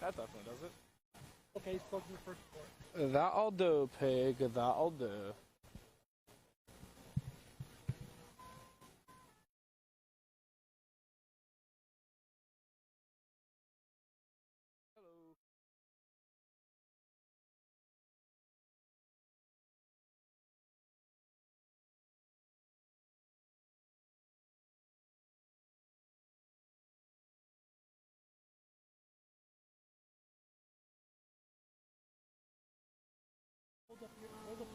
That definitely does it. Okay, spoke to the first report. That'll do, pig. That'll do. Hold up.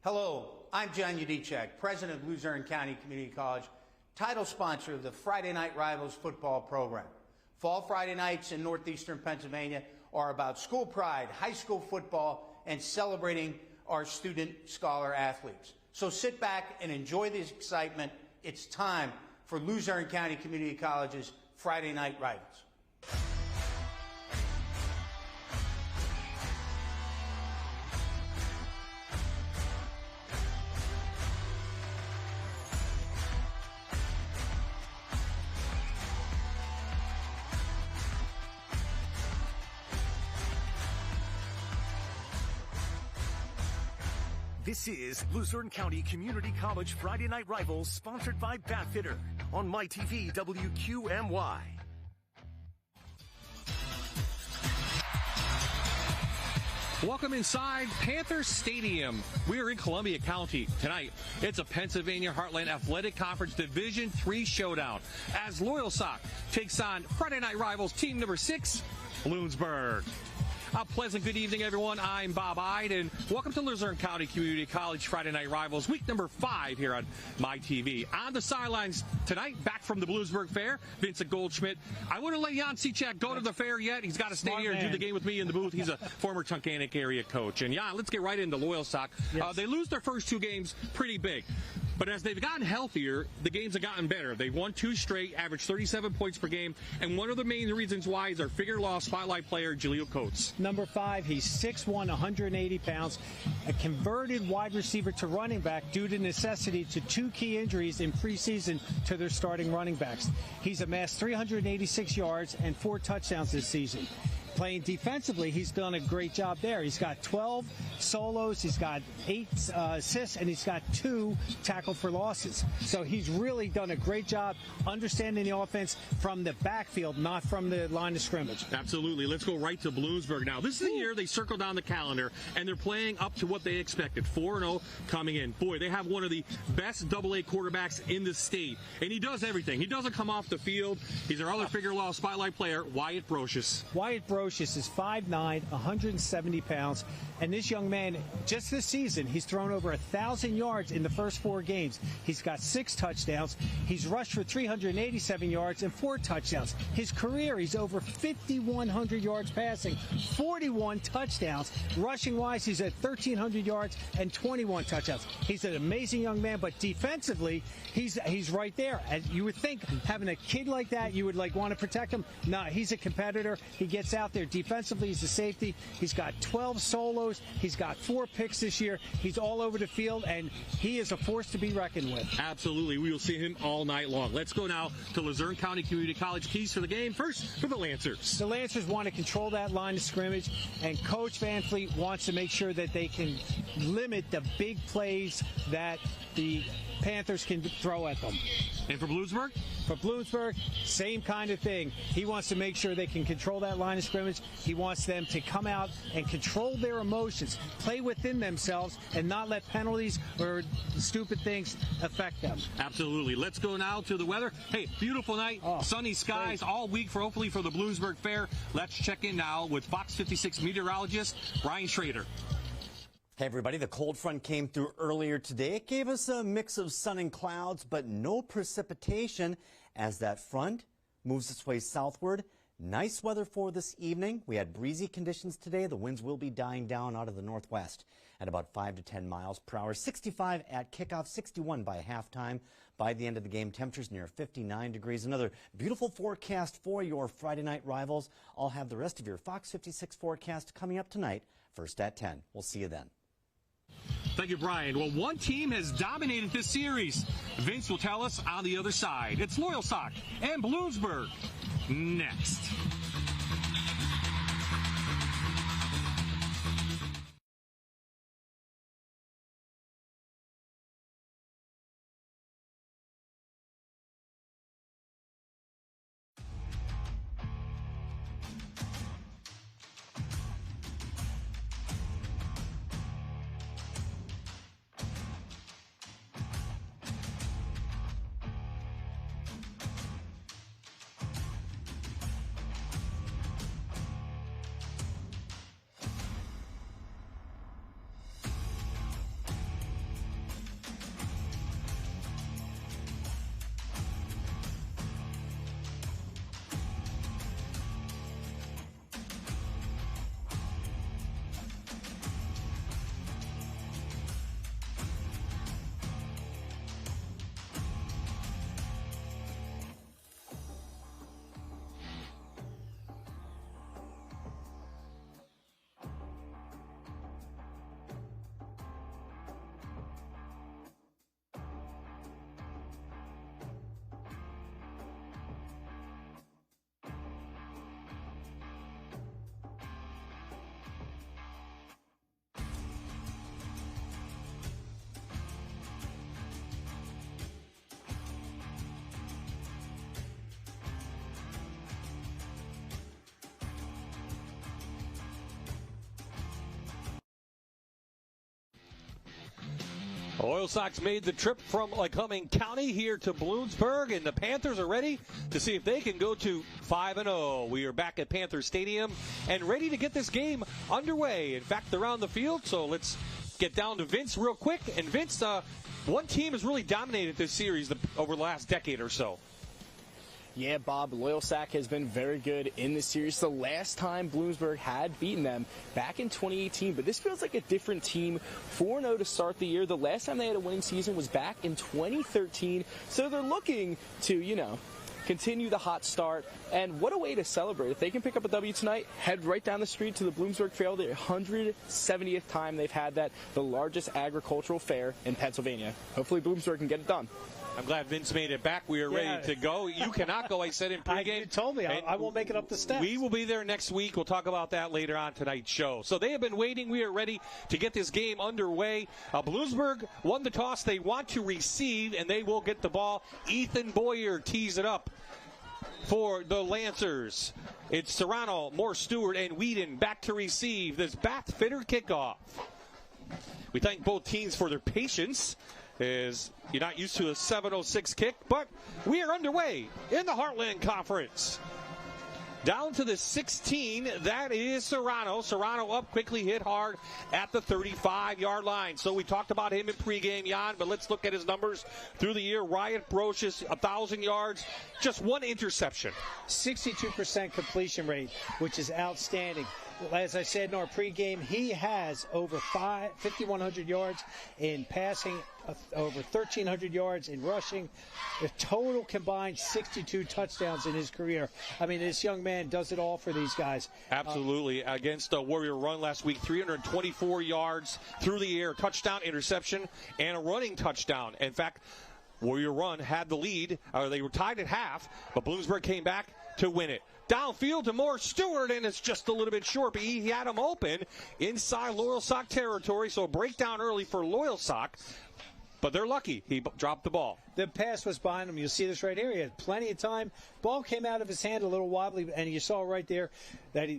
Hello, I'm John Udicek, president of Luzerne County Community College, title sponsor of the Friday Night Rivals football program. Fall Friday nights in northeastern Pennsylvania are about school pride, high school football, and celebrating our student scholar athletes. So sit back and enjoy this excitement. It's time for Luzerne County Community College's Friday Night Rivals. This is Luzerne County Community College Friday Night Rivals, sponsored by Batfitter on MyTV WQMY. Welcome inside Panthers Stadium. We are in Columbia County tonight. It's a Pennsylvania Heartland Athletic Conference Division III showdown as Loyalsock takes on Friday Night Rivals team number 6, Bloomsburg. A pleasant good evening, everyone. I'm Bob Ide, and welcome to Luzerne County Community College Friday Night Rivals, week number 5 here on MyTV. On the sidelines tonight, back from the Bloomsburg Fair, Vincent Goldschmidt. I wouldn't let Jan Cicak go to the fair yet. He's got to stay here and do the game with me in the booth. He's a former Tunkhannock area coach. And, Jan, let's get right into Loyalsock. Yes. They lose their first 2 games pretty big. But as they've gotten healthier, the games have gotten better. They've won 2 straight, averaged 37 points per game, and one of the main reasons why is our figure-law spotlight player, Jaleel Coates. Number 5, he's 6'1", 180 pounds, a converted wide receiver to running back due to necessity to 2 key injuries in preseason to their starting running backs. He's amassed 386 yards and 4 touchdowns this season. Playing defensively, he's done a great job there. He's got 12 solos, he's got 8 assists, and he's got 2 tackle for losses. So he's really done a great job understanding the offense from the backfield, not from the line of scrimmage. Absolutely. Let's go right to Bloomsburg now. This is the year they circled on the calendar, and they're playing up to what they expected. 4-0 coming in. Boy, they have one of the best AA quarterbacks in the state, and he does everything. He doesn't come off the field. He's our other figure-law spotlight player, Wyatt Brocious. Wyatt Brocious is 5'9", 170 pounds, and this young man, just this season, he's thrown over 1,000 yards in the first 4 games. He's got 6 touchdowns. He's rushed for 387 yards and 4 touchdowns. His career, he's over 5,100 yards passing, 41 touchdowns. Rushing-wise, he's at 1,300 yards and 21 touchdowns. He's an amazing young man, but defensively, he's right there. And you would think having a kid like that, you would want to protect him. No, he's a competitor. He gets out there. Defensively, he's a safety. He's got 12 solos. He's got 4 picks this year. He's all over the field, and he is a force to be reckoned with. Absolutely. We will see him all night long. Let's go now to Luzerne County Community College. Keys for the game. First, for the Lancers. The Lancers want to control that line of scrimmage, and Coach Van Fleet wants to make sure that they can limit the big plays that the Panthers can throw at them. And for Bloomsburg? For Bloomsburg, same kind of thing. He wants to make sure they can control that line of scrimmage. He wants them to come out and control their emotions, play within themselves, and not let penalties or stupid things affect them. Absolutely. Let's go now to the weather. Hey, beautiful night, sunny skies all week hopefully for the Bloomsburg Fair. Let's check in now with Fox 56 meteorologist Brian Schrader. Hey everybody, the cold front came through earlier today. It gave us a mix of sun and clouds, but no precipitation as that front moves its way southward. Nice weather for this evening. We had breezy conditions today. The winds will be dying down out of the northwest at about 5 to 10 miles per hour. 65 at kickoff, 61 by halftime. By the end of the game, temperatures near 59 degrees. Another beautiful forecast for your Friday night rivals. I'll have the rest of your Fox 56 forecast coming up tonight, first at 10. We'll see you then. Thank you, Brian. Well, one team has dominated this series. Vince will tell us on the other side. It's Loyalsock and Bloomsburg next. Loyalsock's made the trip from Lycoming County here to Bloomsburg, and the Panthers are ready to see if they can go to 5-0. We are back at Panther Stadium and ready to get this game underway. In fact, they're on the field, so let's get down to Vince real quick. And Vince, one team has really dominated this series over the last decade or so. Yeah, Bob, Loyalsock has been very good in this series. The last time Bloomsburg had beaten them back in 2018, but this feels like a different team. 4-0 to start the year. The last time they had a winning season was back in 2013, so they're looking to, continue the hot start. And what a way to celebrate. If they can pick up a W tonight, head right down the street to the Bloomsburg Fair, the 170th time they've had that, the largest agricultural fair in Pennsylvania. Hopefully Bloomsburg can get it done. I'm glad Vince made it back. We are ready to go. You cannot go, I said in pregame. You told me. I won't make it up the steps. We will be there next week. We'll talk about that later on tonight's show. So they have been waiting. We are ready to get this game underway. Bloomsburg won the toss. They want to receive, and they will get the ball. Ethan Boyer tees it up for the Lancers. It's Serrano, Moore, Stewart, and Whedon back to receive this Bath Fitter kickoff. We thank both teams for their patience, as you're not used to a 7:06 kick, but we are underway in the Heartland Conference. Down to the 16, that is Serrano. Serrano up, quickly hit hard at the 35-yard line. So we talked about him in pregame, Jan, but let's look at his numbers through the year. Wyatt Brocious, 1,000 yards, just one interception. 62% completion rate, which is outstanding. As I said in our pregame, he has over 5,100 yards in passing, over 1,300 yards in rushing. The total combined 62 touchdowns in his career. I mean, this young man does it all for these guys. Absolutely. Against Warrior Run last week, 324 yards through the air, touchdown, interception, and a running touchdown. In fact, Warrior Run had the lead. They were tied at half, but Bloomsburg came back to win it. Downfield to Moore Stewart, and it's just a little bit short, but he had him open inside Loyalsock territory, so a breakdown early for Loyalsock. but they're lucky he dropped the ball. The pass was behind him. You'll see this right here. He had plenty of time. Ball came out of his hand a little wobbly, and you saw right there that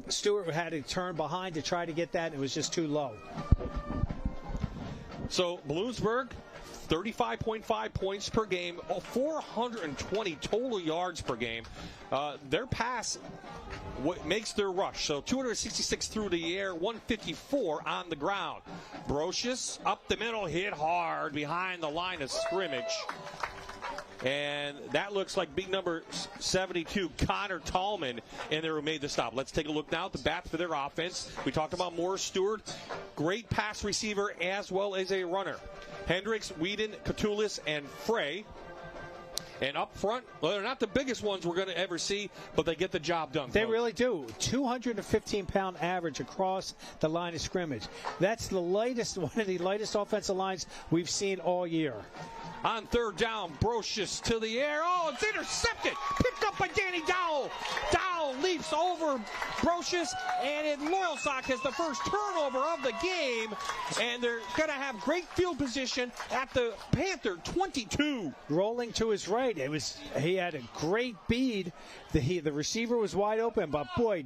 Stewart had to turn behind to try to get that. And it was just too low. So Bloomsburg, 35.5 points per game, 420 total yards per game. Their pass makes their rush. So 266 through the air, 154 on the ground. Brocious up the middle, hit hard behind the line of scrimmage. And that looks like big number 72, Connor Tallman, in there who made the stop. Let's take a look now at the bat for their offense. We talked about Morris Stewart, great pass receiver as well as a runner. Hendricks, Whedon, Catullus, and Frey. And up front, well, they're not the biggest ones we're going to ever see, but they get the job done. They really do. 215-pound average across the line of scrimmage. That's the lightest, one of the lightest offensive lines we've seen all year. On third down, Brocious to the air. Oh, it's intercepted. Picked up by Danny Dowell. Dowell leaps over Brocious, and Loyalsock has the first turnover of the game. And they're going to have great field position at the Panther 22. Rolling to his right. He had a great bead. The receiver was wide open, but boy,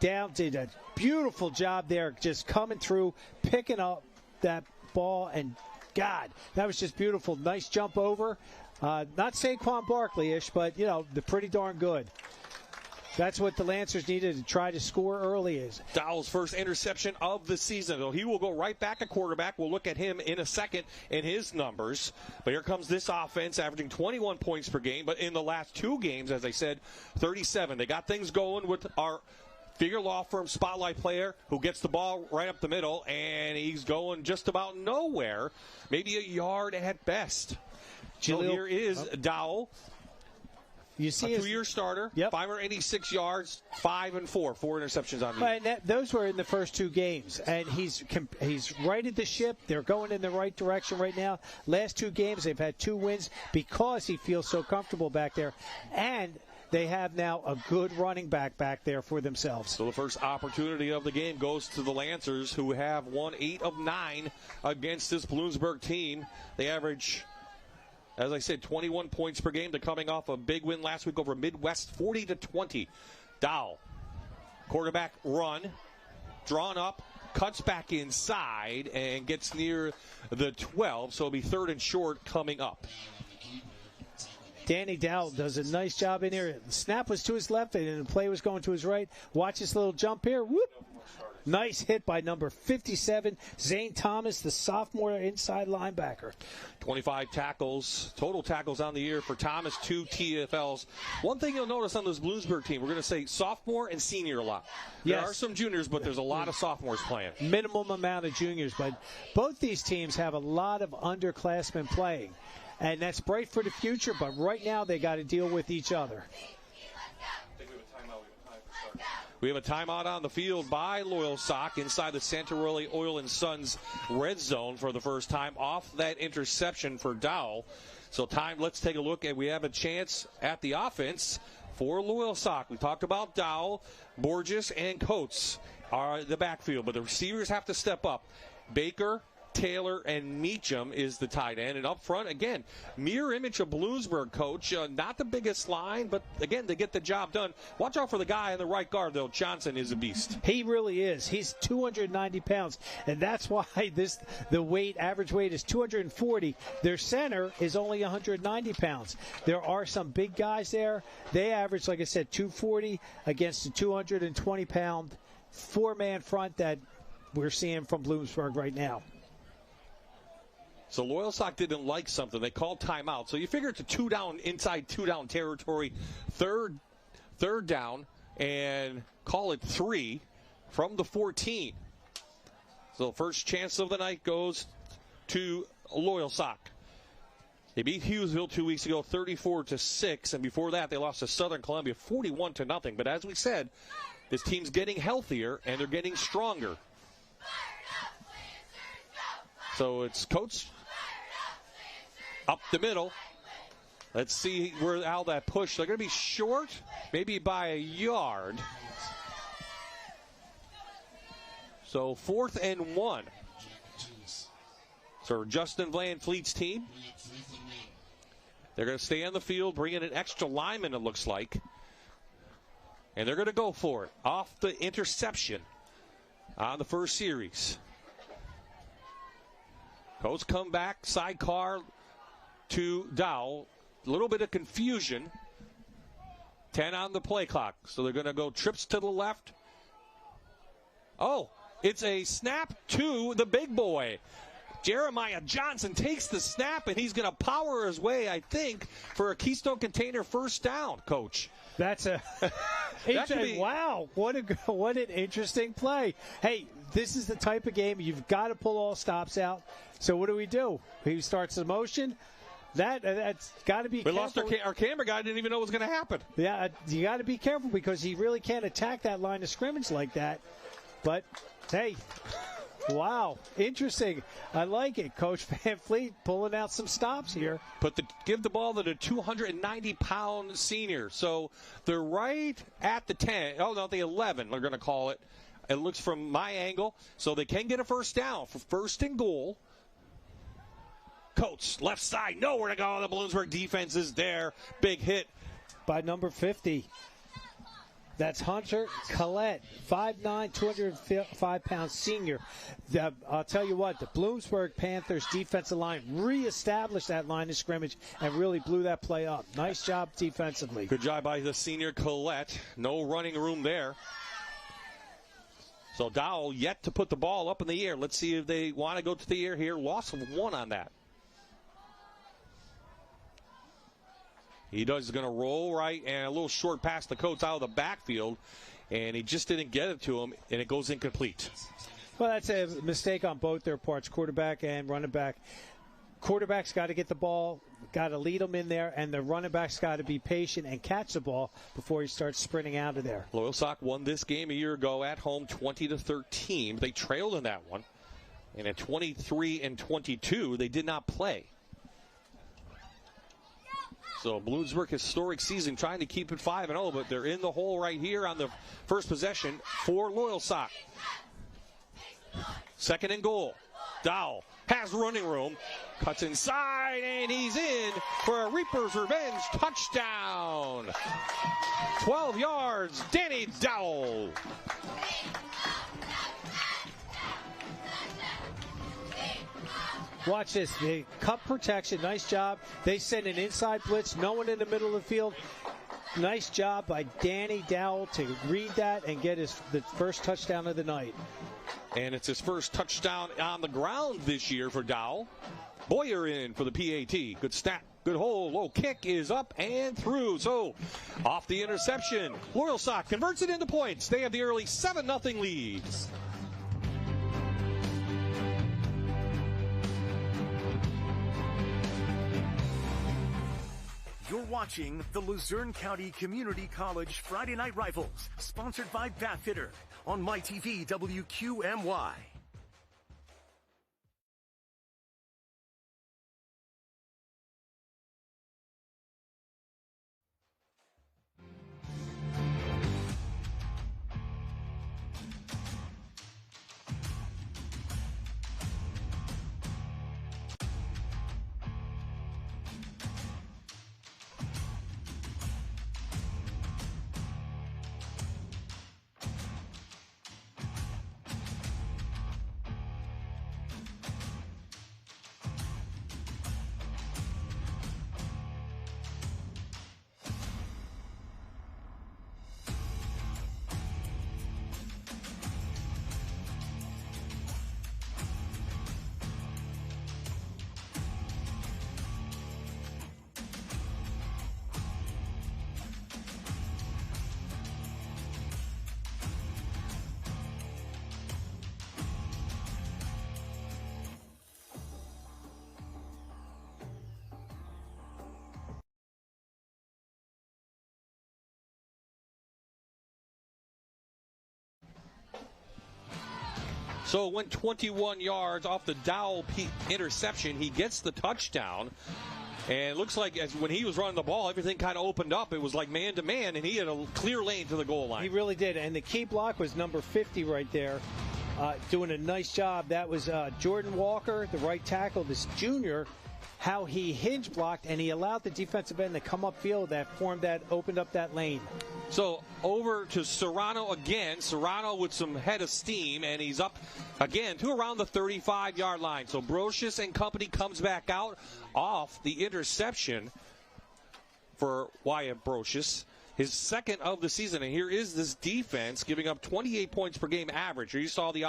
Dowell did a beautiful job there, just coming through, picking up that ball, and God, that was just beautiful. Nice jump over. Not Saquon Barkley-ish, but, they're pretty darn good. That's what the Lancers needed to try to score early is. Dowell's first interception of the season. So he will go right back at quarterback. We'll look at him in a second in his numbers. But here comes this offense, averaging 21 points per game. But in the last two games, as I said, 37. They got things going with our Figure Law Firm spotlight player who gets the ball right up the middle, and he's going just about nowhere, maybe a yard at best. So here is Dowell. You see a 2-year starter, 586 yards, 5 and 4 interceptions on the year. Those were in the first two games, and he's righted the ship. They're going in the right direction right now. Last two games, they've had 2 wins because he feels so comfortable back there, and they have now a good running back there for themselves. So the first opportunity of the game goes to the Lancers, who have won 8 of 9 against this Bloomsburg team. They average, as I said, 21 points per game. They're coming off a big win last week over Midwest, 40-20. Dowell, quarterback run, drawn up, cuts back inside, and gets near the 12. So it'll be 3rd and short coming up. Danny Dowell does a nice job in here. The snap was to his left, and the play was going to his right. Watch this little jump here. Whoop! Nice hit by number 57, Zane Thomas, the sophomore inside linebacker. 25 tackles, total tackles on the year for Thomas, 2 TFLs. One thing you'll notice on this Bloomsburg team, we're going to say sophomore and senior a lot. There are some juniors, but there's a lot of sophomores playing. Minimum amount of juniors, but both these teams have a lot of underclassmen playing. And that's bright for the future, but right now they got to deal with each other. We have a timeout on the field by Loyalsock inside the Santarelli Oil and Sons red zone for the first time off that interception for Dowell. So let's take a look, and we have a chance at the offense for Loyalsock. We talked about Dowell, Borges, and Coates are the backfield, but the receivers have to step up. Baker, Taylor, and Meacham is the tight end. And up front, again, mirror image of Bloomsburg, Coach. Not the biggest line, but, again, they get the job done. Watch out for the guy in the right guard, though. Johnson is a beast. He really is. He's 290 pounds, and that's why the average weight is 240. Their center is only 190 pounds. There are some big guys there. They average, like I said, 240 against a 220-pound 4-man front that we're seeing from Bloomsburg right now. So Loyalsock didn't like something. They called timeout. So you figure it's a inside two-down territory, third down, and call it 3 from the 14. So first chance of the night goes to Loyalsock. They beat Hughesville 2 weeks ago, 34-6, and before that they lost to Southern Columbia 41-0. But as we said, this team's getting healthier and they're getting stronger. So it's Coates up the middle. Let's see how that push. They're going to be short, maybe by a yard. So 4th and 1. So Justin Van Fleet's team. They're going to stay on the field, bring in an extra lineman, it looks like. And they're going to go for it. Off the interception on the first series. Colts come back, sidecar to Dowell. A little bit of confusion. 10 on the play clock. So they're going to go trips to the left. Oh, it's a snap to the big boy. Jeremiah Johnson takes the snap, and he's going to power his way, I think, for a Keystone Container first down, Coach. That's a wow! What an interesting play. Hey, this is the type of game you've got to pull all stops out. So what do? He starts the motion. That's got to be. We lost our camera guy. Didn't even know what was going to happen. Yeah, you got to be careful because he really can't attack that line of scrimmage like that. But hey. Wow, interesting. I like it. Coach Van Fleet pulling out some stops here. Give the ball to the 290-pound senior. So they're right at the 10. Oh, no, the 11, we're going to call it. It looks from my angle. So they can get a first down for first and goal. Coates, left side, nowhere to go. The Bloomsburg defense is there. Big hit. By number 50. That's Hunter Collette, 5'9", 205-pound senior. I'll tell you what, the Bloomsburg Panthers defensive line reestablished that line of scrimmage and really blew that play up. Nice job defensively. Good job by the senior Collette. No running room there. So Dowell yet to put the ball up in the air. Let's see if they want to go to the air here. Loss of 1 on that. He is going to roll right and a little short pass to Coates out of the backfield, and he just didn't get it to him, and it goes incomplete. Well, that's a mistake on both their parts, quarterback and running back. Quarterback's got to get the ball, got to lead them in there, and the running back's got to be patient and catch the ball before he starts sprinting out of there. Loyalsock won this game a year ago at home 20-13. They trailed in that one, and at 23-22, they did not play. So Bloomsburg historic season trying to keep it 5-0, but they're in the hole right here on the first possession for Loyalsock. Second and goal. Dowell has running room, cuts inside, and he's in for a Reaper's Revenge touchdown. 12 yards, Danny Dowell. Watch this. The cup protection, nice job. They send an inside blitz, no one in the middle of the field. Nice job by Danny Dowell to read that and get the first touchdown of the night. And it's his first touchdown on the ground this year for Dowell. Boyer in for the PAT. Good snap. Good hole. Low kick is up and through. So off the interception. Loyalsock converts it into points. They have the early 7-0 lead. You're watching the Luzerne County Community College Friday Night Rivals, sponsored by Bathfitter on MyTV WQMY. So it went 21 yards off the Dowell interception. He gets the touchdown. And it looks like when he was running the ball, everything kind of opened up. It was like man-to-man, and he had a clear lane to the goal line. He really did. And the key block was number 50 right there. doing a nice job. That was Jordan Walker, the right tackle, this junior, how he hinge blocked and he allowed the defensive end to come upfield that opened up that lane. So over to Serrano again. Serrano with some head of steam, and he's up again to around the 35-yard line. So Brocious and company comes back out off the interception for Wyatt Brocious, his second of the season. And here is this defense giving up 28 points per game average. Here you saw the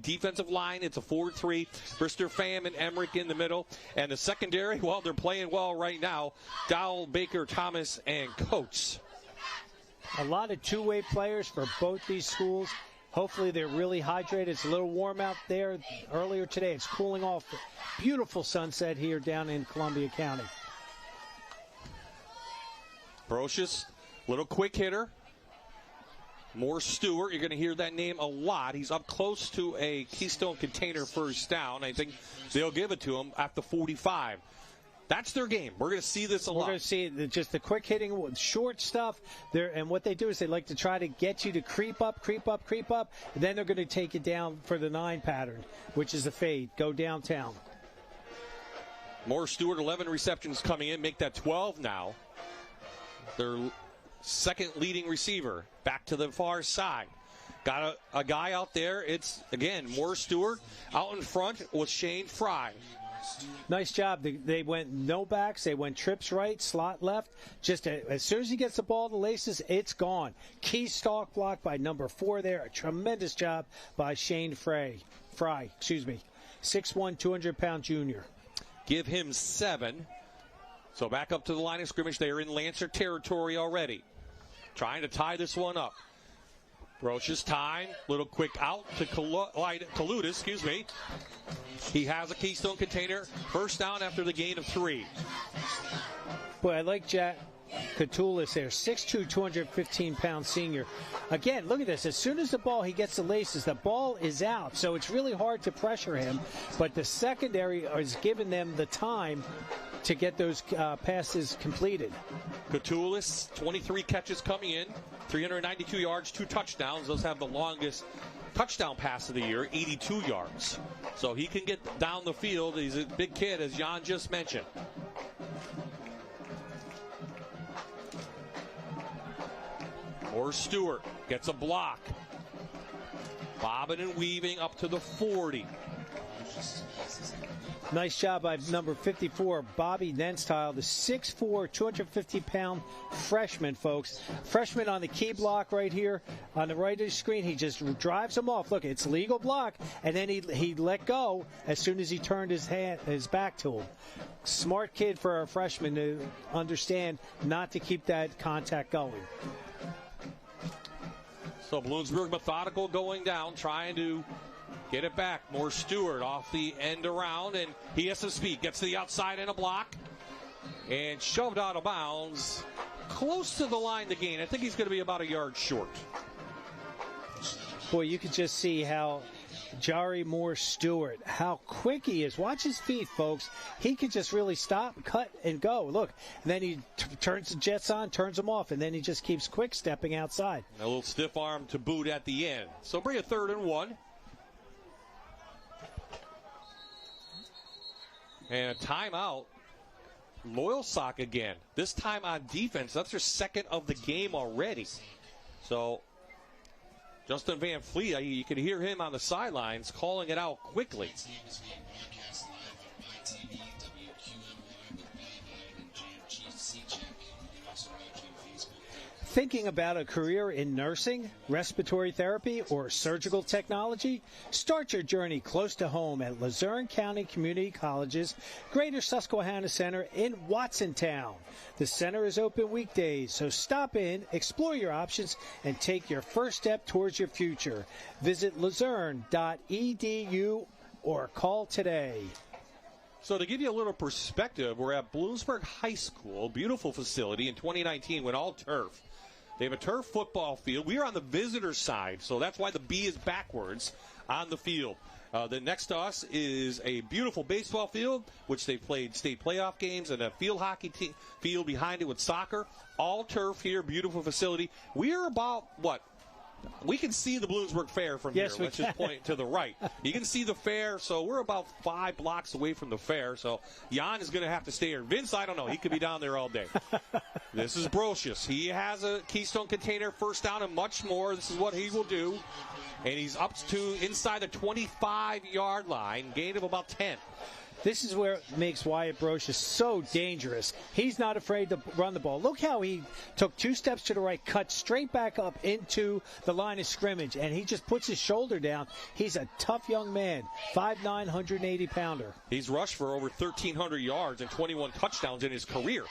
defensive line. It's a 4-3. Brister, Pham, and Emmerich in the middle. And the secondary, well, they're playing well right now. Dowell, Baker, Thomas, and Coates. A lot of two-way players for both these schools. Hopefully they're really hydrated. It's a little warm out there earlier today. It's cooling off. Beautiful sunset here down in Columbia County. Brocious, little quick hitter. Morris Stewart, you're going to hear that name a lot. He's up close to a Keystone Container first down. I think they'll give it to him at the 45. That's their game. We're going to see this a lot. We're going to see just the quick hitting, short stuff. And what they do is they like to try to get you to creep up. And then they're going to take it down for the 9 pattern, which is a fade. Go downtown. Morris Stewart, 11 receptions coming in. Make that 12 now. Their second leading receiver. Back to the far side. Got a guy out there. It's, again, Morris Stewart. Out in front was Shane Fry. Nice job. They went no backs. They went trips right, slot left. Just as soon as he gets the ball to the laces, it's gone. Key stalk block by number 4 there. A tremendous job by Shane Fry. 6'1", 200-pound junior. Give him 7. So back up to the line of scrimmage. They are in Lancer territory already. Trying to tie this one up. Brocious time. Little quick out to Kalutis, He has a Keystone Container. First down after the gain of 3. Boy, I like Jack Catulis there. 6'2", 215-pound senior. Again, look at this. As soon as he gets the laces, the ball is out. So it's really hard to pressure him. But the secondary is giving them the time to get those passes completed. Catulis, 23 catches coming in, 392 yards, 2 touchdowns. Those have the longest touchdown pass of the year, 82 yards. So he can get down the field. He's a big kid, as Jan just mentioned. Or Stewart gets a block. Bobbing and weaving up to the 40. Nice job by number 54, Bobby Nenstyle, the 6'4", 250-pound freshman, folks. Freshman on the key block right here on the right of the screen. He just drives him off. Look, it's legal block, and then he let go as soon as he turned his back to him. Smart kid for a freshman to understand not to keep that contact going. So Bloomsburg methodical going down, trying to get it back. More Stewart off the end around, and he has some speed. Gets to the outside and a block, and shoved out of bounds. Close to the line to gain. I think he's going to be about a yard short. Boy, you could just see how Jari Moore Stewart, how quick he is. Watch his feet, folks. He can just really stop, cut, and go. Look, and then he turns the jets on, turns them off, and then he just keeps quick stepping outside. A little stiff arm to boot at the end. So bring a 3rd and 1. And a timeout. Loyalsock again. This time on defense. That's their second of the game already. So Justin Van Fleet, you can hear him on the sidelines calling it out quickly. Thinking about a career in nursing, respiratory therapy, or surgical technology? Start your journey close to home at Luzerne County Community College's Greater Susquehanna Center in Watsontown. The center is open weekdays, so stop in, explore your options, and take your first step towards your future. Visit luzerne.edu or call today. So to give you a little perspective, we're at Bloomsburg High School, beautiful facility. In 2019 went all turf. They have a turf football field. We are on the visitor side, so that's why the B is backwards on the field. The next to us is a beautiful baseball field, which they played state playoff games, and a field hockey field behind it with soccer. All turf here, beautiful facility. We are about, We can see the Bloomsburg Fair from Yes, here. Let's just point to the right. You can see the fair, so we're about 5 blocks away from the fair. So Jan is going to have to stay here. Vince, I don't know. He could be down there all day. This is Brocious. He has a Keystone container, first down, and much more. This is what he will do. And he's up to inside the 25-yard line, gain of about 10. This is where it makes Wyatt Brocious so dangerous. He's not afraid to run the ball. Look how he took 2 steps to the right, cut straight back up into the line of scrimmage, and he just puts his shoulder down. He's a tough young man, 5'9", 180-pounder. He's rushed for over 1,300 yards and 21 touchdowns in his career.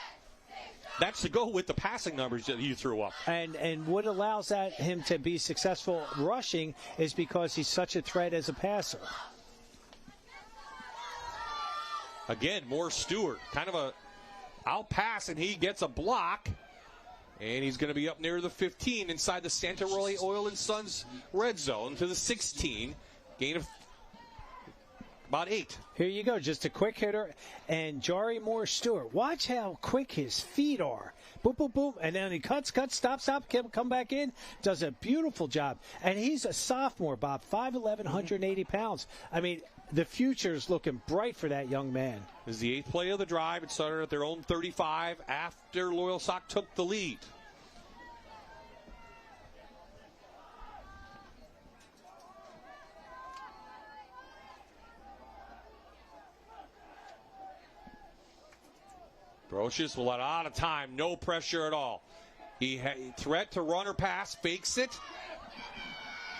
That's to go with the passing numbers that you threw up. And what allows him to be successful rushing is because he's such a threat as a passer. Again, Morris Stewart, kind of a out pass, and he gets a block. And he's going to be up near the 15 inside the Santa Rosa Oil and Sons red zone to the 16. Gain of about 8. Here you go, just a quick hitter. And Jari Morris Stewart, watch how quick his feet are. Boop, boop, boop. And then he cuts, stop, come back in. Does a beautiful job. And he's a sophomore, Bob, 5'11", 180 pounds. I mean, the future's looking bright for that young man. This is the 8th play of the drive. It started at their own 35 after Loyalsock took the lead. Brocious will let out of time, no pressure at all. He threat to run or pass, fakes it.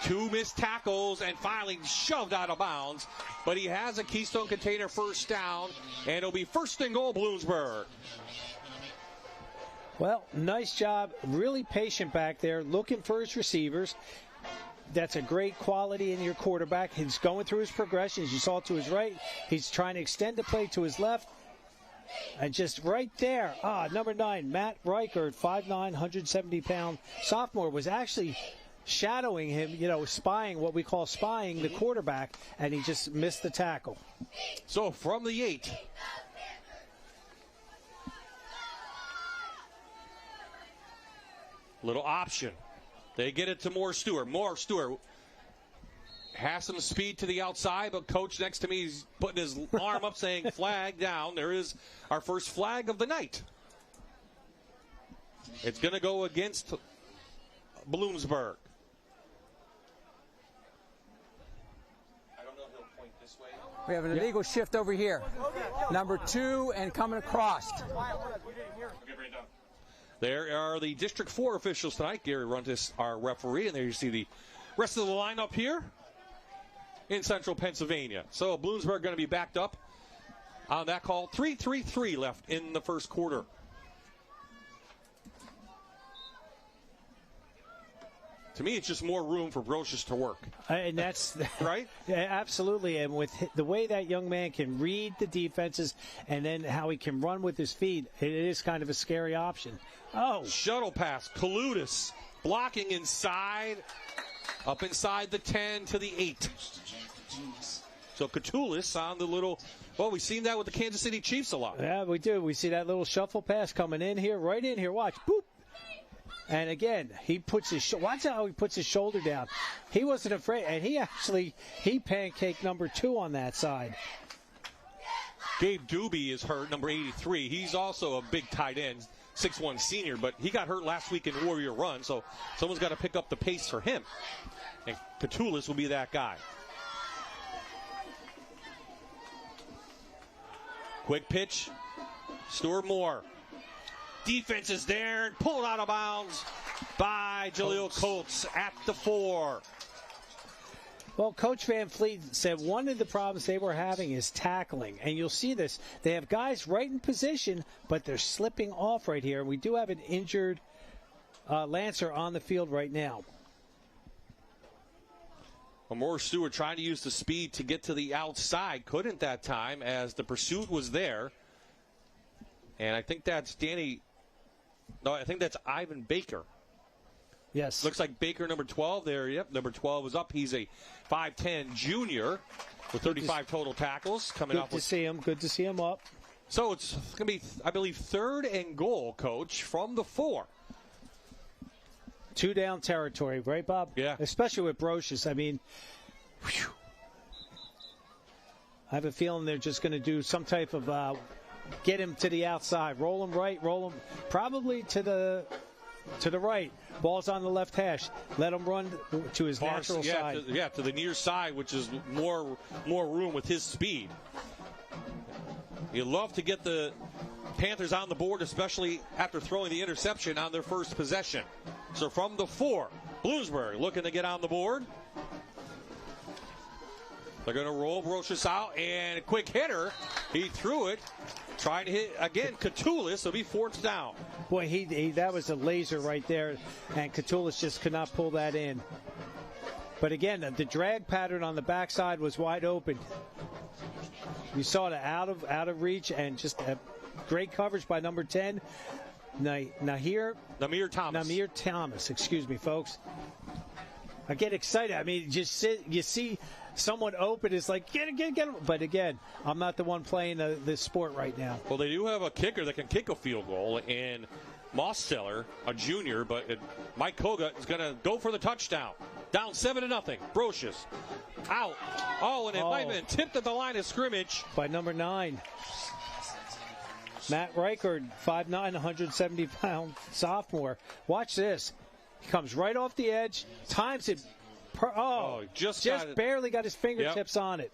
2 missed tackles and finally shoved out of bounds. But he has a Keystone container first down, and it'll be first and goal, Bloomsburg. Well, nice job. Really patient back there, looking for his receivers. That's a great quality in your quarterback. He's going through his progressions. You saw it to his right. He's trying to extend the play to his left. And just right there, number 9, Matt Reichert, 5'9", 170-pound sophomore, was actually shadowing him, spying, what we call spying the quarterback, and he just missed the tackle. So from the 8, little option. They get it to Morris Stewart. Morris Stewart has some speed to the outside, but coach next to me is putting his arm up saying flag down. There is our first flag of the night. It's going to go against Bloomsburg. We have an illegal shift over here. Number 2 and coming across. There are the District 4 officials tonight. Gary Runtis, our referee, and there you see the rest of the lineup here in central Pennsylvania. So Bloomsburg going to be backed up on that call. 3:33 left in the first quarter. To me, it's just more room for Brocious to work. And that's right? Yeah, absolutely. And with the way that young man can read the defenses and then how he can run with his feet, it is kind of a scary option. Oh. Shuttle pass. Kaludis blocking inside. Up inside the 10 to the 8. So Katulis on the little, well, we've seen that with the Kansas City Chiefs a lot. Yeah, we do. We see that little shuffle pass coming in here, right in here. Watch. Boop. And again, watch how he puts his shoulder down. He wasn't afraid, and he pancaked number 2 on that side. Gabe Doobie is hurt, number 83. He's also a big tight end, 6'1" senior, but he got hurt last week in Warrior Run, so someone's got to pick up the pace for him. And Katulis will be that guy. Quick pitch. Stuart Moore. Defense is there, pulled out of bounds by Jaleel Coates at the 4. Well, Coach Van Fleet said one of the problems they were having is tackling. And you'll see this. They have guys right in position, but they're slipping off right here. We do have an injured Lancer on the field right now. Well, Morris Stewart trying to use the speed to get to the outside. Couldn't that time as the pursuit was there. And I think that's I think that's Ivan Baker. Yes. Looks like Baker, number 12 there. Yep, number 12 is up. He's a 5'10 junior with 35 total tackles coming up. Good to see him up. So it's going to be, I believe, 3rd and goal, Coach, from the 4. 2-down territory, right, Bob? Yeah. Especially with Brocious. I mean, whew. I have a feeling they're just going to do some type of get him to the outside, roll him right, roll him probably to the right. Ball's on the left hash. Let him run to his natural side. To the near side, which is more room with his speed. You love to get the Panthers on the board, especially after throwing the interception on their first possession. So from the 4, Bloomsburg looking to get on the board. They're going to roll Brocious out, and a quick hitter. He threw it, trying to hit, again, Catoulis. It'll be 4th down. Boy, he that was a laser right there, and Catoulis just could not pull that in. But again, the drag pattern on the backside was wide open. You saw it out of reach, and just a great coverage by number 10, Namir Thomas. Excuse me, folks. I get excited. I mean, you see someone open, is like, get him. But again, I'm not the one playing this sport right now. Well, they do have a kicker that can kick a field goal in Mosteller, a junior, but Mike Koga is going to go for the touchdown. Down 7-0. Brocious out. And it might have been tipped at the line of scrimmage by number 9. Matt Reichard, 5'9", 170-pound sophomore. Watch this. He comes right off the edge, times it. Just barely got his fingertips on it.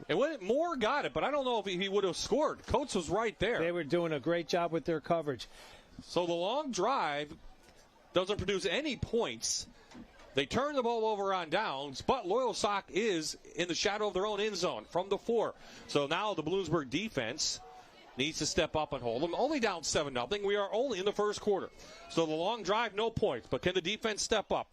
And Moore got it, but I don't know if he would have scored. Coates was right there. They were doing a great job with their coverage. So the long drive doesn't produce any points. They turn the ball over on downs, but Loyalsock is in the shadow of their own end zone from the 4. So now the Bloomsburg defense needs to step up and hold them. Only down 7-0. We are only in the first quarter. So the long drive, no points. But can the defense step up?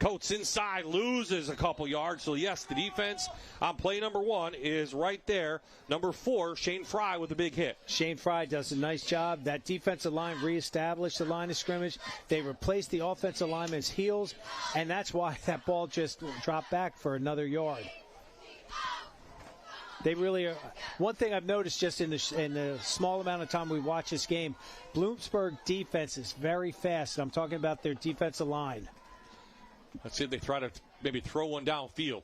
Coates inside, loses a couple yards. So, yes, the defense on play number 1 is right there. Number 4, Shane Fry with a big hit. Shane Fry does a nice job. That defensive line reestablished the line of scrimmage. They replaced the offensive lineman's heels, and that's why that ball just dropped back for another yard. They really are. One thing I've noticed just in the small amount of time we watch this game, Bloomsburg defense is very fast. I'm talking about their defensive line. Let's see if they try to maybe throw one downfield.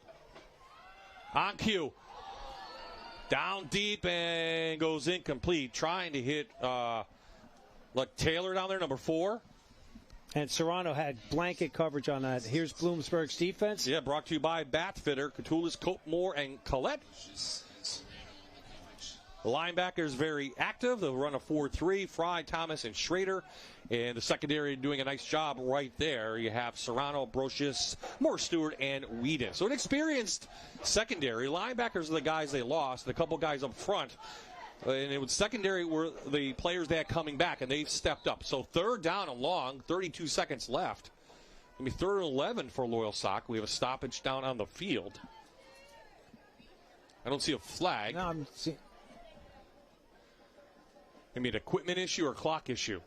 On cue. Down deep and goes incomplete. Trying to hit Taylor down there, number 4. And Serrano had blanket coverage on that. Here's Bloomsburg's defense. Yeah, brought to you by Batfitter, Catoulis, Cope Moore, and Collette. The linebackers very active. They'll run a 4-3, Fry, Thomas, and Schrader. And the secondary doing a nice job right there. You have Serrano, Brocious, Moore Stewart, and Whedon. So an experienced secondary. Linebackers are the guys they lost. And a couple guys up front. And it was secondary were the players they had coming back, and they've stepped up. So 3rd down and long, 32 seconds left. 3rd and 11 for Loyalsock. We have a stoppage down on the field. I don't see a flag. No, I'm seeing. Maybe an equipment issue or clock issue.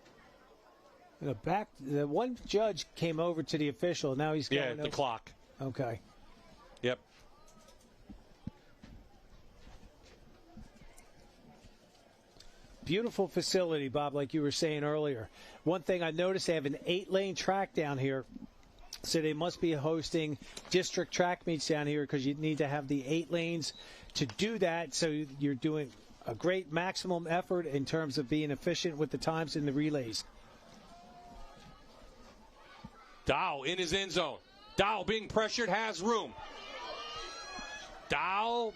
The one judge came over to the official. Now he's going the clock. Okay. Yep. Beautiful facility, Bob, like you were saying earlier. One thing I noticed, they have an 8-lane track down here. So they must be hosting district track meets down here because you need to have the 8 lanes to do that. So you're doing a great maximum effort in terms of being efficient with the times in the relays. Dow in his end zone. Dow being pressured, has room. Dow,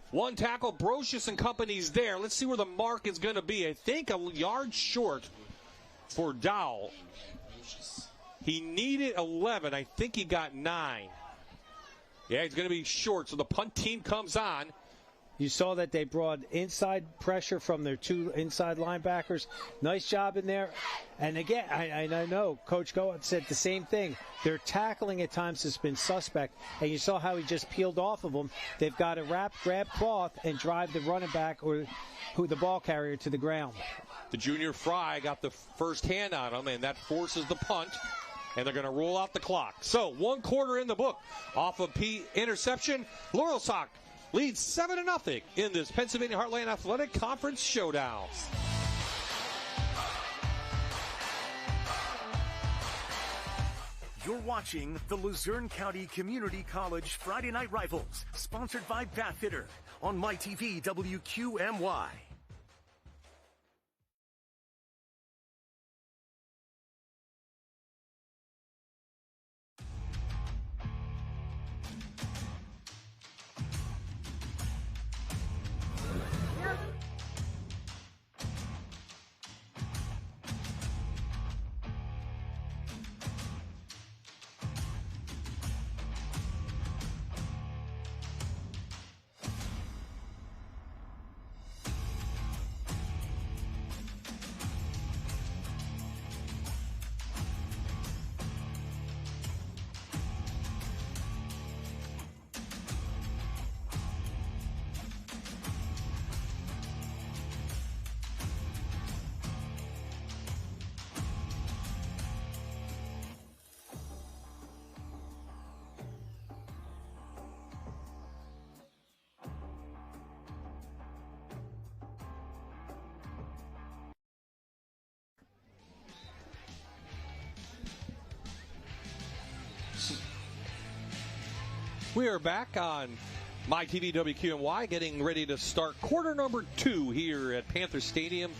one tackle, Brocious and company's there. Let's see where the mark is going to be. I think a yard short for Dow. He needed 11. I think he got 9. Yeah, he's going to be short, so the punt team comes on. You saw that they brought inside pressure from their 2 inside linebackers. Nice job in there. And again, I know Coach Goat said the same thing. Their tackling at times has been suspect. And you saw how he just peeled off of them. They've got to grab cloth and drive the running back or the ball carrier to the ground. The junior Fry got the first hand on him, and that forces the punt. And they're going to roll out the clock. So 1 quarter in the book. Off of interception, Loyalsock leads 7-0 in this Pennsylvania Heartland Athletic Conference showdown. You're watching the Luzerne County Community College Friday Night Rivals, sponsored by Bathfitter on MyTV WQMY. We are back on MyTV WQMY, getting ready to start quarter number 2 here at Panther Stadium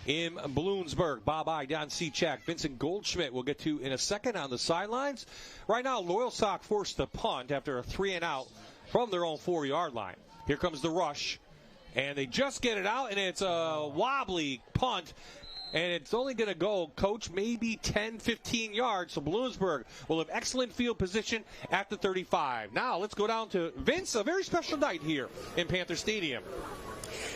in Bloomsburg. Bob I, Don Cechak, Vincent Goldschmidt we'll get to in a second on the sidelines. Right now, Loyalsock forced to punt after a 3-and-out from their own 4-yard line. Here comes the rush, and they just get it out, and it's a wobbly punt. And it's only going to go, Coach, maybe 10, 15 yards. So Bloomsburg will have excellent field position at the 35. Now let's go down to Vince, a very special night here in Panther Stadium.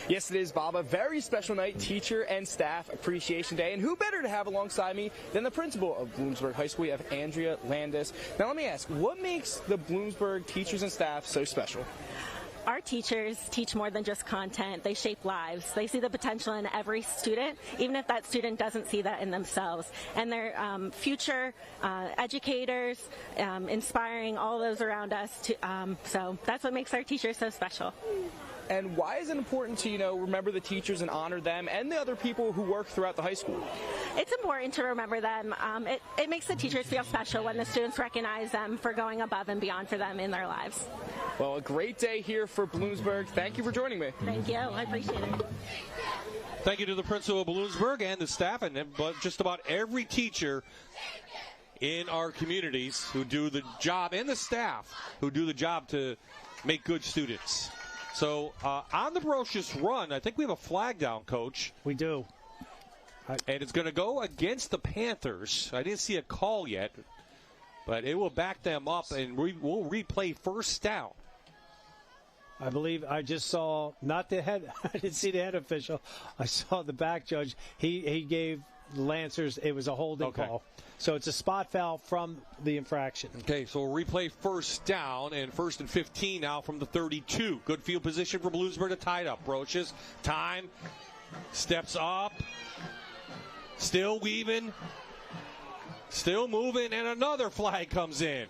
Yes, it is, Bob. A very special night, Teacher and Staff Appreciation Day. And who better to have alongside me than the principal of Bloomsburg High School? We have Andrea Landis. Now let me ask, what makes the Bloomsburg teachers and staff so special? Our teachers teach more than just content. They shape lives. They see the potential in every student, even if that student doesn't see that in themselves. And they're future educators, inspiring all those around us. So that's what makes our teachers so special. And why is it important to, remember the teachers and honor them and the other people who work throughout the high school? It's important to remember them. It makes the teachers feel special when the students recognize them for going above and beyond for them in their lives. Well, a great day here for Bloomsburg. Thank you for joining me. Thank you. I appreciate it. Thank you to the principal of Bloomsburg and the staff, and just about every teacher in our communities who do the job, and the staff who do the job to make good students. So on the Brocious run, I think we have a flag down, Coach. We do. And it's going to go against the Panthers. I didn't see a call yet, but it will back them up, and we'll replay first down. I believe I just saw, not the head, I didn't see the head official. I saw the back judge. He gave the Lancers, it was a holding call. So it's a spot foul from the infraction. Okay, so we'll replay first down, and 1st and 15 now from the 32. Good field position for Bloomsburg to tie it up. Brocious, time, steps up, still weaving, still moving, and another flag comes in.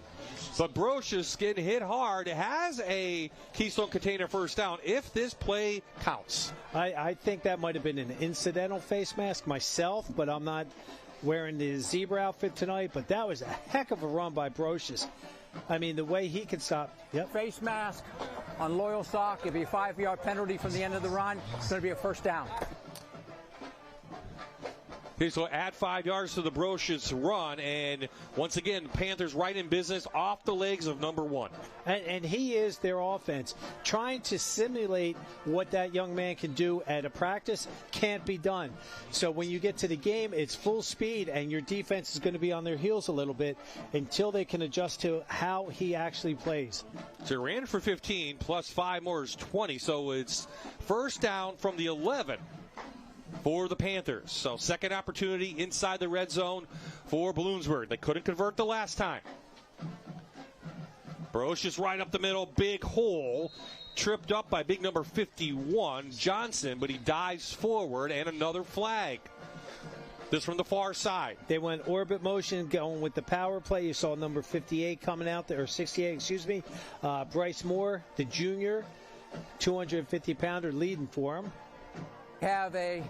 But Brocious getting hit hard, has a Keystone Container first down if this play counts. I think that might have been an incidental face mask myself, but I'm not wearing the zebra outfit tonight. But that was a heck of a run by Brocious. I mean, the way he could stop. Yep. Face mask on Loyalsock. It'll be a 5-yard penalty from the end of the run. It's going to be a first down. Okay, so add 5 yards to the Brocious run, and once again, Panthers right in business off the legs of number 1. And he is their offense. Trying to simulate what that young man can do at a practice can't be done. So when you get to the game, it's full speed, and your defense is going to be on their heels a little bit until they can adjust to how he actually plays. So he ran for 15, plus 5 more is 20, so it's first down from the 11. For the Panthers. So second opportunity inside the red zone for Bloomsburg. They couldn't convert the last time. Brocious right up the middle, big hole. Tripped up by big number 51, Johnson, but he dives forward, and another flag. This from the far side. They went orbit motion going with the power play. You saw number 58 coming out there, or 68, excuse me. Bryce Moore, the junior, 250-pounder leading for him. Have a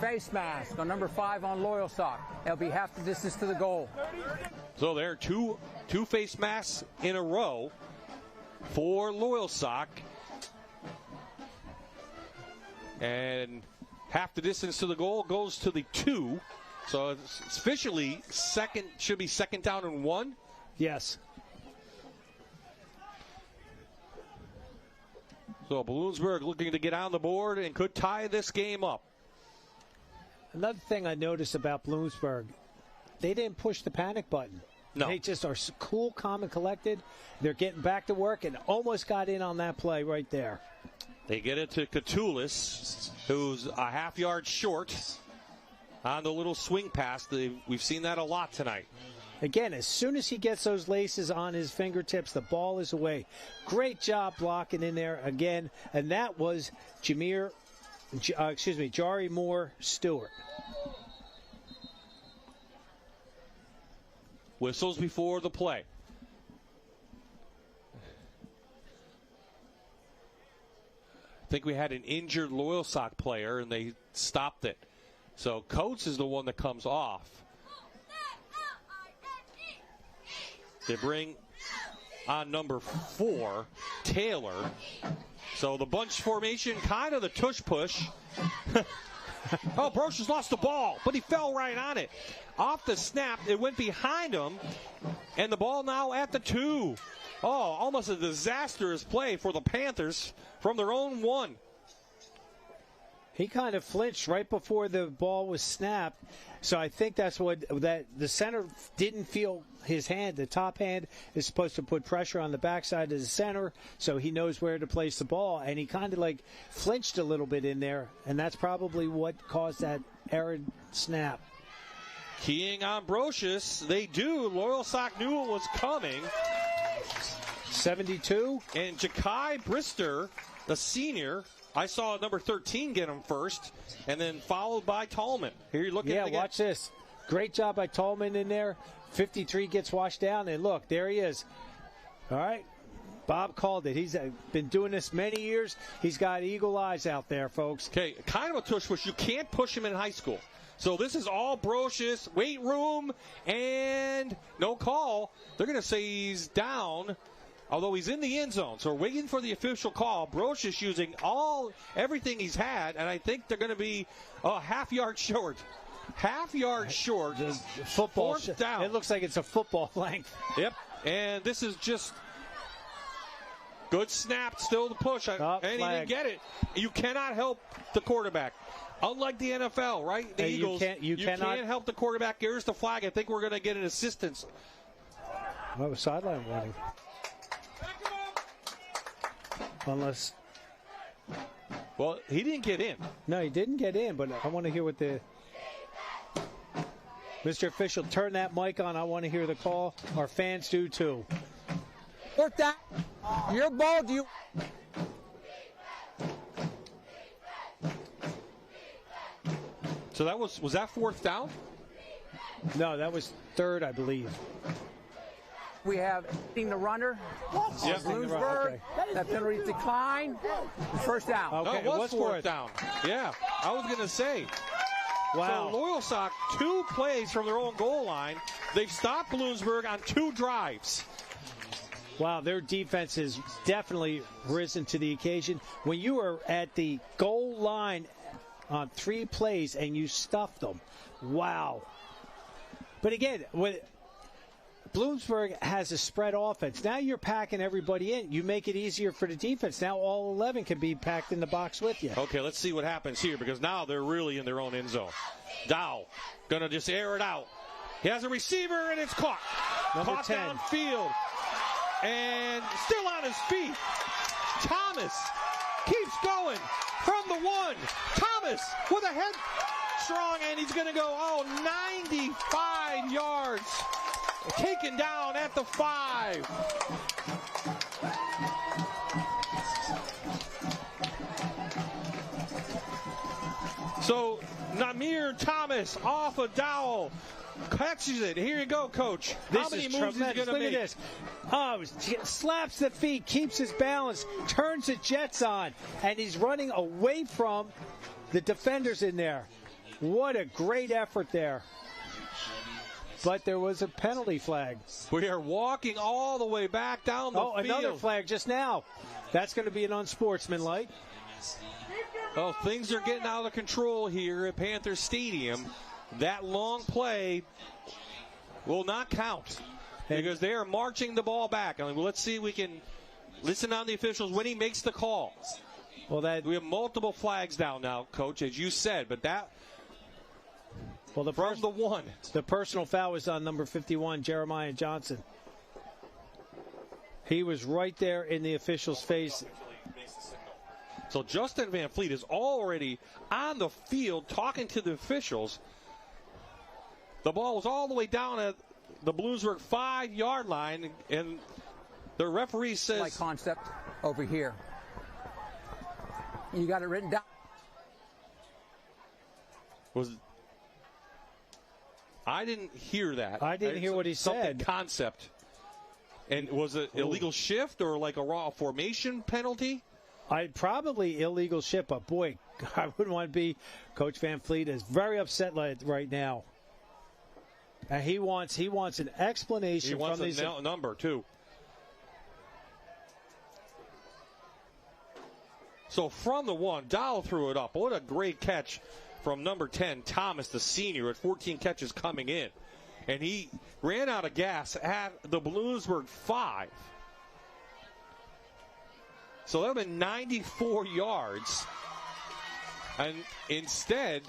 face mask on number 5 on Loyalsock. It'll be half the distance to the goal. So there are two face masks in a row for Loyalsock. And half the distance to the goal goes to the 2. So it's officially should be second down and 1. Yes. So Bloomsburg looking to get on the board and could tie this game up. Another thing I noticed about Bloomsburg, they didn't push the panic button. No. They just are cool, calm, and collected. They're getting back to work and almost got in on that play right there. They get it to Catullus, who's a half yard short on the little swing pass. We've seen that a lot tonight. Again, as soon as he gets those laces on his fingertips, the ball is away. Great job blocking in there again, and that was Jari Moore Stewart. Whistles before the play. I think we had an injured Loyalsock player, and they stopped it. So Coates is the one that comes off. They bring on number 4, Taylor. So the bunch formation, kind of the tush push. Oh, Brocious lost the ball, but he fell right on it. Off the snap, it went behind him, and the ball now at the 2. Oh, almost a disastrous play for the Panthers from their own 1. He kind of flinched right before the ball was snapped. So I think that's that the center didn't feel his hand. The top hand is supposed to put pressure on the backside of the center, so he knows where to place the ball. And he kind of like flinched a little bit in there, and that's probably what caused that errant snap. Keying on Brocious, they do. Loyalsock knew it was coming. 72. And Ja'Kai Brister, the senior, I saw number 13 get him first, and then followed by Tallman. Here you're looking at watch this. Great job by Tallman in there. 53 gets washed down, and look, there he is. All right. Bob called it. He's been doing this many years. He's got eagle eyes out there, folks. Okay, kind of a tush push. You can't push him in high school. So this is all Brocious, weight room, and no call. They're going to say he's down, although he's in the end zone. So we're waiting for the official call. Brocious using everything he's had, and I think they're going to be a half yard short. Half yard short. Football fourth down. It looks like it's a football length. Yep, and this is just good snap, still the push. And he didn't get it. You cannot help the quarterback. Unlike the NFL, right? The Eagles, you can't help the quarterback. Here's the flag. I think we're going to get an assistance. Well, sideline warning. Unless. Well, he didn't get in. No, he didn't get in, but I want to hear what the. Mr. Official, turn that mic on. I want to hear the call. Our fans do too. Fourth down. Your ball, do you. So that was that fourth down? No, that was third, I believe. We have the runner. Yep. Bloomsburg. Okay. That penalty decline. First down. Okay, no, it was fourth down. Yeah, I was going to say. Wow. So Loyalsock, 2 plays from their own goal line. They've stopped Bloomsburg on 2 drives. Wow, their defense has definitely risen to the occasion. When you are at the goal line on 3 plays and you stuff them, wow. But again, when Bloomsburg has a spread offense, now you're packing everybody in. You make it easier for the defense. Now all 11 can be packed in the box with you. Okay, let's see what happens here, because now they're really in their own end zone. Dow going to just air it out. He has a receiver, and it's caught. Number 10. Downfield. And still on his feet. Thomas keeps going from the 1. Thomas with a head strong, and he's going to go, 95 yards. Taken down at the 5. So Namir Thomas off of Dowell. Catches it. Here you go, Coach. How many moves is he going to make? Look at this. Oh, slaps the feet, keeps his balance, turns the jets on, and he's running away from the defenders in there. What a great effort there. But there was a penalty flag. We are walking all the way back down the field. Oh, another flag just now. That's going to be an unsportsmanlike. Well, things are getting out of control here at Panther Stadium. That long play will not count because they are marching the ball back. I mean, let's see if we can listen on the officials when he makes the call. Well, we have multiple flags down now, Coach, as you said, but that. Well, the personal foul was on number 51, Jeremiah Johnson. He was right there in the official's face. So Justin Van Fleet is already on the field talking to the officials. The ball was all the way down at the Bloomsburg 5-yard line, and the referee says... Like concept over here. You got it written down. I didn't hear that. I didn't hear what he said. Something concept. And was it illegal shift or like a raw formation penalty? Probably illegal shift, but boy, I wouldn't want to be. Coach Van Fleet is very upset right now. And he wants an explanation. He wants from these number too. So from the one, Dowell threw it up. What a great catch from number 10, Thomas, the senior, at 14 catches coming in. And he ran out of gas at the Bloomsburg 5. So that would have been 94 yards. And instead,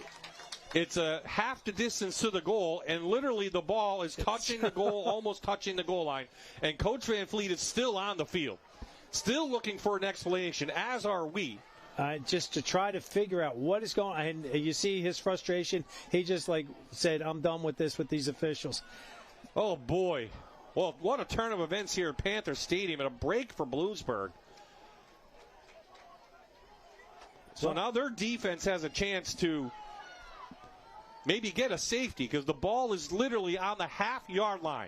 it's a half the distance to the goal, and literally the ball is touching the goal, almost touching the goal line. And Coach Van Fleet is still on the field, still looking for an explanation, as are we. Just to try to figure out what is going on. And you see his frustration. He just said, I'm done with this with these officials. Oh, boy. Well, what a turn of events here at Panther Stadium, and a break for Bloomsburg. So now their defense has a chance to maybe get a safety because the ball is literally on the half-yard line.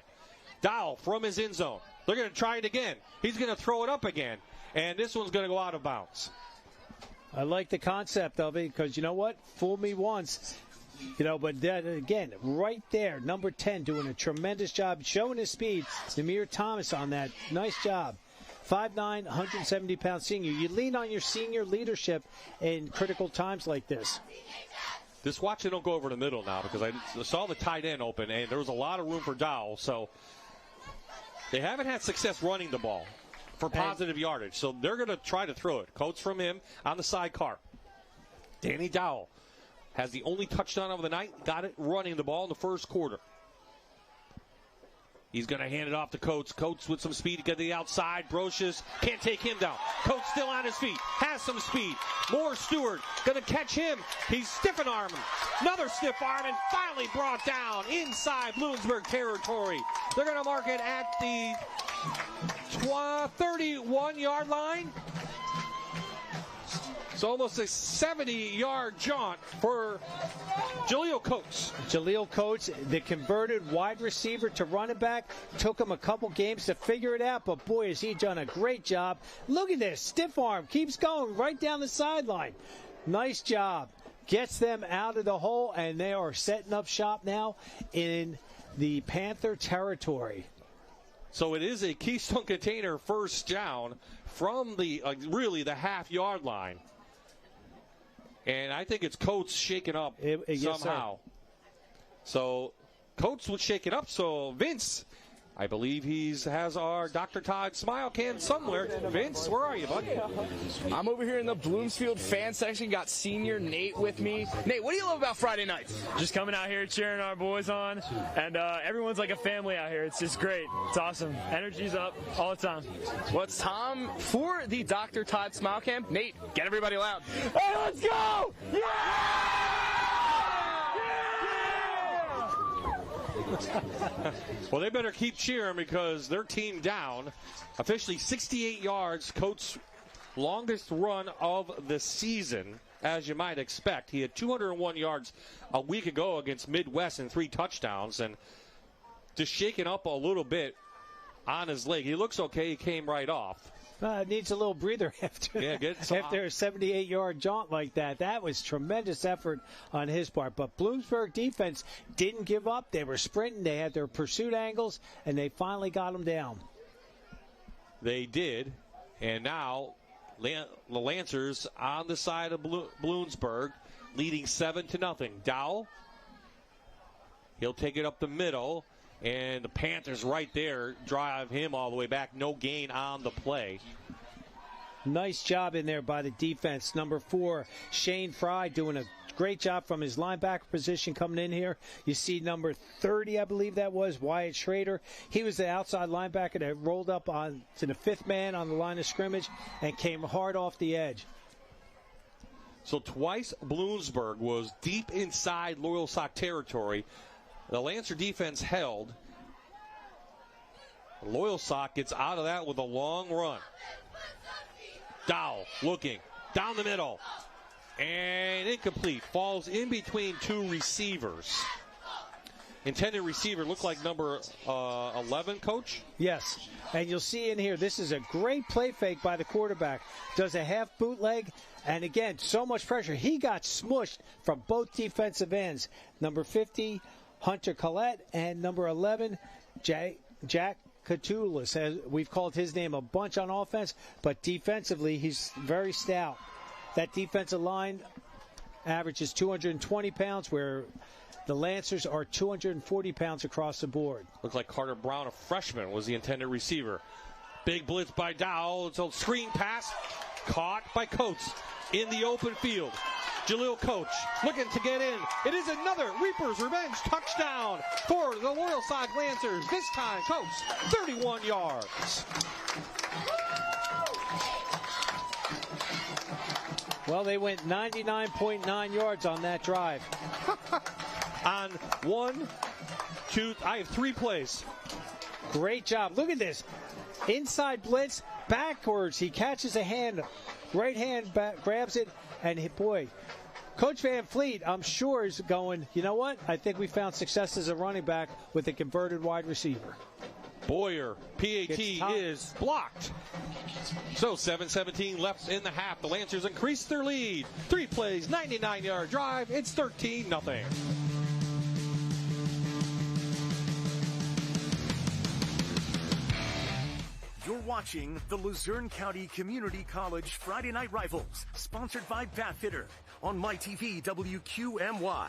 Dowell from his end zone. They're going to try it again. He's going to throw it up again, and this one's going to go out of bounds. I like the concept of it because, you know what? Fool me once. But then again, right there, number 10 doing a tremendous job, showing his speed. Namir Thomas on that. Nice job. 5'9", 170-pound senior. You lean on your senior leadership in critical times like this. Just watch it don't go over the middle now because I saw the tight end open, and there was a lot of room for Dowell. So they haven't had success running the ball for positive yardage. So they're going to try to throw it. Coach from him on the sidecar. Danny Dowell has the only touchdown of the night. Got it running the ball in the first quarter. He's going to hand it off to Coates. Coates with some speed to get to the outside. Brocious can't take him down. Coates still on his feet. Has some speed. More Stewart going to catch him. He's stiff arm him. Another stiff arm and finally brought down inside Bloomsburg territory. They're going to mark it at the 31-yard line. It's almost a 70-yard jaunt for Jaleel Coates. Jaleel Coates, the converted wide receiver to running back, took him a couple games to figure it out, but boy, has he done a great job. Look at this, stiff arm, keeps going right down the sideline. Nice job. Gets them out of the hole, and they are setting up shop now in the Panther territory. So it is a Keystone Container first down from the really the half-yard line. And I think it's Coates shaken up somehow. So Coates was shaken up. So Vince, I believe has our Dr. Todd smile can somewhere. Vince, where are you, buddy? I'm over here in the Bloomsfield fan section. Got senior Nate with me. Nate, what do you love about Friday nights? Just coming out here, cheering our boys on, and everyone's like a family out here. It's just great. It's awesome. Energy's up all the time. Well, it's time for the Dr. Todd Smile Cam. Nate, get everybody loud. Hey, let's go! Well, they better keep cheering because their team down. Officially 68 yards. Coates' longest run of the season, as you might expect. He had 201 yards a week ago against Midwest and 3 touchdowns. And just shaking up a little bit on his leg. He looks okay. He came right off. Needs a little breather after a 78-yard jaunt like that. That was tremendous effort on his part. But Bloomsburg defense didn't give up. They were sprinting. They had their pursuit angles, and they finally got him down. They did. And now the Lancers on the side of Bloomsburg, leading 7-0. Dowell, he'll take it up the middle. And the Panthers right there drive him all the way back. No gain on the play. Nice job in there by the defense. Number 4, Shane Fry, doing a great job from his linebacker position coming in here. You see number 30, I believe that was, Wyatt Schrader. He was the outside linebacker that rolled up on to the 5th man on the line of scrimmage and came hard off the edge. So twice Bloomsburg was deep inside Loyalsock territory. The Lancer defense held. Loyalsock gets out of that with a long run. Dowell looking down the middle. And incomplete. Falls in between 2 receivers. Intended receiver looked like number 11, Coach? Yes. And you'll see in here, this is a great play fake by the quarterback. Does a half bootleg. And again, so much pressure. He got smushed from both defensive ends. Number 50, Hunter Collette, and number 11, Jack Catullus. We've called his name a bunch on offense, but defensively, he's very stout. That defensive line averages 220 pounds, where the Lancers are 240 pounds across the board. Looks like Carter Brown, a freshman, was the intended receiver. Big blitz by Dowell. It's a screen pass. Caught by Coates in the open field. Jaleel Coach looking to get in. It is another Reaper's Revenge touchdown for the Loyalsock Lancers. This time, Coates, 31 yards. Well, they went 99.9 yards on that drive. On 1, 2, I have 3 plays. Great job. Look at this. Inside blitz, backwards. He catches a hand. Right hand back, grabs it, and boy, Coach Van Fleet, I'm sure, is going, you know what? I think we found success as a running back with a converted wide receiver. Boyer, PAT is blocked. So 7:17 left in the half. The Lancers increase their lead. 3 plays, 99-yard drive. It's 13-0. You're watching the Luzerne County Community College Friday Night Rivals, sponsored by Bathfitter on MyTV WQMY.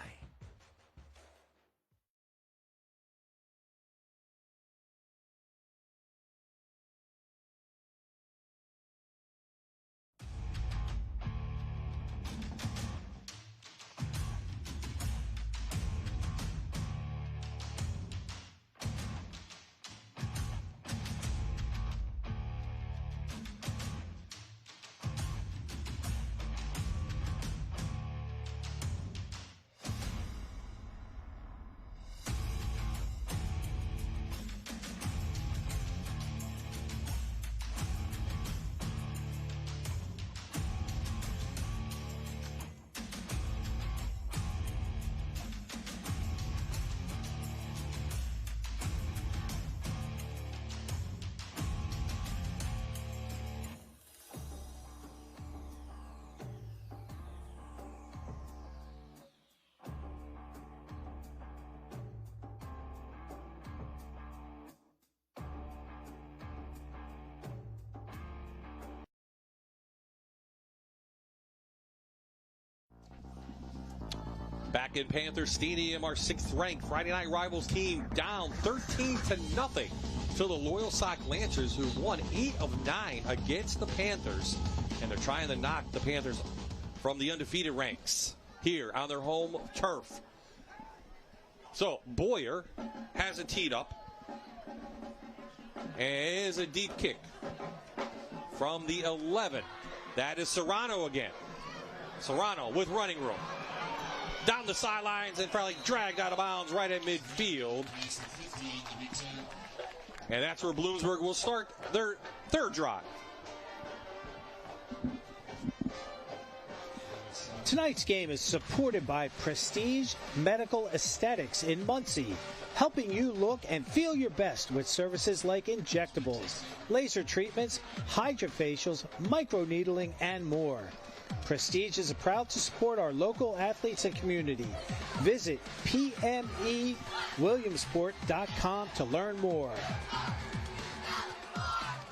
Back in Panther Stadium, our 6th-ranked Friday Night Rivals team down 13-0 to the Loyalsock Lancers, who won 8 of 9 against the Panthers. And they're trying to knock the Panthers from the undefeated ranks here on their home turf. So Boyer has it teed up. And is a deep kick from the 11. That is Serrano again. Serrano with running room. Down the sidelines and probably dragged out of bounds right at midfield. And that's where Bloomsburg will start their 3rd drive. Tonight's game is supported by Prestige Medical Aesthetics in Muncie. helping you look and feel your best with services like injectables, laser treatments, hydrofacials, microneedling, and more. Prestige is proud to support our local athletes and community. Visit pmewilliamsport.com to learn more.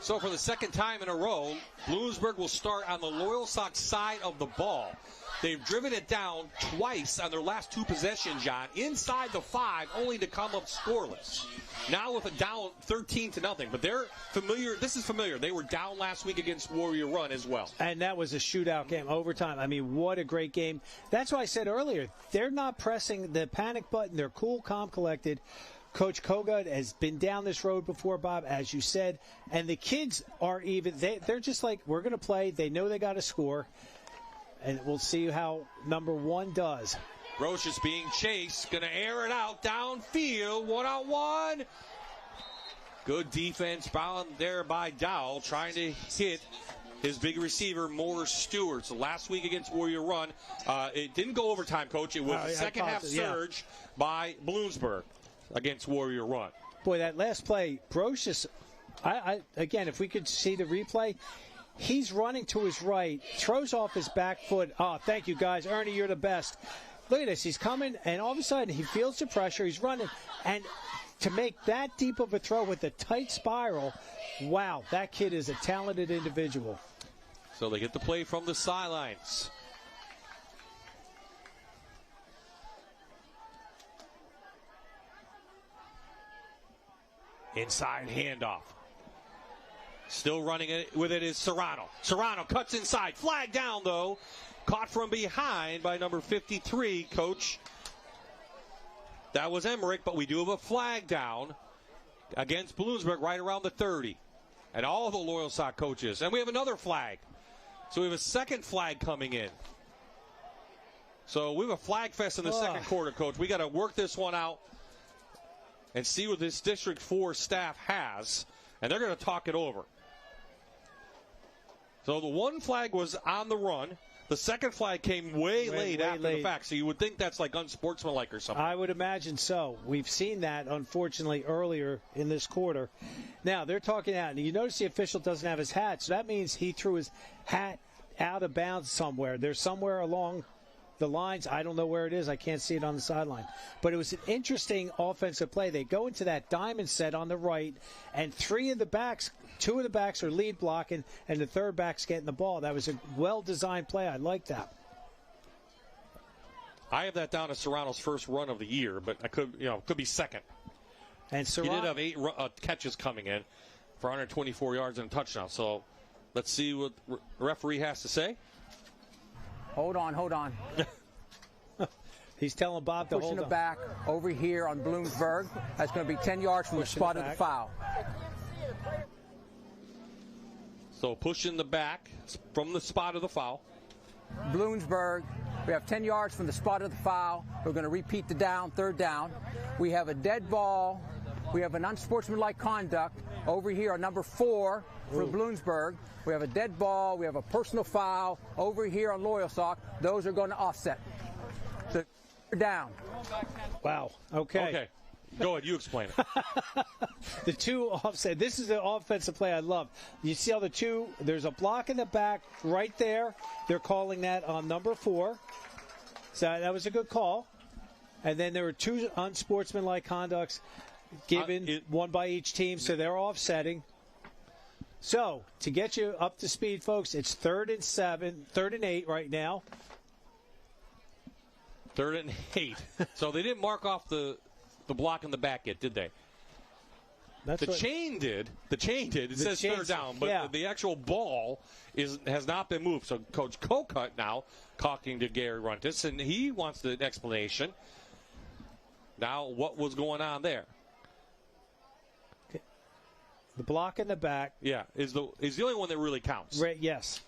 So for the second time in a row, Bloomsburg will start on the Loyalsock side of the ball. They've driven it down twice on their last two possessions, John, inside the 5, only to come up scoreless. Now with a down 13-0, but they're familiar. This is familiar. They were down last week against Warrior Run as well. And that was a shootout game, overtime. I mean, what a great game. That's why I said earlier, they're not pressing the panic button. They're cool, calm, collected. Coach Kogut has been down this road before, Bob, as you said. And the kids are even, they're just like, we're going to play. They know they got to score. And we'll see how number 1 does. Roche is being chased, going to air it out downfield, one-on-one. Good defense bound there by Dowell, trying to hit his big receiver, Morris Stewart. So last week against Warrior Run, it didn't go overtime, Coach. It was a second-half surge by Bloomsburg against Warrior Run. Boy, that last play, Brocious, again, if we could see the replay, he's running to his right, throws off his back foot. Oh, thank you, guys. Ernie, you're the best. Look at this. He's coming, and all of a sudden he feels the pressure. He's running. And to make that deep of a throw with a tight spiral, wow, that kid is a talented individual. So they get the play from the sidelines. Inside handoff. Still running it with it is Serrano. Serrano cuts inside. Flag down, though. Caught from behind by number 53, Coach. That was Emmerich, but we do have a flag down against Bloomsburg right around the 30. And all the Loyalsock coaches. And we have another flag. So we have a second flag coming in. So we have a flag fest in the second quarter, Coach. We got to work this one out and see what this District 4 staff has. And they're going to talk it over. So the one flag was on the run. The second flag came way late after the fact. So you would think that's like unsportsmanlike or something. I would imagine so. We've seen that, unfortunately, earlier in this quarter. Now, they're talking out. And you notice the official doesn't have his hat. So that means he threw his hat out of bounds somewhere. There's somewhere along the lines. I don't know where it is. I can't see it on the sideline. But it was an interesting offensive play. They go into that diamond set on the right, and two of the backs are lead blocking, and the third back's getting the ball. That was a well-designed play. I like that. I have that down as Serrano's first run of the year, but I could be second. And he did have 8 catches coming in for 124 yards and a touchdown. So let's see what the referee has to say. Hold on. He's telling Bob to hold on. Pushing it back over here on Bloomsburg. That's going to be 10 yards from the spot of the foul. So pushing the back from the spot of the foul. Bloomsburg, we have 10 yards from the spot of the foul. We're going to repeat the down, third down. We have a dead ball. We have an unsportsmanlike conduct over here on number 4 for Bloomsburg. We have a dead ball. We have a personal foul over here on Loyalsock. Those are going to offset. So down. Wow. Okay. Go ahead. You explain it. The two offset. This is the offensive play I love. You see how the two, there's a block in the back right there. They're calling that on number 4. So that was a good call. And then there were 2 unsportsmanlike conducts given, one by each team, so they're offsetting. So, to get you up to speed, folks, it's 3rd and 8 right now. 3rd and 8. So they didn't mark off the block in the back yet, did they? The chain did. It says third down, but the actual ball has not been moved. So Coach Kogut now talking to Gary Runtis, and he wants the explanation. Now, what was going on there? The block in the back. Yeah, is the only one that really counts. Right, yes.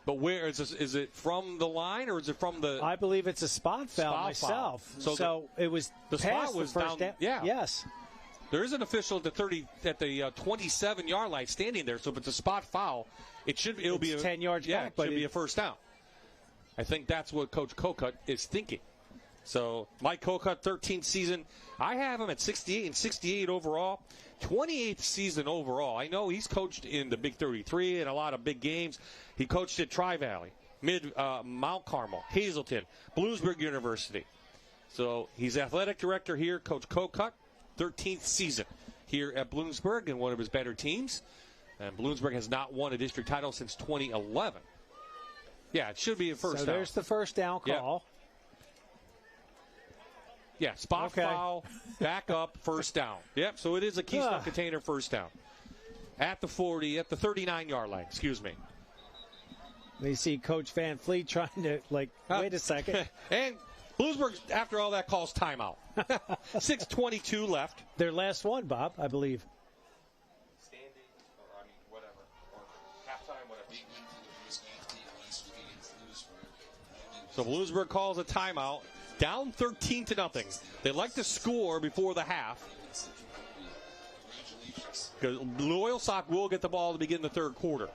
But where is this? Is it from the line or is it from the? I believe it's a spot foul myself. So it was the spot was down. Yeah. Yes. There is an official at the 27-yard line standing there. So if it's a spot foul, it'll be 10 yards back. But it should be a first down. I think that's what Coach Kogut is thinking. So Mike Kokut, 13th season. I have him at 68 and 68 overall. 28th season overall. I know he's coached in the Big 33 and a lot of big games. He coached at Tri-Valley, Mount Carmel, Hazleton, Bloomsburg University. So he's athletic director here, Coach Kokut, 13th season here at Bloomsburg and one of his better teams. And Bloomsburg has not won a district title since 2011. Yeah, it should be a first down. So there's the first down call. Yep. Yeah, spot foul, back up, first down. Yep, so it is a Keystone Container first down. At the 40, at the 39-yard line, excuse me. We see Coach Van Fleet trying to, wait a second. And Bloomsburg, after all that, calls timeout. 6:22 left. Their last one, Bob, I believe. Standing, or whatever. Or halftime, whatever. So Bloomsburg calls a timeout. Down 13-0. They like to score before the half. Because Loyalsock will get the ball to begin the third quarter.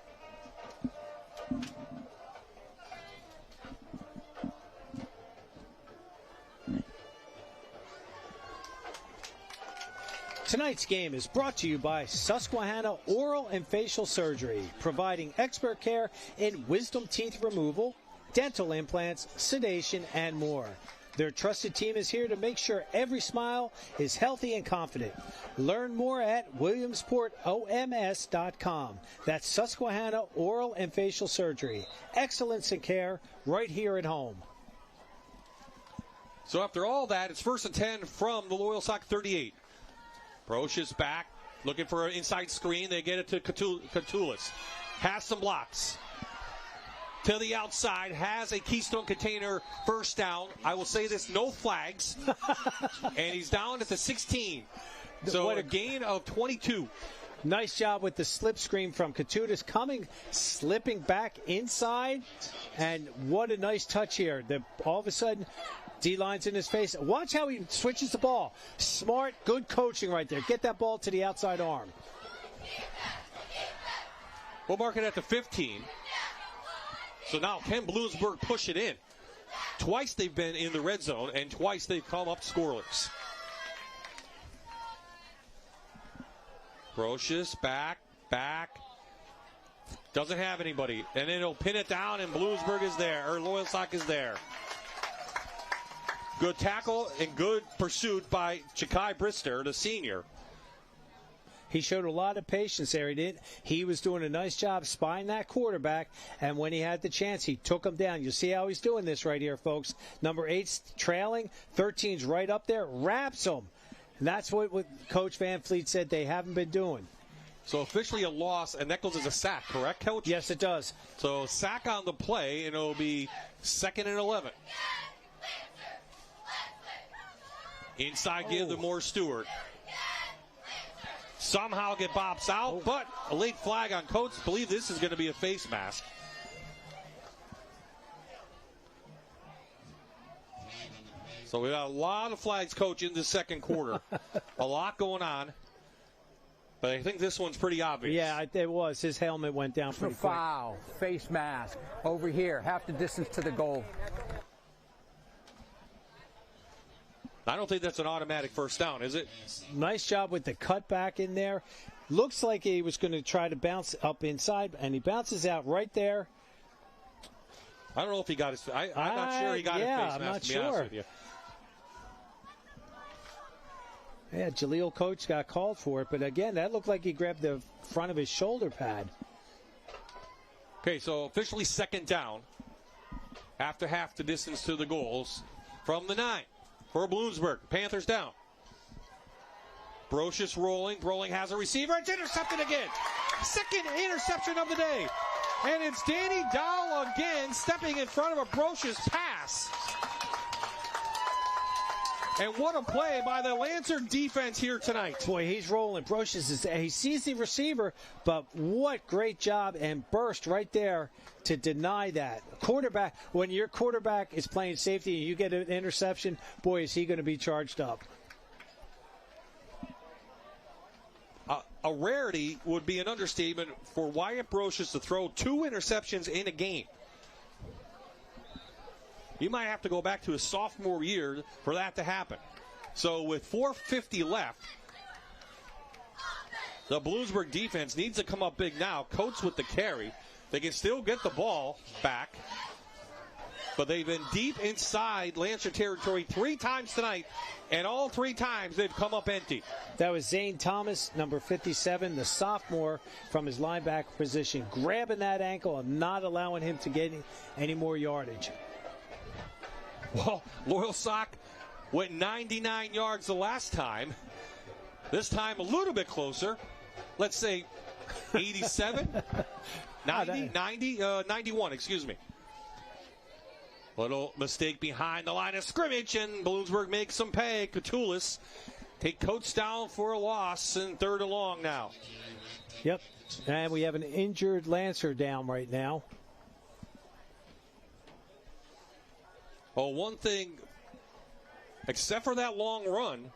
Tonight's game is brought to you by Susquehanna Oral and Facial Surgery, providing expert care in wisdom teeth removal, dental implants, sedation, and more. Their trusted team is here to make sure every smile is healthy and confident. Learn more at williamsportoms.com. That's Susquehanna Oral and Facial Surgery. Excellence in care right here at home. So after all that, it's 1st and 10 from the Loyalsock 38. Brocious back, looking for an inside screen. They get it to Catullus. Has some blocks. To the outside, has a Keystone Container first down. I will say this, no flags. And he's down at the 16. So a gain of 22. Nice job with the slip screen from Catullus slipping back inside. And what a nice touch here. All of a sudden, D-line's in his face. Watch how he switches the ball. Smart, good coaching right there. Get that ball to the outside arm. We'll mark it at the 15. So now can Bloomsburg push it in? Twice they've been in the red zone, and twice they've come up scoreless. Brocious, back. Doesn't have anybody. And then he'll pin it down, and Bloomsburg is there, or Loyalsock is there. Good tackle and good pursuit by Chakai Brister, the senior. He showed a lot of patience there. He was doing a nice job spying that quarterback, and when he had the chance, he took him down. You see how he's doing this right here, folks. Number 8's trailing, 13's right up there, wraps him. And that's what Coach Van Fleet said they haven't been doing. So officially a loss, and that goes as a sack, correct, Coach? Yes, it does. So sack on the play, and it'll be 2nd and 11. Inside give to Moore Stewart. Somehow get bops out, but a late flag on Coates. Believe this is going to be a face mask. So we got a lot of flags, Coach, in the second quarter. A lot going on. But I think this one's pretty obvious. Yeah, it was. His helmet went down pretty quick. Foul, face mask, over here, half the distance to the goal. I don't think that's an automatic first down, is it? Nice job with the cutback in there. Looks like he was going to try to bounce up inside, and he bounces out right there. I don't know if he got his. I'm not sure he got his face mask. I'm not to be honest with you. Yeah, Jaleel Coach got called for it, but again, that looked like he grabbed the front of his shoulder pad. Okay, so officially 2nd down after half the distance to the goals from the 9 for Bloomsburg. Panthers down. Brocious rolling. Broling has a receiver. It's intercepted again. 2nd interception of the day. And it's Danny Dowell again stepping in front of a Brocious pass. And what a play by the Lancer defense here tonight. Boy, he's rolling. Brocious he sees the receiver, but what great job and burst right there to deny that. Quarterback, when your quarterback is playing safety and you get an interception, boy, is he going to be charged up. A rarity would be an understatement for Wyatt Brocious to throw 2 interceptions in a game. He might have to go back to his sophomore year for that to happen. So with 4:50 left, the Bloomsburg defense needs to come up big now. Coates with the carry. They can still get the ball back, but they've been deep inside Lancer territory 3 times tonight, and all 3 times they've come up empty. That was Zane Thomas, number 57, the sophomore from his linebacker position, grabbing that ankle and not allowing him to get any more yardage. Well, Loyalsock went 99 yards the last time. This time a little bit closer. Let's say 87, 91, excuse me. Little mistake behind the line of scrimmage, and Bloomsburg makes some pay. Catullus take Coates down for a loss, and 3rd and long now. Yep, and we have an injured Lancer down right now. Oh, one thing, except for that long run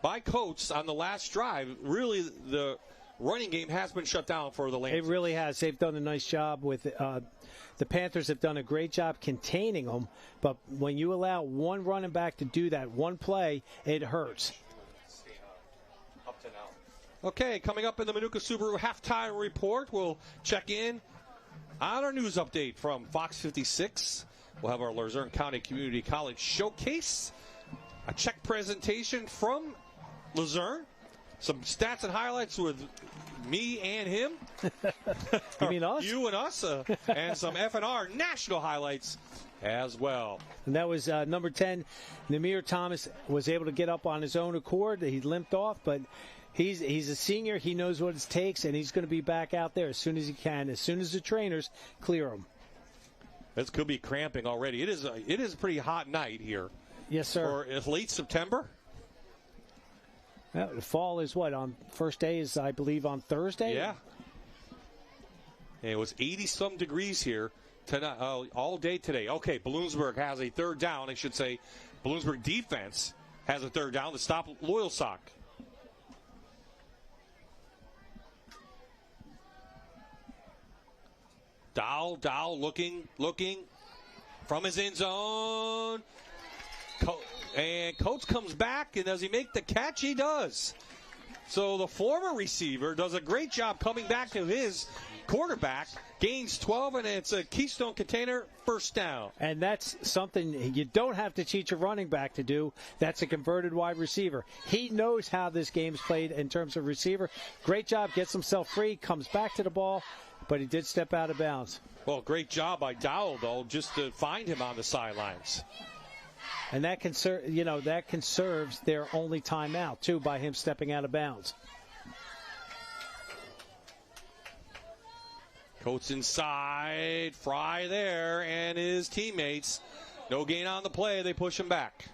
by Coates on the last drive, really the running game has been shut down for the Lancers. It really has. They've done a nice job with the Panthers have done a great job containing them, but when you allow one running back to do that one play, it hurts. Okay, coming up in the Manuka Subaru halftime report, we'll check in on our news update from Fox 56. We'll have our Luzerne County Community College Showcase, a check presentation from Luzerne, some stats and highlights with me and him. You mean us? You and us, and some FNR national highlights as well. And that was number 10, Namir Thomas, was able to get up on his own accord. He limped off, but he's a senior. He knows what it takes, and he's going to be back out there as soon as he can, as soon as the trainers clear him. This could be cramping already. It is a pretty hot night here. Yes, sir. For late September. Well, the fall is what? On first day is, I believe, on Thursday? Yeah. And it was 80-some degrees here tonight, all day today. Okay, Bloomsburg has a 3rd down. I should say Bloomsburg defense has a 3rd down to stop Loyalsock. Dow looking from his end zone. And Coates comes back, and does he make the catch? He does. So the former receiver does a great job coming back to his quarterback, gains 12, and it's a Keystone Container 1st down. And that's something you don't have to teach a running back to do. That's a converted wide receiver. He knows how this game's played in terms of receiver. Great job, gets himself free, comes back to the ball, but he did step out of bounds. Well, great job by Dowell, though, just to find him on the sidelines. And that conserves their only timeout, too, by him stepping out of bounds. Coates inside, Fry there, and his teammates. No gain on the play. They push him back.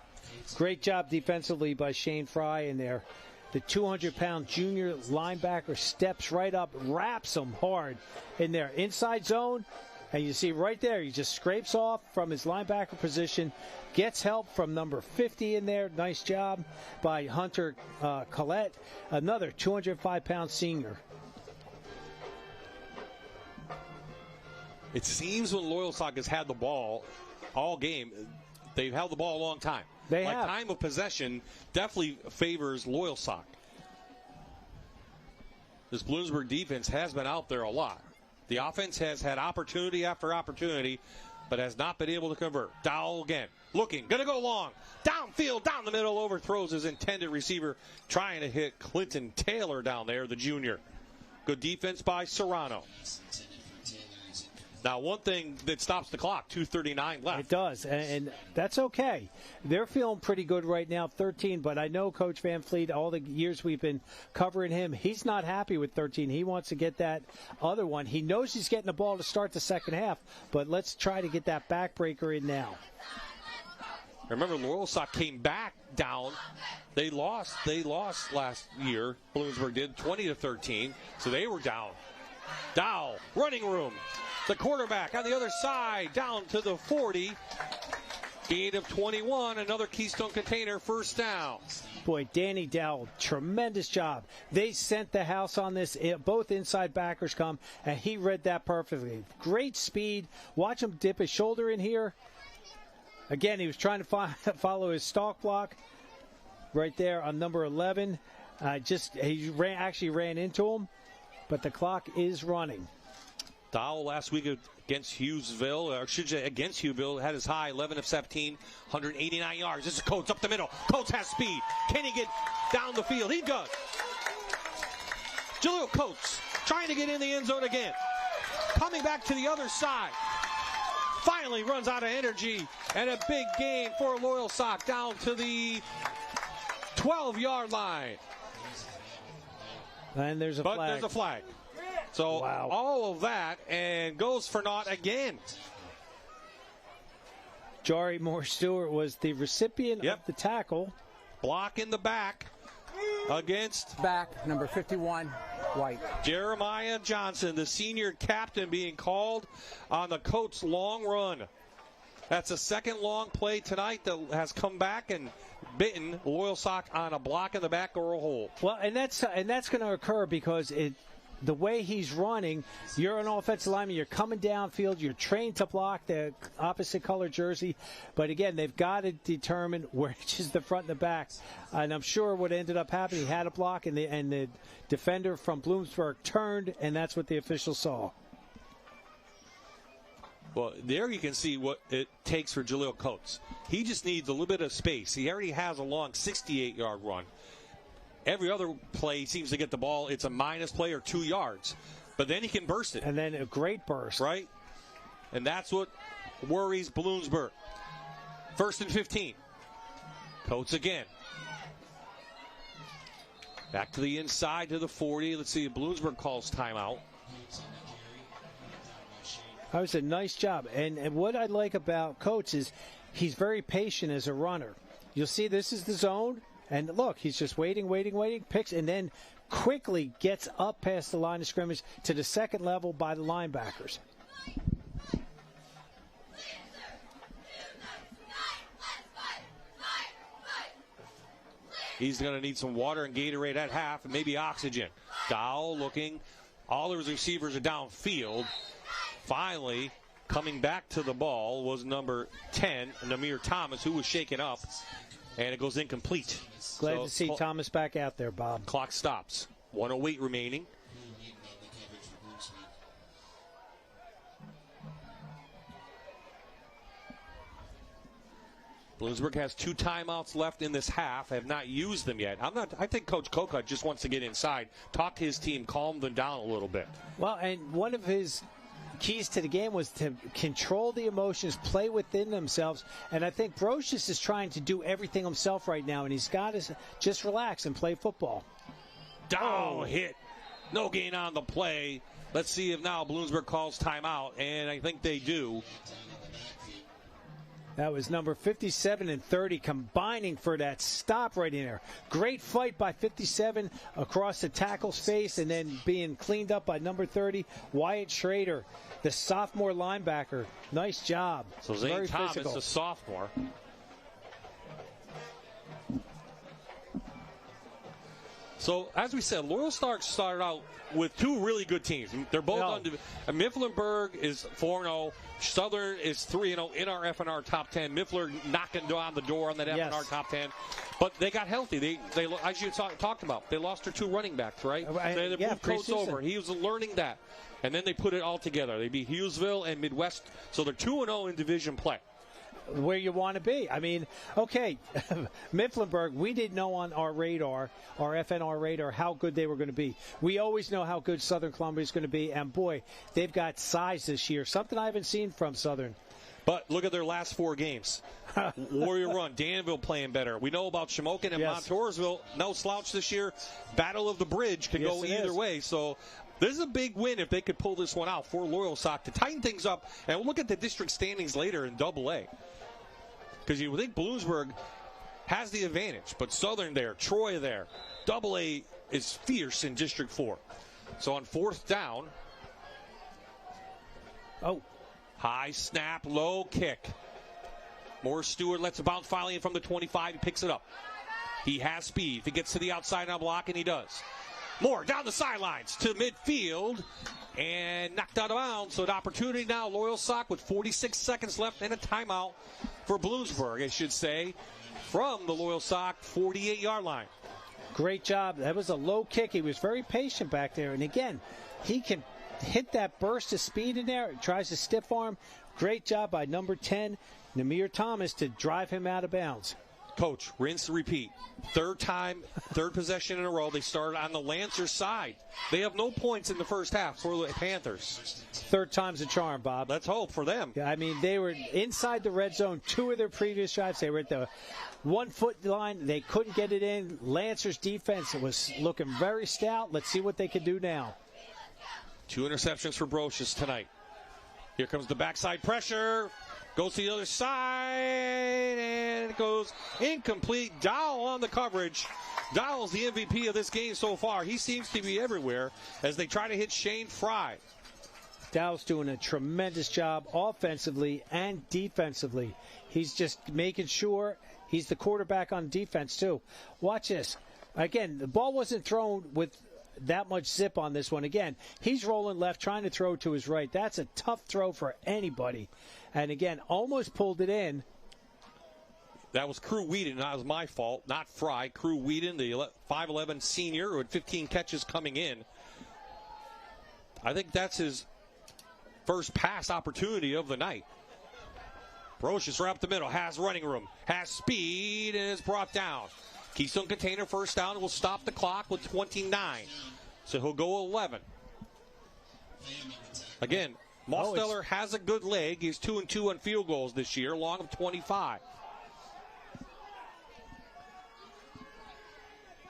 Great job defensively by Shane Fry in there. The 200-pound junior linebacker steps right up, wraps him hard in there. Inside zone, and you see right there, he just scrapes off from his linebacker position, gets help from number 50 in there. Nice job by Hunter Collette, another 205-pound senior. It seems when Loyalsock has had the ball all game, they've held the ball a long time. They have. Time of possession definitely favors Loyalsock. This Bloomsburg defense has been out there a lot. The offense has had opportunity after opportunity, but has not been able to convert. Dowell again, looking, going to go long. Downfield, down the middle, overthrows his intended receiver, trying to hit Clinton Taylor down there, the junior. Good defense by Serrano. Now, one thing that stops the clock, 2:39 left. It does, and that's okay. They're feeling pretty good right now, 13, but I know Coach Van Fleet, all the years we've been covering him, he's not happy with 13. He wants to get that other one. He knows he's getting the ball to start the second half, but let's try to get that backbreaker in now. Remember, Loyalsock came back down. They lost last year. Bloomsburg did 20-13, so they were down. Dow, running room. The quarterback on the other side, down to the 40. Gain of 21, another Keystone Container, 1st down. Boy, Danny Dowell, tremendous job. They sent the house on this. Both inside backers come, and he read that perfectly. Great speed. Watch him dip his shoulder in here. Again, he was trying to follow his stalk block right there on number 11. He actually ran into him, but the clock is running. Dowell last week against against Hughville, had his high 11 of 17, 189 yards. This is Coates up the middle. Coates has speed. Can he get down the field? He does. Jaleel Coates trying to get in the end zone again. Coming back to the other side. Finally runs out of energy. And a big gain for Loyalsock down to the 12-yard line. And there's a flag. But there's a flag. So all of that and goes for naught again. Jari Moore-Stewart was the recipient of the tackle. Block in the back against number 51, White. Jeremiah Johnson, the senior captain, being called on the Coates long run. That's a second long play tonight that has come back and bitten Loyalsock on a block in the back or a hole. Well, and that's going to occur because the way he's running, you're an offensive lineman, you're coming downfield, you're trained to block the opposite color jersey. But again, they've got to determine which is the front and the back. And I'm sure what ended up happening, he had a block, and the defender from Bloomsburg turned, and that's what the official saw. Well, there you can see what it takes for Jaleel Coates. He just needs a little bit of space. He already has a long 68-yard run. Every other play seems to get the ball. It's a minus play or 2 yards. But then he can burst it. And then a great burst. Right? And that's what worries Bloomsburg. 1st and 15. Coates again. Back to the inside to the 40. Let's see if Bloomsburg calls timeout. That was a nice job. And what I like about Coates is he's very patient as a runner. You'll see this is the zone. And look, he's just waiting, picks, and then quickly gets up past the line of scrimmage to the second level by the linebackers. He's going to need some water and Gatorade at half and maybe oxygen. Dowell looking. All of his receivers are downfield. Finally, coming back to the ball was number 10, Namir Thomas, who was shaken up. And it goes incomplete. Glad to see Thomas back out there, Bob. Clock stops. 1:08 remaining. Bloomsburg has 2 timeouts left in this half. Have not used them yet. I think Coach Kokut just wants to get inside, talk to his team, calm them down a little bit. Well, and one of his keys to the game was to control the emotions, play within themselves, and I think Brocious is trying to do everything himself right now, and he's got to just relax and play football. Down hit. No gain on the play. Let's see if now Bloomsburg calls timeout, and I think they do. That was number 57 and 30 combining for that stop right in there. Great fight by 57 across the tackle's face and then being cleaned up by number 30, Wyatt Schrader, the sophomore linebacker. Nice job. So Zane Very Thomas, physical. a sophomore. So, as we said, Loyalsock started out with 2 really good teams. They're both Mifflinburg is 4-0. Southern is 3-0 in our FNR top 10. Miffler knocking on the door on that FNR top 10. But they got healthy. They as you talked about, they lost their 2 running backs, right? They moved Coates over. He was learning that. And then they put it all together. They beat Hughesville and Midwest. So they're 2-0 in division play. Where you want to be. I mean, okay, Mifflinburg, we didn't know on our radar, our FNR radar, how good they were going to be. We always know how good Southern Columbia is going to be, and boy, they've got size this year, something I haven't seen from Southern. But look at their last 4 games. Warrior Run, Danville playing better. We know about Shamokin and Montoursville, no slouch this year. Battle of the Bridge could go either way, so this is a big win if they could pull this one out for Loyalsock to tighten things up. And we'll look at the district standings later in AA. Because you think Bloomsburg has the advantage, but Southern there, Troy there. AA is fierce in District 4. So on 4th down. High snap, low kick. Moore-Stewart lets it bounce finally in from the 25. He picks it up. He has speed. If he gets to the outside on block, and he does. Moore down the sidelines to midfield and knocked out of bounds. So an opportunity now, Loyalsock with 46 seconds left and a timeout for Bloomsburg, I should say, from the Loyalsock 48-yard line. Great job. That was a low kick. He was very patient back there. And again, he can hit that burst of speed in there. Tries to stiff arm. Great job by number 10, Namir Thomas, to drive him out of bounds. Coach, rinse, repeat. Third possession in a row. They started on the Lancers side. They have no points in the first half for the Panthers. Third time's a charm, Bob. Let's hope for them. Yeah, I mean, they were inside the red zone 2 of their previous drives. They were at the 1-foot line. They couldn't get it in. Lancers defense was looking very stout. Let's see what they can do now. 2 interceptions for Brocious tonight. Here comes the backside pressure. Goes to the other side, and it goes incomplete. Dowell on the coverage. Dowell's the MVP of this game so far. He seems to be everywhere as they try to hit Shane Fry. Dowell's doing a tremendous job offensively and defensively. He's just making sure he's the quarterback on defense, too. Watch this. Again, the ball wasn't thrown with that much zip on this one. Again, he's rolling left, trying to throw to his right. That's a tough throw for anybody. And again, almost pulled it in. That was Crew Whedon. That was my fault, not Fry. Crew Whedon, the 5'11 senior who had 15 catches coming in. I think that's his first pass opportunity of the night. Brocious right up the middle, has running room, has speed, and is brought down. Keystone Container first down will stop the clock with 29. So he'll go 11. Again, Mosteller has a good leg. He's 2-2 on field goals this year, long of 25.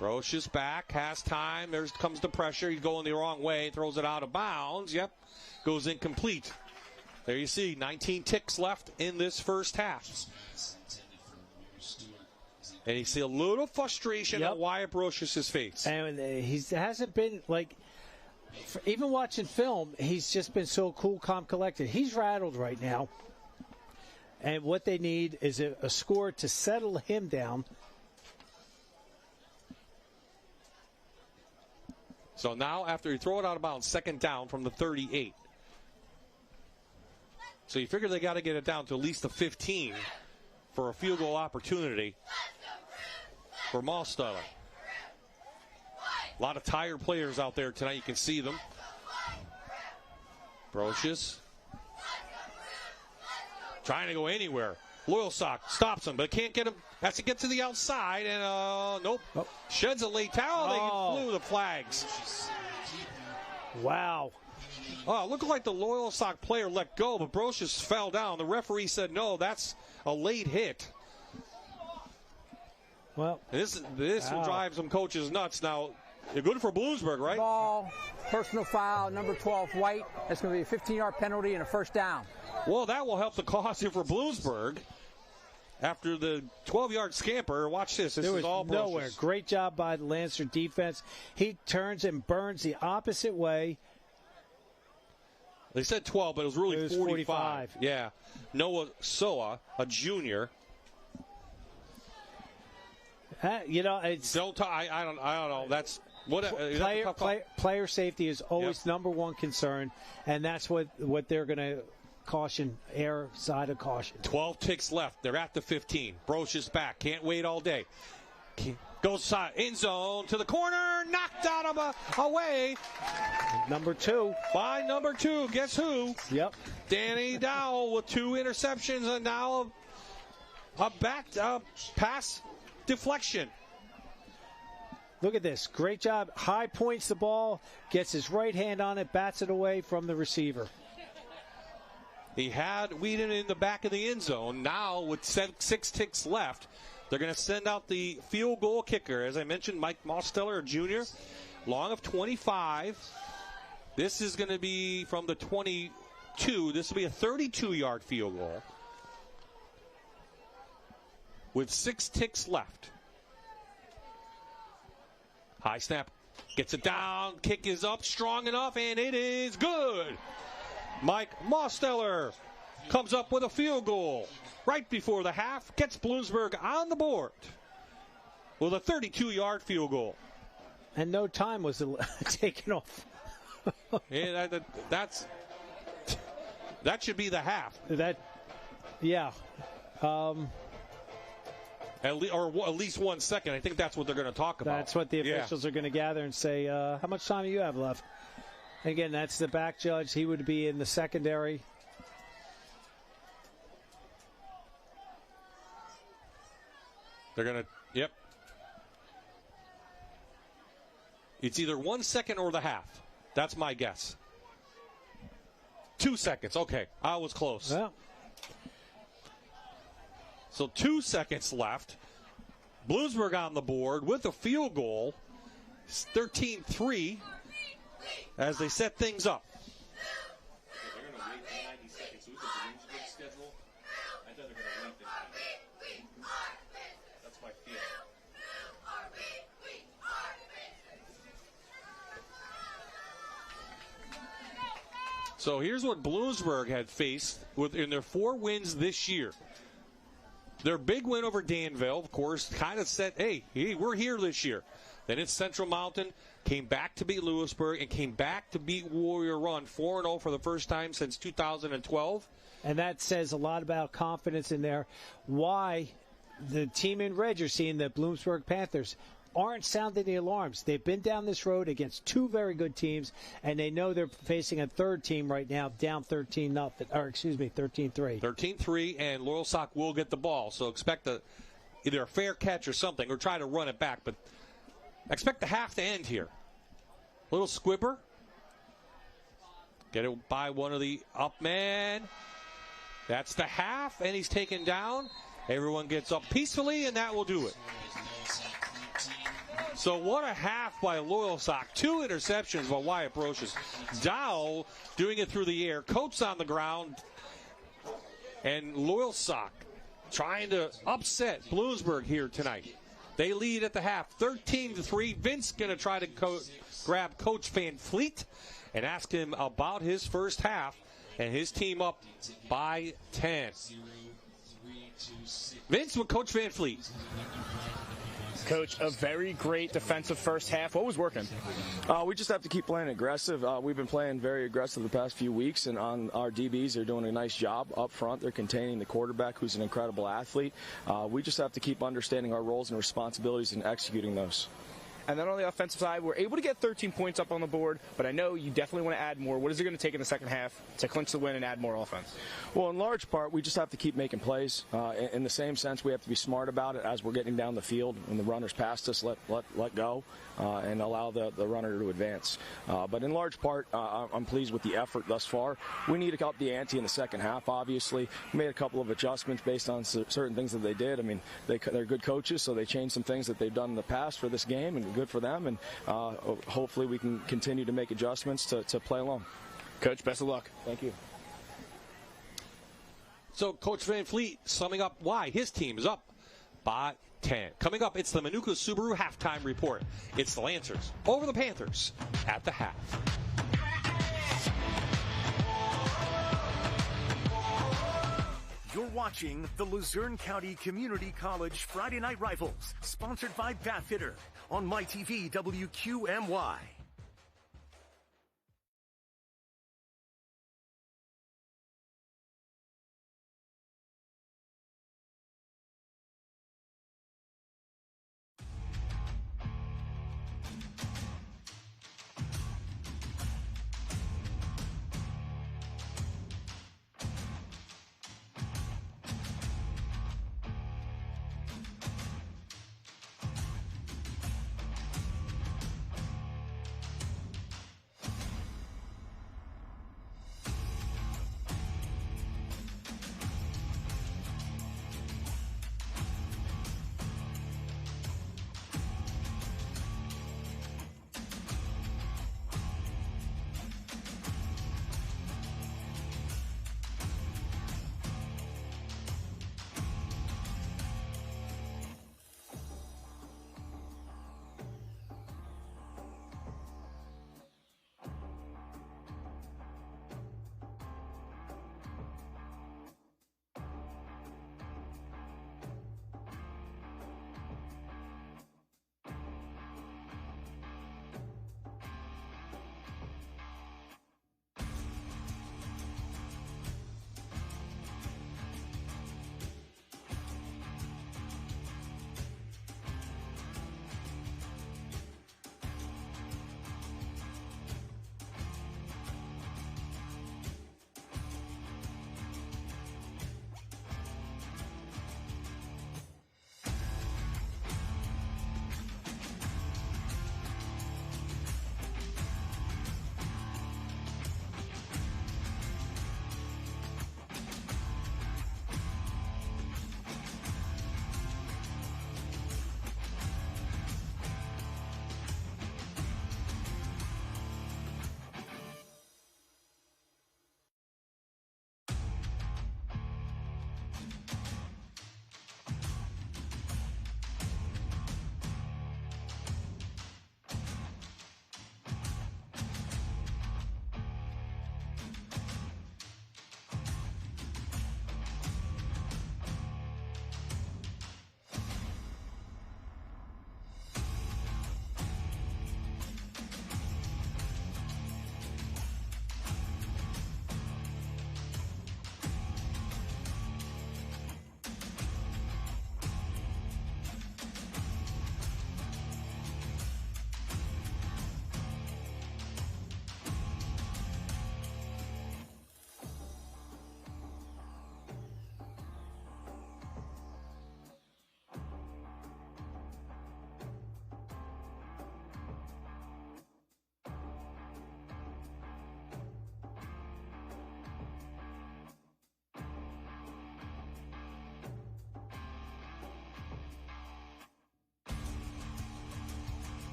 Brocious back, has time. There comes the pressure. He's going the wrong way, throws it out of bounds. Yep, goes incomplete. There you see, 19 ticks left in this first half. And you see a little frustration on Wyatt Brocious' face. And he hasn't been, like, even watching film, he's just been so cool, calm, collected. He's rattled right now. And what they need is a score to settle him down. So now, after you throw it out of bounds, second down from the 38. So you figure they got to get it down to at least the 15 for a field goal opportunity for Mosteller. A lot of tired players out there tonight. You can see them. Brocious trying to go anywhere. Loyalsock stops him, but can't get him. Has to get to the outside, and nope. Oh. Sheds a late towel. They flew the flags. Wow. Oh, it looked like the Loyalsock player let go, but Brocious fell down. The referee said, no, that's a late hit. Well, this will drive some coaches nuts. Now, you're good for Bloomsburg, right? Ball, personal foul, number 12, White. That's going to be a 15-yard penalty and a first down. Well, that will help the cause here for Bloomsburg. After the 12-yard scamper, watch this. This is all Brocious. Nowhere. Great job by the Lancer defense. He turns and burns the opposite way. They said 12, but it was really 45. Yeah. Noah Soa, a junior. You know, it's I don't know. That's what player safety is always number one concern, and that's what they're going to caution, air side of caution. 12 ticks left. They're at the 15. Brocious back. Can't wait all day. Goes side, end zone to the corner. Knocked out of away. Number 2. By number 2. Guess who? Yep. Danny Dowell with 2 interceptions and now a back pass deflection. Look at this. Great job. High points the ball, gets his right hand on it, bats it away from the receiver. He had Whedon in the back of the end zone. Now with 6 ticks left, they're going to send out the field goal kicker. As I mentioned, Mike Mosteller, Jr., long of 25. This is going to be from the 22. This will be a 32-yard field goal with 6 ticks left. High snap. Gets it down. Kick is up strong enough, and it is good. Mike Mosteller comes up with a field goal right before the half. Gets Bloomsburg on the board with a 32-yard field goal. And no time was taken off. Yeah, that should be the half. Yeah. At least 1 second. I think that's what they're going to talk about. That's what the officials are going to gather and say, how much time do you have left? Again, that's the back judge. He would be in the secondary. They're going to, yep. It's either 1 second or the half. That's my guess. 2 seconds. Okay, I was close. Well. So 2 seconds left. Bloomsburg on the board with a field goal. It's 13-3 as they set things up. They're going to wait 90 seconds. So we took the Bloomsburg schedule. I thought they're going to wait this time. That's my feeling. So here's what Bloomsburg had faced in their 4 wins this year. Their big win over Danville, of course, kind of said, hey, we're here this year. Then it's Central Mountain, came back to beat Lewisburg, and came back to beat Warrior Run 4-0 for the first time since 2012. And that says a lot about confidence in there. Why the team in red you're seeing, the Bloomsburg Panthers, aren't sounding the alarms. They've been down this road against 2 very good teams, and they know they're facing a third team right now, down 13-3. 13-3, and Loyalsock will get the ball. So expect either a fair catch or something, or try to run it back. But expect the half to end here. Little squibber. Get it by one of the up men. That's the half, and he's taken down. Everyone gets up peacefully, and that will do it. So what a half by Loyalsock. 2 interceptions by Wyatt Brocious. Dow doing it through the air. Coates on the ground. And Loyalsock trying to upset Bloomsburg here tonight. They lead at the half, 13-3. Vince going to try to grab Coach Van Fleet and ask him about his first half. And his team up by 10. Vince with Coach Van Fleet. Coach, a very great defensive first half. What was working? We just have to keep playing aggressive. We've been playing very aggressive the past few weeks, and on our DBs, they're doing a nice job up front. They're containing the quarterback, who's an incredible athlete. We just have to keep understanding our roles and responsibilities and executing those. And then on the offensive side, we're able to get 13 points up on the board, but I know you definitely want to add more. What is it going to take in the second half to clinch the win and add more offense? Well, in large part, we just have to keep making plays. In the same sense, we have to be smart about it as we're getting down the field. When the runner's past us, let go and allow the runner to advance. But in large part, I'm pleased with the effort thus far. We need to up the ante in the second half, obviously. We made a couple of adjustments based on certain things that they did. I mean, they're good coaches, so they changed some things that they've done in the past for this game, and good for them. And hopefully we can continue to make adjustments to play along. Coach, best of luck. Thank you. So Coach Van Fleet summing up why his team is up by 10. Coming up, it's the Manuka Subaru halftime report. It's the Lancers over the Panthers at the half. You're watching the Luzerne County Community College Friday Night Rivals, sponsored by Bathfitter on MyTV WQMY.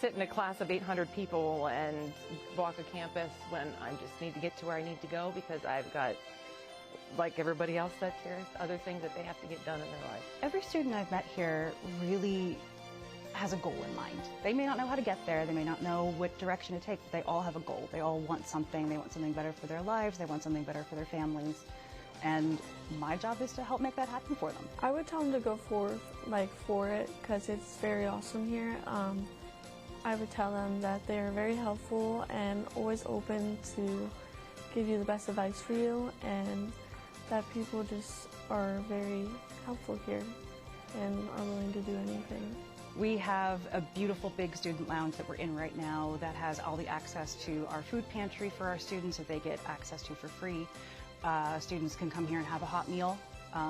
sit in a class of 800 people and walk a campus when I just need to get to where I need to go because I've got, like everybody else that's here, other things that they have to get done in their life. Every student I've met here really has a goal in mind. They may not know how to get there, they may not know what direction to take, but they all have a goal. They all want something. They want something better for their lives, they want something better for their families. And my job is to help make that happen for them. I would tell them to go for it because it's very awesome here. I would tell them that they are very helpful and always open to give you the best advice for you, and that people just are very helpful here and are willing to do anything. We have a beautiful big student lounge that we're in right now that has all the access to our food pantry for our students that they get access to for free. Students can come here and have a hot meal.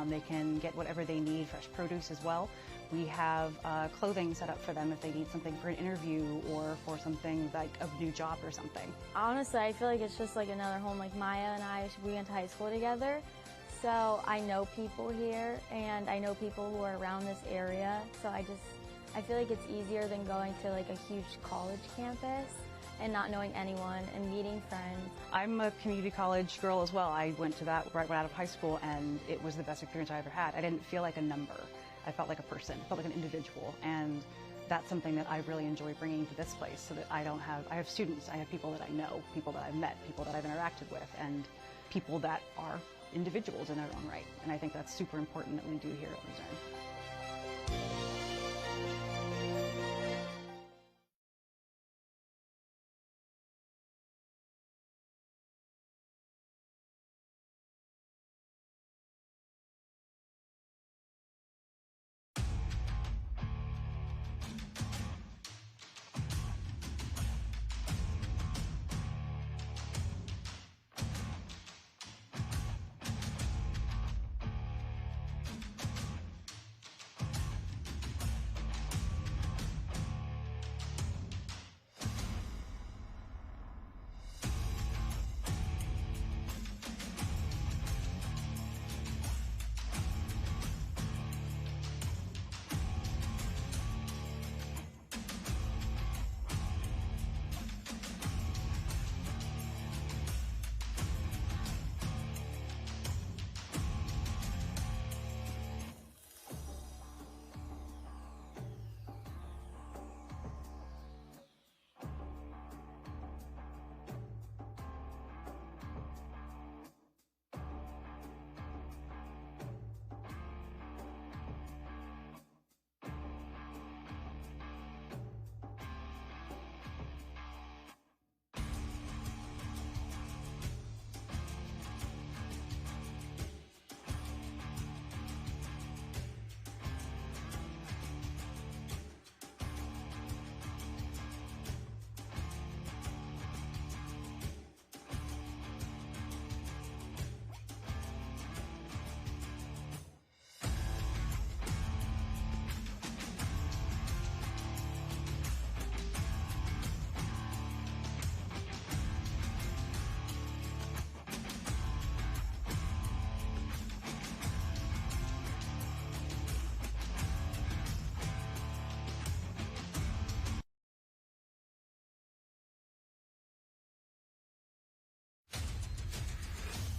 They can get whatever they need, fresh produce as well. We have clothing set up for them if they need something for an interview or for something like a new job or something. Honestly, I feel like it's just like another home. Like Maya and I, we went to high school together. So I know people here and I know people who are around this area. So I feel like it's easier than going to like a huge college campus and not knowing anyone and meeting friends. I'm a community college girl as well. I went to that right out of high school and it was the best experience I ever had. I didn't feel like a number. I felt like a person, I felt like an individual, and that's something that I really enjoy bringing to this place so that I have students, I have people that I know, people that I've met, people that I've interacted with, and people that are individuals in their own right. And I think that's super important that we do here at Luzerne.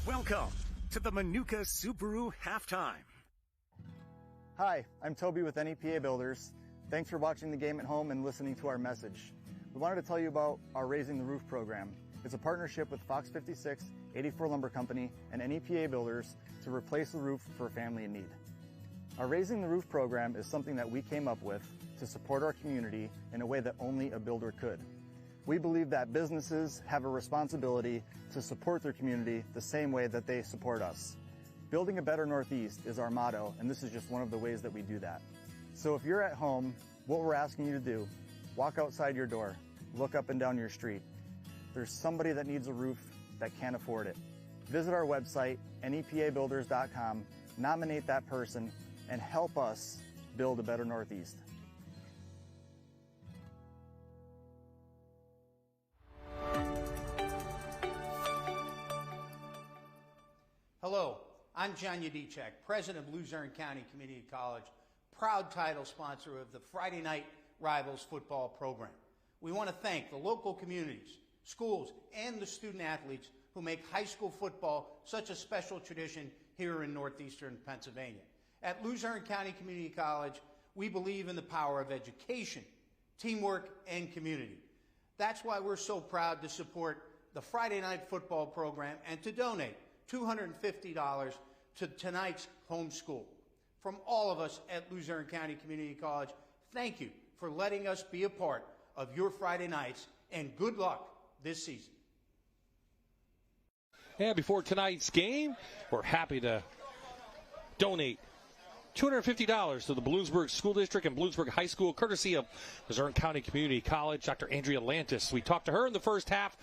Welcome to the Manuka Subaru Halftime. Hi, I'm Toby with NEPA Builders. Thanks for watching the game at home and listening to our message. We wanted to tell you about our Raising the Roof program. It's a partnership with Fox 56, 84 Lumber Company, and NEPA Builders to replace the roof for a family in need. Our Raising the Roof program is something that we came up with to support our community in a way that only a builder could. We believe that businesses have a responsibility to support their community the same way that they support us. Building a better Northeast is our motto, and this is just one of the ways that we do that. So if you're at home, what we're asking you to do, walk outside your door, look up and down your street. There's somebody that needs a roof that can't afford it. Visit our website, nepabuilders.com, nominate that person, and help us build a better Northeast. Hello, I'm John Udicek, president of Luzerne County Community College, proud title sponsor of the Friday Night Rivals football program. We want to thank the local communities, schools, and the student athletes who make high school football such a special tradition here in northeastern Pennsylvania. At Luzerne County Community College, we believe in the power of education, teamwork, and community. That's why we're so proud to support the Friday night football program and to donate $250 to tonight's homeschool. From all of us at Luzerne County Community College, thank you for letting us be a part of your Friday nights, and good luck this season. And before tonight's game, we're happy to donate $250 to the Bloomsburg School District and Bloomsburg High School, courtesy of Luzerne County Community College. Dr. Andrea Lantis. We talked to her in the first half.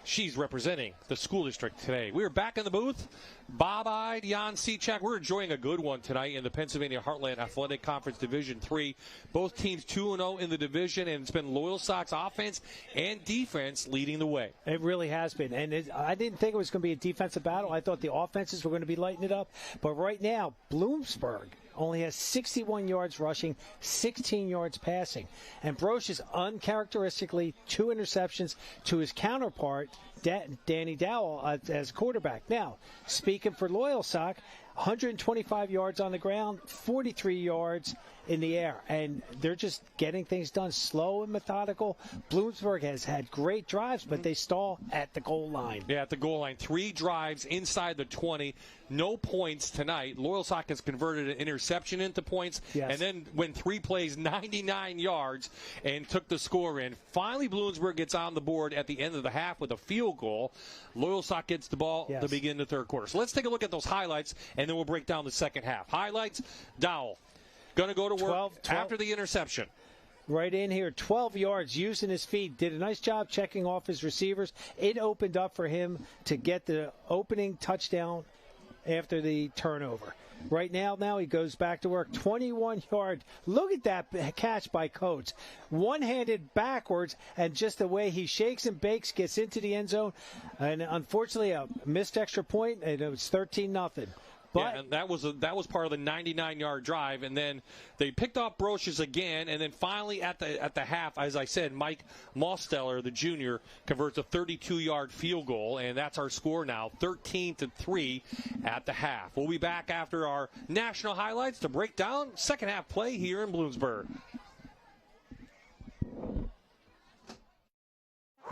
She's representing the school district today. We are back in the booth. Bob-eyed, Jan Cechak. We're enjoying a good one tonight in the Pennsylvania Heartland Athletic Conference Division III. Both teams 2-0 in the division, and it's been Loyalsock's offense and defense leading the way. It really has been. And I didn't think it was going to be a defensive battle. I thought the offenses were going to be lighting it up. But right now, Bloomsburg only has 61 yards rushing, 16 yards passing. And Broch is uncharacteristically 2 interceptions to his counterpart, Danny Dowell, as quarterback. Now, speaking for Loyalsock, 125 yards on the ground, 43 yards in the air. And they're just getting things done slow and methodical. Bloomsburg has had great drives, but they stall at the goal line. Yeah, at the goal line. 3 drives inside the 20. No points tonight. Loyalsock has converted an interception into points. Yes. And then went 3 plays, 99 yards, and took the score in. Finally, Bloomsburg gets on the board at the end of the half with a field goal. Loyalsock gets the ball to begin the third quarter. So let's take a look at those highlights, and then we'll break down the second half. Highlights, Dowell. Going to go to work 12 after the interception. Right in here, 12 yards, using his feet. Did a nice job checking off his receivers. It opened up for him to get the opening touchdown after the turnover. Right now he goes back to work. 21 yards. Look at that catch by Coates. One-handed backwards, and just the way he shakes and bakes, gets into the end zone. And unfortunately, a missed extra point, and it was 13-0. But yeah, and that was part of the 99-yard drive, and then they picked off Brochus again, and then finally at the half, as I said, Mike Mosteller, the junior, converts a 32-yard field goal, and that's our score now, 13-3 at the half. We'll be back after our national highlights to break down second half play here in Bloomsburg.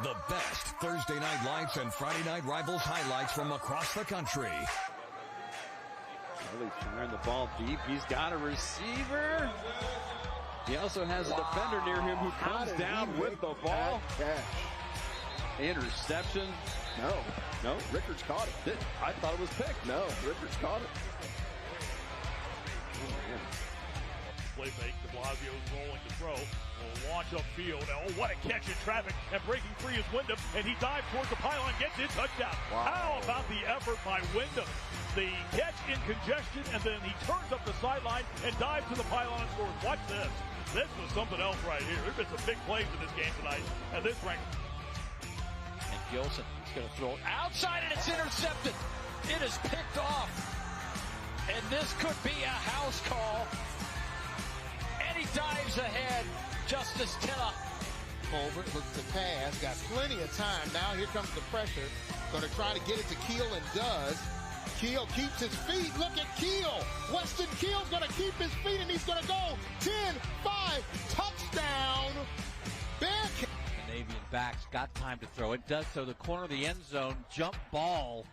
The best Thursday night lights and Friday night rivals highlights from across the country. Really firing the ball deep. He's got a receiver. He also has a defender near him who comes down with the ball. Interception. No. Rickards caught it. I thought it was picked. No, Rickards caught it. Play fake. De Blasio's rolling to throw. Will launch upfield. Oh, what a catch in traffic. And breaking free is Wyndham. And he dives towards the pylon. Gets it. Touchdown. Wow. How about the effort by Wyndham? The catch in congestion, and then he turns up the sideline and dives to the pylon and scores. Watch this. This was something else right here. There's been some big plays in this game tonight. And this rank. And Gilson is going to throw it outside, and it's intercepted. It is picked off. And this could be a house call. And he dives ahead. Justice Tilla. Over, looks to pass, got plenty of time. Now here comes the pressure. Going to try to get it to Keel, and does. Keel keeps his feet. Look at Keel. Weston Keel's going to keep his feet, and he's going to go 10-5. Touchdown. Bearcat. Canadian backs got time to throw. It does so. The corner of the end zone. Jump ball.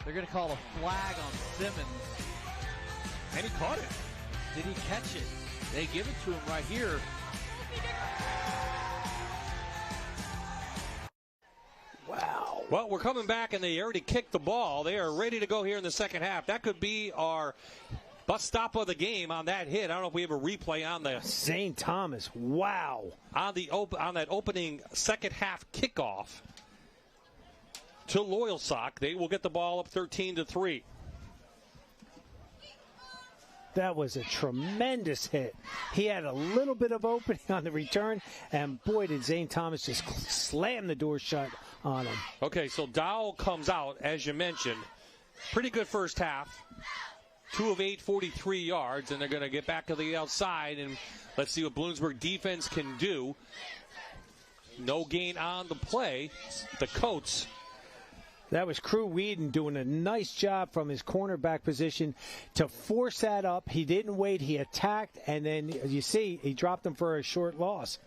They're going to call a flag on Simmons. And he caught it. Did he catch it? They give it to him right here. Wow. Well, we're coming back, and they already kicked the ball. They are ready to go here in the second half. That could be our bus stop of the game on that hit. I don't know if we have a replay on the Zane Thomas. Wow. On that opening second half kickoff to Loyalsock. They will get the ball up 13-3. That was a tremendous hit. He had a little bit of opening on the return, and boy, did Zane Thomas just slam the door shut on him. Okay, so Dowell comes out, as you mentioned. Pretty good first half. 2 of 8, 43 yards, and they're going to get back to the outside, and let's see what Bloomsburg defense can do. No gain on the play. The Coats. That was Crew Whedon doing a nice job from his cornerback position to force that up. He didn't wait. He attacked, and then, as you see, he dropped him for a short loss.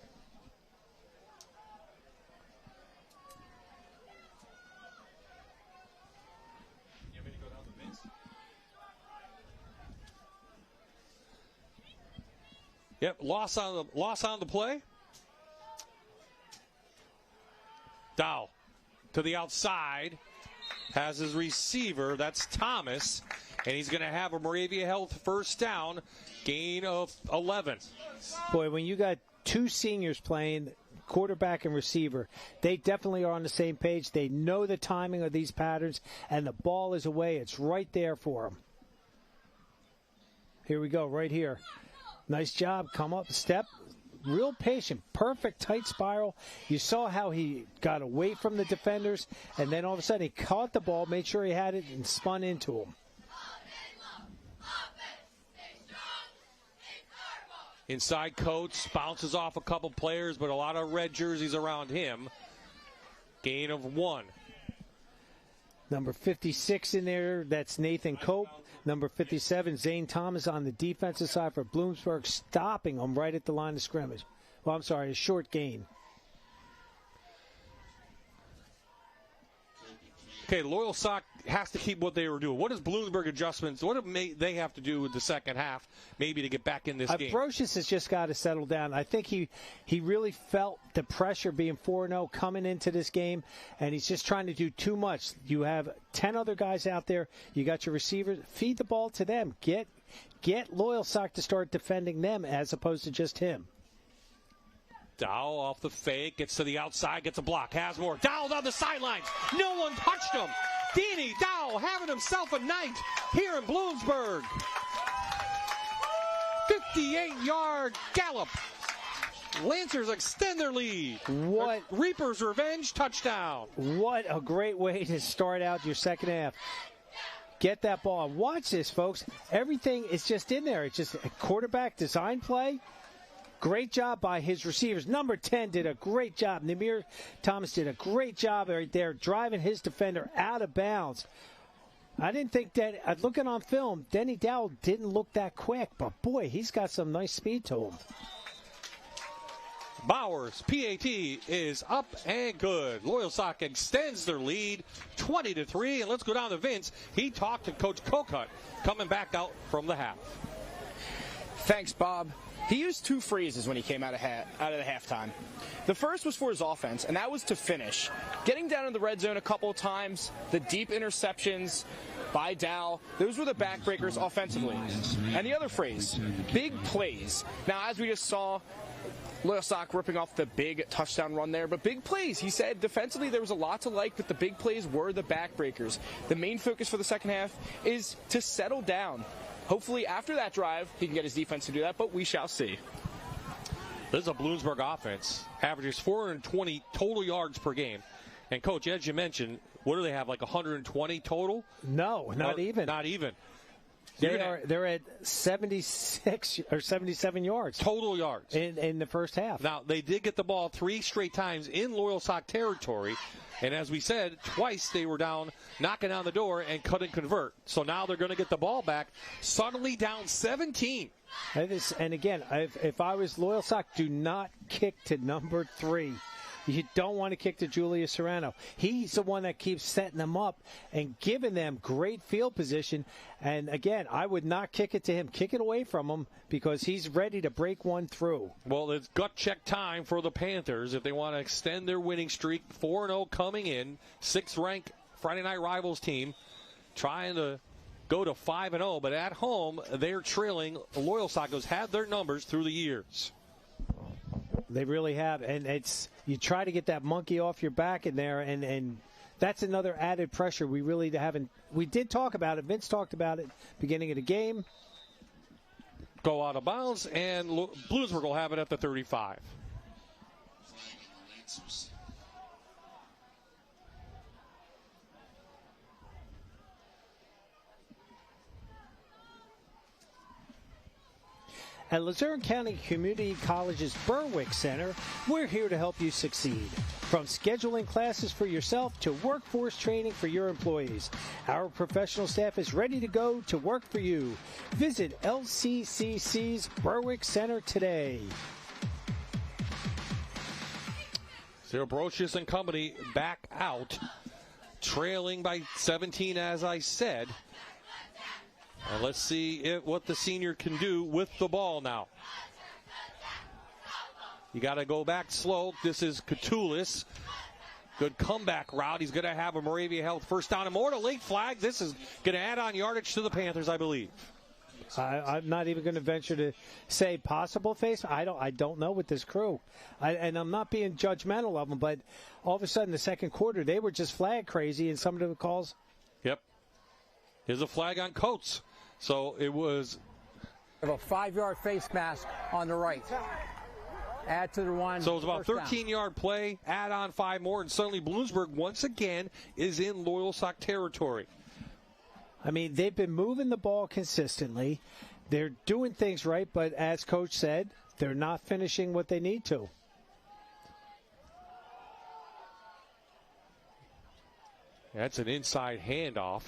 Yep, loss on the play. Dow to the outside. Has his receiver, that's Thomas, and he's going to have a Moravia Health first down, gain of 11. Boy, when you got two seniors playing, quarterback and receiver, they definitely are on the same page. They know the timing of these patterns, and the ball is away. It's right there for them. Here we go, right here. Nice job. Come up, step. Real patient, perfect tight spiral. You saw how he got away from the defenders, and then all of a sudden he caught the ball, made sure he had it, and spun into him. Inside Coates, bounces off a couple players, but a lot of red jerseys around him. Gain of 1. Number 56 in there, that's Nathan Cope. Number 57, Zane Thomas on the defensive side for Bloomsburg, stopping him right at the line of scrimmage. Well, I'm sorry, a short gain. Okay, Loyalsock has to keep what they were doing. What is Bloomsburg adjustments? What do they have to do with the second half, maybe to get back in this game? Brocious has just got to settle down. I think he really felt the pressure being 4-0 coming into this game, and he's just trying to do too much. You have 10 other guys out there. You got your receivers. Feed the ball to them. Get Loyalsock to start defending them as opposed to just him. Dow off the fake, gets to the outside, gets a block, has more. Dow's on the sidelines. No one touched him. Deanie Dow having himself a night here in Bloomsburg. 58-yard gallop. Lancers extend their lead. What? Reaper's revenge touchdown. What a great way to start out your second half. Get that ball. Watch this, folks. Everything is just in there. It's just a quarterback design play. Great job by his receivers. Number 10 did a great job. Namir Thomas did a great job right there, driving his defender out of bounds. I didn't think that, looking on film, Denny Dowell didn't look that quick, but boy, he's got some nice speed to him. Bowers, PAT is up and good. Loyalsock extends their lead 20-3, and let's go down to Vince. He talked to Coach Kokut coming back out from the half. Thanks, Bob. He used two phrases when he came out of the halftime. The first was for his offense, and that was to finish. Getting down in the red zone a couple of times, the deep interceptions by Dow, those were the backbreakers offensively. And the other phrase, big plays. Now, as we just saw, Loyalsock ripping off the big touchdown run there, but big plays. He said defensively there was a lot to like, but the big plays were the backbreakers. The main focus for the second half is to settle down. Hopefully, after that drive, he can get his defense to do that, but we shall see. This is a Bloomsburg offense. Averages 420 total yards per game. And, Coach, as you mentioned, what do they have, like 120 total? No, not even. Not even. They're at 76 or 77 yards. Total yards. In the first half. Now, they did get the ball 3 straight times in Loyalsock territory. And as we said, twice they were down, knocking on the door and couldn't convert. So now they're going to get the ball back, suddenly down 17. And again, if I was Loyalsock, do not kick to number 3. You don't want to kick to Julius Serrano. He's the one that keeps setting them up and giving them great field position. And again, I would not kick it to him. Kick it away from him because he's ready to break one through. Well, it's gut check time for the Panthers if they want to extend their winning streak. 4-0 coming in. 6th-ranked Friday Night Rivals team trying to go to 5-0. But at home, they're trailing. Loyalsock had their numbers through the years. They really have, and you try to get that monkey off your back in there, and that's another added pressure we really haven't. We did talk about it. Vince talked about it beginning of the game. Go out of bounds, and Bloomsburg will have it at the 35. At Luzerne County Community College's Berwick Center, we're here to help you succeed. From scheduling classes for yourself to workforce training for your employees, our professional staff is ready to go to work for you. Visit LCCC's Berwick Center today. Sarah Brocious and company back out, trailing by 17, as I said. And let's see what the senior can do with the ball now. You got to go back slow. This is Catulus. Good comeback route. He's going to have a Moravia Health first down and more. To late flag. This is going to add on yardage to the Panthers, I believe. I'm not even going to venture to say possible face. I don't know with this crew. And I'm not being judgmental of them, but all of a sudden the second quarter, they were just flag crazy in some of the calls. Yep. Here's a flag on Coates. So it was a 5-yard face mask on the right. Add to the one. So it was about a 13-yard play, add on 5 more, and suddenly Bloomsburg once again is in Loyalsock territory. I mean, they've been moving the ball consistently. They're doing things right, but as Coach said, they're not finishing what they need to. That's an inside handoff.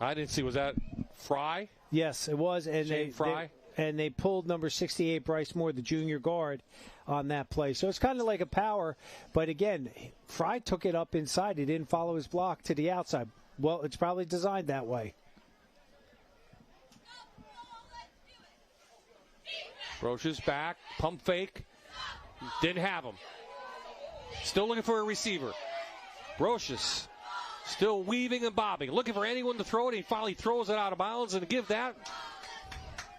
I didn't see. Was that Fry? Yes, it was. And they pulled number 68, Bryce Moore, the junior guard, on that play. So it's kind of like a power. But again, Fry took it up inside. He didn't follow his block to the outside. Well, it's probably designed that way. Brocious back, pump fake. Didn't have him. Still looking for a receiver. Brocious still weaving and bobbing, looking for anyone to throw it. He finally throws it out of bounds and give that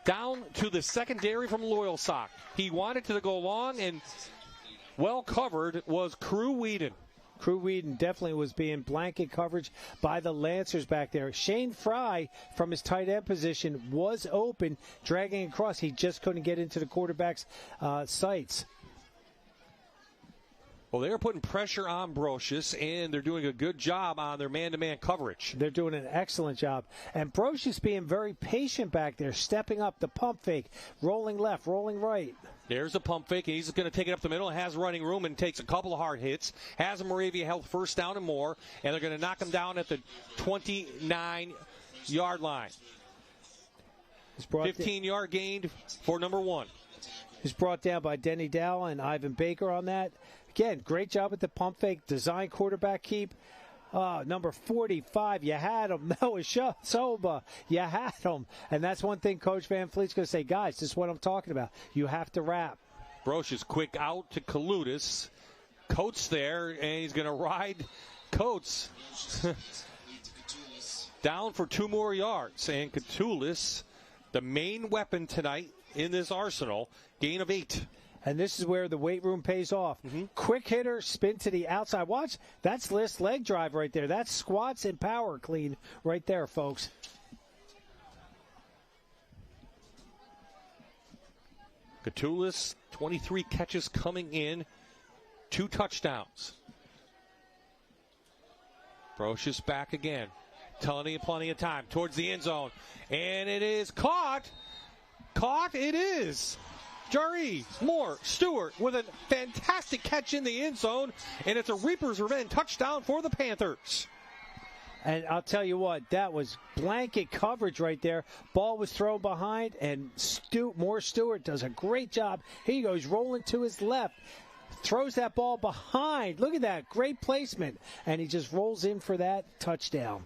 down to the secondary from Loyalsock. He wanted to go long, and well covered was Crew Whedon. Crew Whedon definitely was being blanket coverage by the Lancers back there. Shane Fry, from his tight end position, was open, dragging across. He just couldn't get into the quarterback's sights. Well, they're putting pressure on Brocious, and they're doing a good job on their man-to-man coverage. They're doing an excellent job. And Brocious being very patient back there, stepping up the pump fake, rolling left, rolling right. There's a pump fake, and he's going to take it up the middle, has running room, and takes a couple of hard hits, has a Moravia Health first down and more, and they're going to knock him down at the 29-yard line. 15-yard gained for number 1. He's brought down by Denny Dow and Ivan Baker on that. Again, great job with the pump fake, design quarterback keep. Number 45, you had him. Noah Soba, you had him. And that's one thing Coach Van Fleet's going to say, guys, this is what I'm talking about. You have to wrap. Brocious quick out to Kalutis. Coates there, and he's going to ride Coates down for 2 more yards. And Catulus, the main weapon tonight in this arsenal, gain of 8. And this is where the weight room pays off. Quick hitter, spin to the outside. Watch, that's List leg drive right there. That's squats and power clean right there, folks. Catulus, 23 catches coming in, 2 touchdowns. Brocious back again. Plenty of time towards the end zone. And it is caught. Caught it is. Jaree Moore Stewart with a fantastic catch in the end zone, and it's a Reaper's Revenge touchdown for the Panthers. And I'll tell you what, that was blanket coverage right there. Ball was thrown behind, and Moore Stewart does a great job. He goes rolling to his left, throws that ball behind. Look at that, great placement. And he just rolls in for that touchdown.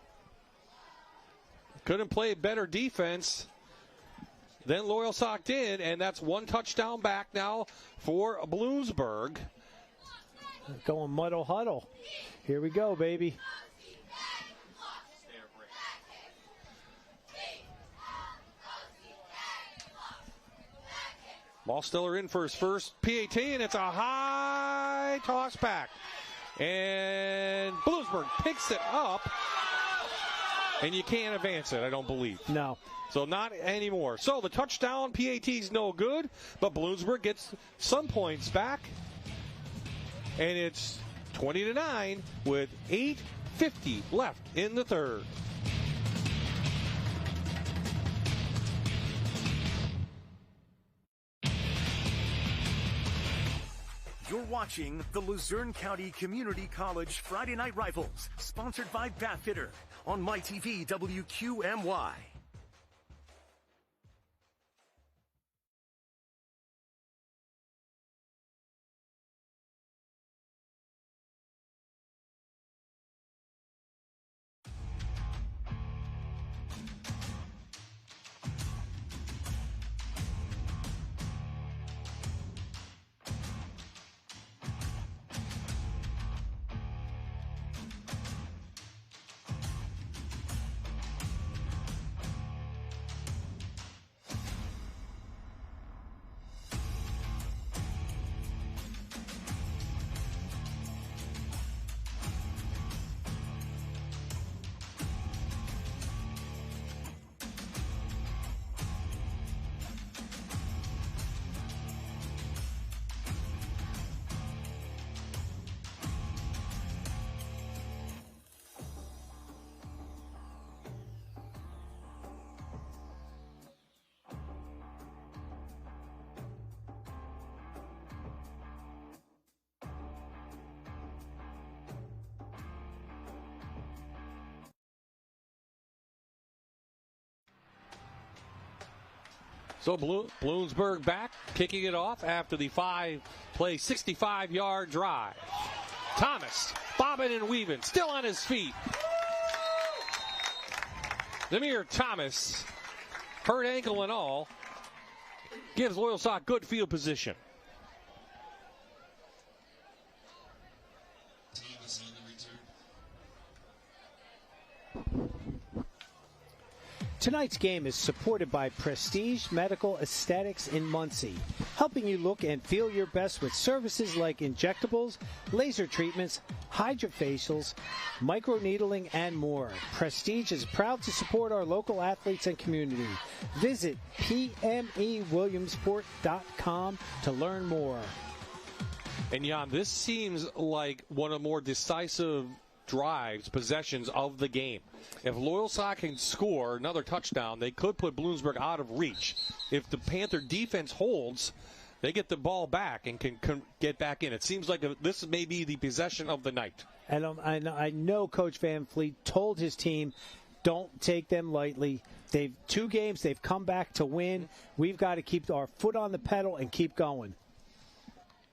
Couldn't play better defense than Loyalsock did, and that's 1 touchdown back now for Bloomsburg. Going muddle huddle. Here we go, baby. Ballsteller in for his first PAT, and it's a high toss back. And Bloomsburg picks it up, and you can't advance it, I don't believe. No. So not anymore. So the touchdown PAT's no good, but Bloomsburg gets some points back. And it's 20-9 with 8:50 left in the third. watching the Luzerne County Community College Friday Night Rivals, sponsored by Bathfitter on MyTV WQMY. So Bloomsburg back, kicking it off after the 5-play, 65-yard drive. Thomas, bobbing and weaving, still on his feet. Demir Thomas, hurt ankle and all, gives Loyalsock good field position. Tonight's game is supported by Prestige Medical Aesthetics in Muncie, helping you look and feel your best with services like injectables, laser treatments, hydrofacials, microneedling, and more. Prestige is proud to support our local athletes and community. Visit pmewilliamsport.com to learn more. And Jan, this seems like one of the more decisive drives, possessions of the game. If Loyalsock can score another touchdown, they could put Bloomsburg out of reach. If the Panther defense holds, they get the ball back and can get back in. It seems like this may be the possession of the night. And I know Coach Van Fleet told his team, don't take them lightly. They've 2 games, they've come back to win. We've got to keep our foot on the pedal and keep going.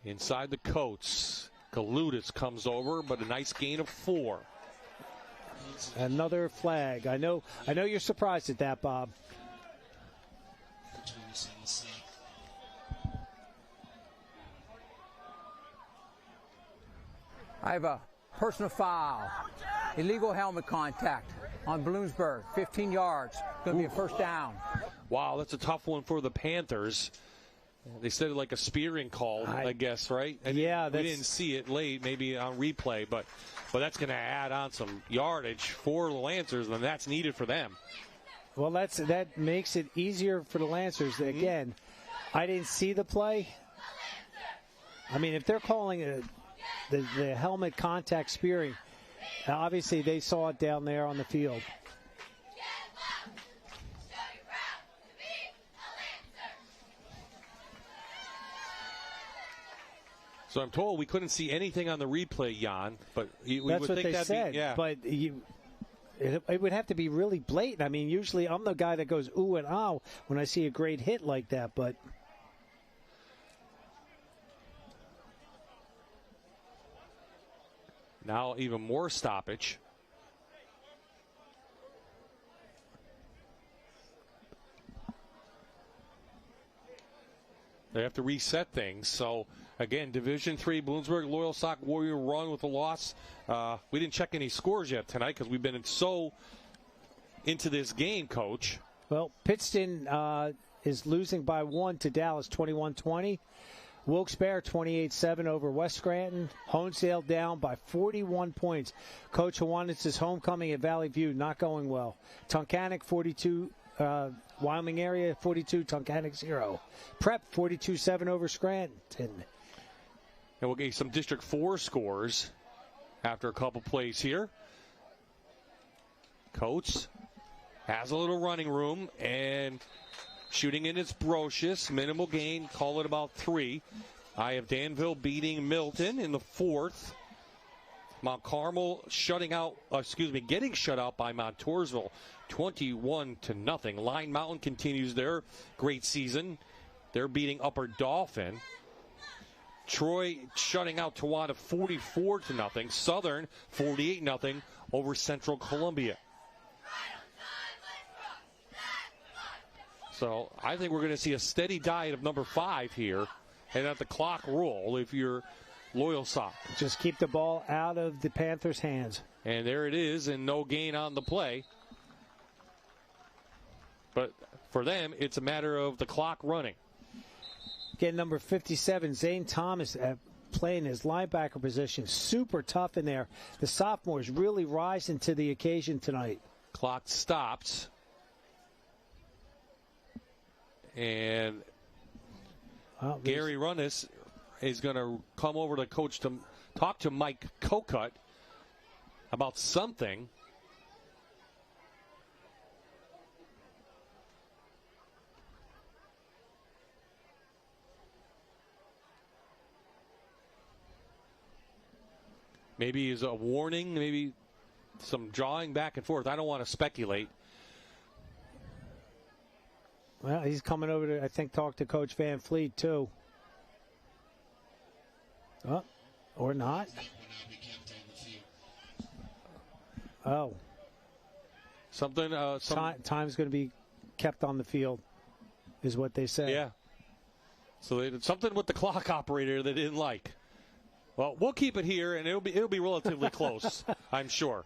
Inside the Coats, Galudis comes over, but a nice gain of 4. Another flag. I know you're surprised at that, Bob. I have a personal foul. Illegal helmet contact on Bloomsburg. 15 yards. Going to be a first down. Wow, that's a tough one for the Panthers. They said it like a spearing call, I guess, right? And yeah, we didn't see it late, maybe on replay, but that's going to add on some yardage for the Lancers, and that's needed for them. Well, that makes it easier for the Lancers. Again, I didn't see the play. I mean, if they're calling the helmet contact spearing, obviously they saw it down there on the field. So I'm told we couldn't see anything on the replay, Jan. But we that's would what think they said. Yeah. But it would have to be really blatant. I mean, usually I'm the guy that goes ooh and ow when I see a great hit like that. But now even more stoppage. They have to reset things. So, again, Division III, Bloomsburg, Loyalsock, Warrior run with a loss. We didn't check any scores yet tonight because we've been so into this game, Coach. Well, Pittston is losing by 1 to Dallas, 21-20. Wilkes-Barre 28-7 over West Scranton. Honesdale down by 41 points. Coach Hawanitz's homecoming at Valley View not going well. Tunkhannock 42. Wyoming area 42, Tunkhannock 0. Prep 42-7 over Scranton. And we'll get you some District 4 scores after a couple plays here. Coates has a little running room and shooting in its brocious. Minimal gain, call it about 3. I have Danville beating Milton in the fourth. Mount Carmel getting shut out by Montoursville 21-0. Line Mountain continues their great season. They're beating Upper Dauphin. Troy shutting out Tawanda 44-0. Southern 48-0 over Central Columbia. So I think we're going to see a steady diet of number 5 here. And let the clock roll if you're Loyalsock. Just keep the ball out of the Panthers' hands. And there it is, and no gain on the play. But for them, it's a matter of the clock running. Again, number 57, Zane Thomas, playing his linebacker position. Super tough in there. The sophomores really rising to the occasion tonight. Clock stops. And Gary Runnis is going to come over to coach to talk to Mike Kokut about something. Maybe is a warning, maybe some jawing back and forth. I don't want to speculate. Well, he's coming over to, I think, talk to Coach Van Fleet, too. Oh, or not. Oh. Time's going to be kept on the field, is what they say. Yeah. So they did something with the clock operator they didn't like. Well, we'll keep it here, and it'll be relatively close, I'm sure.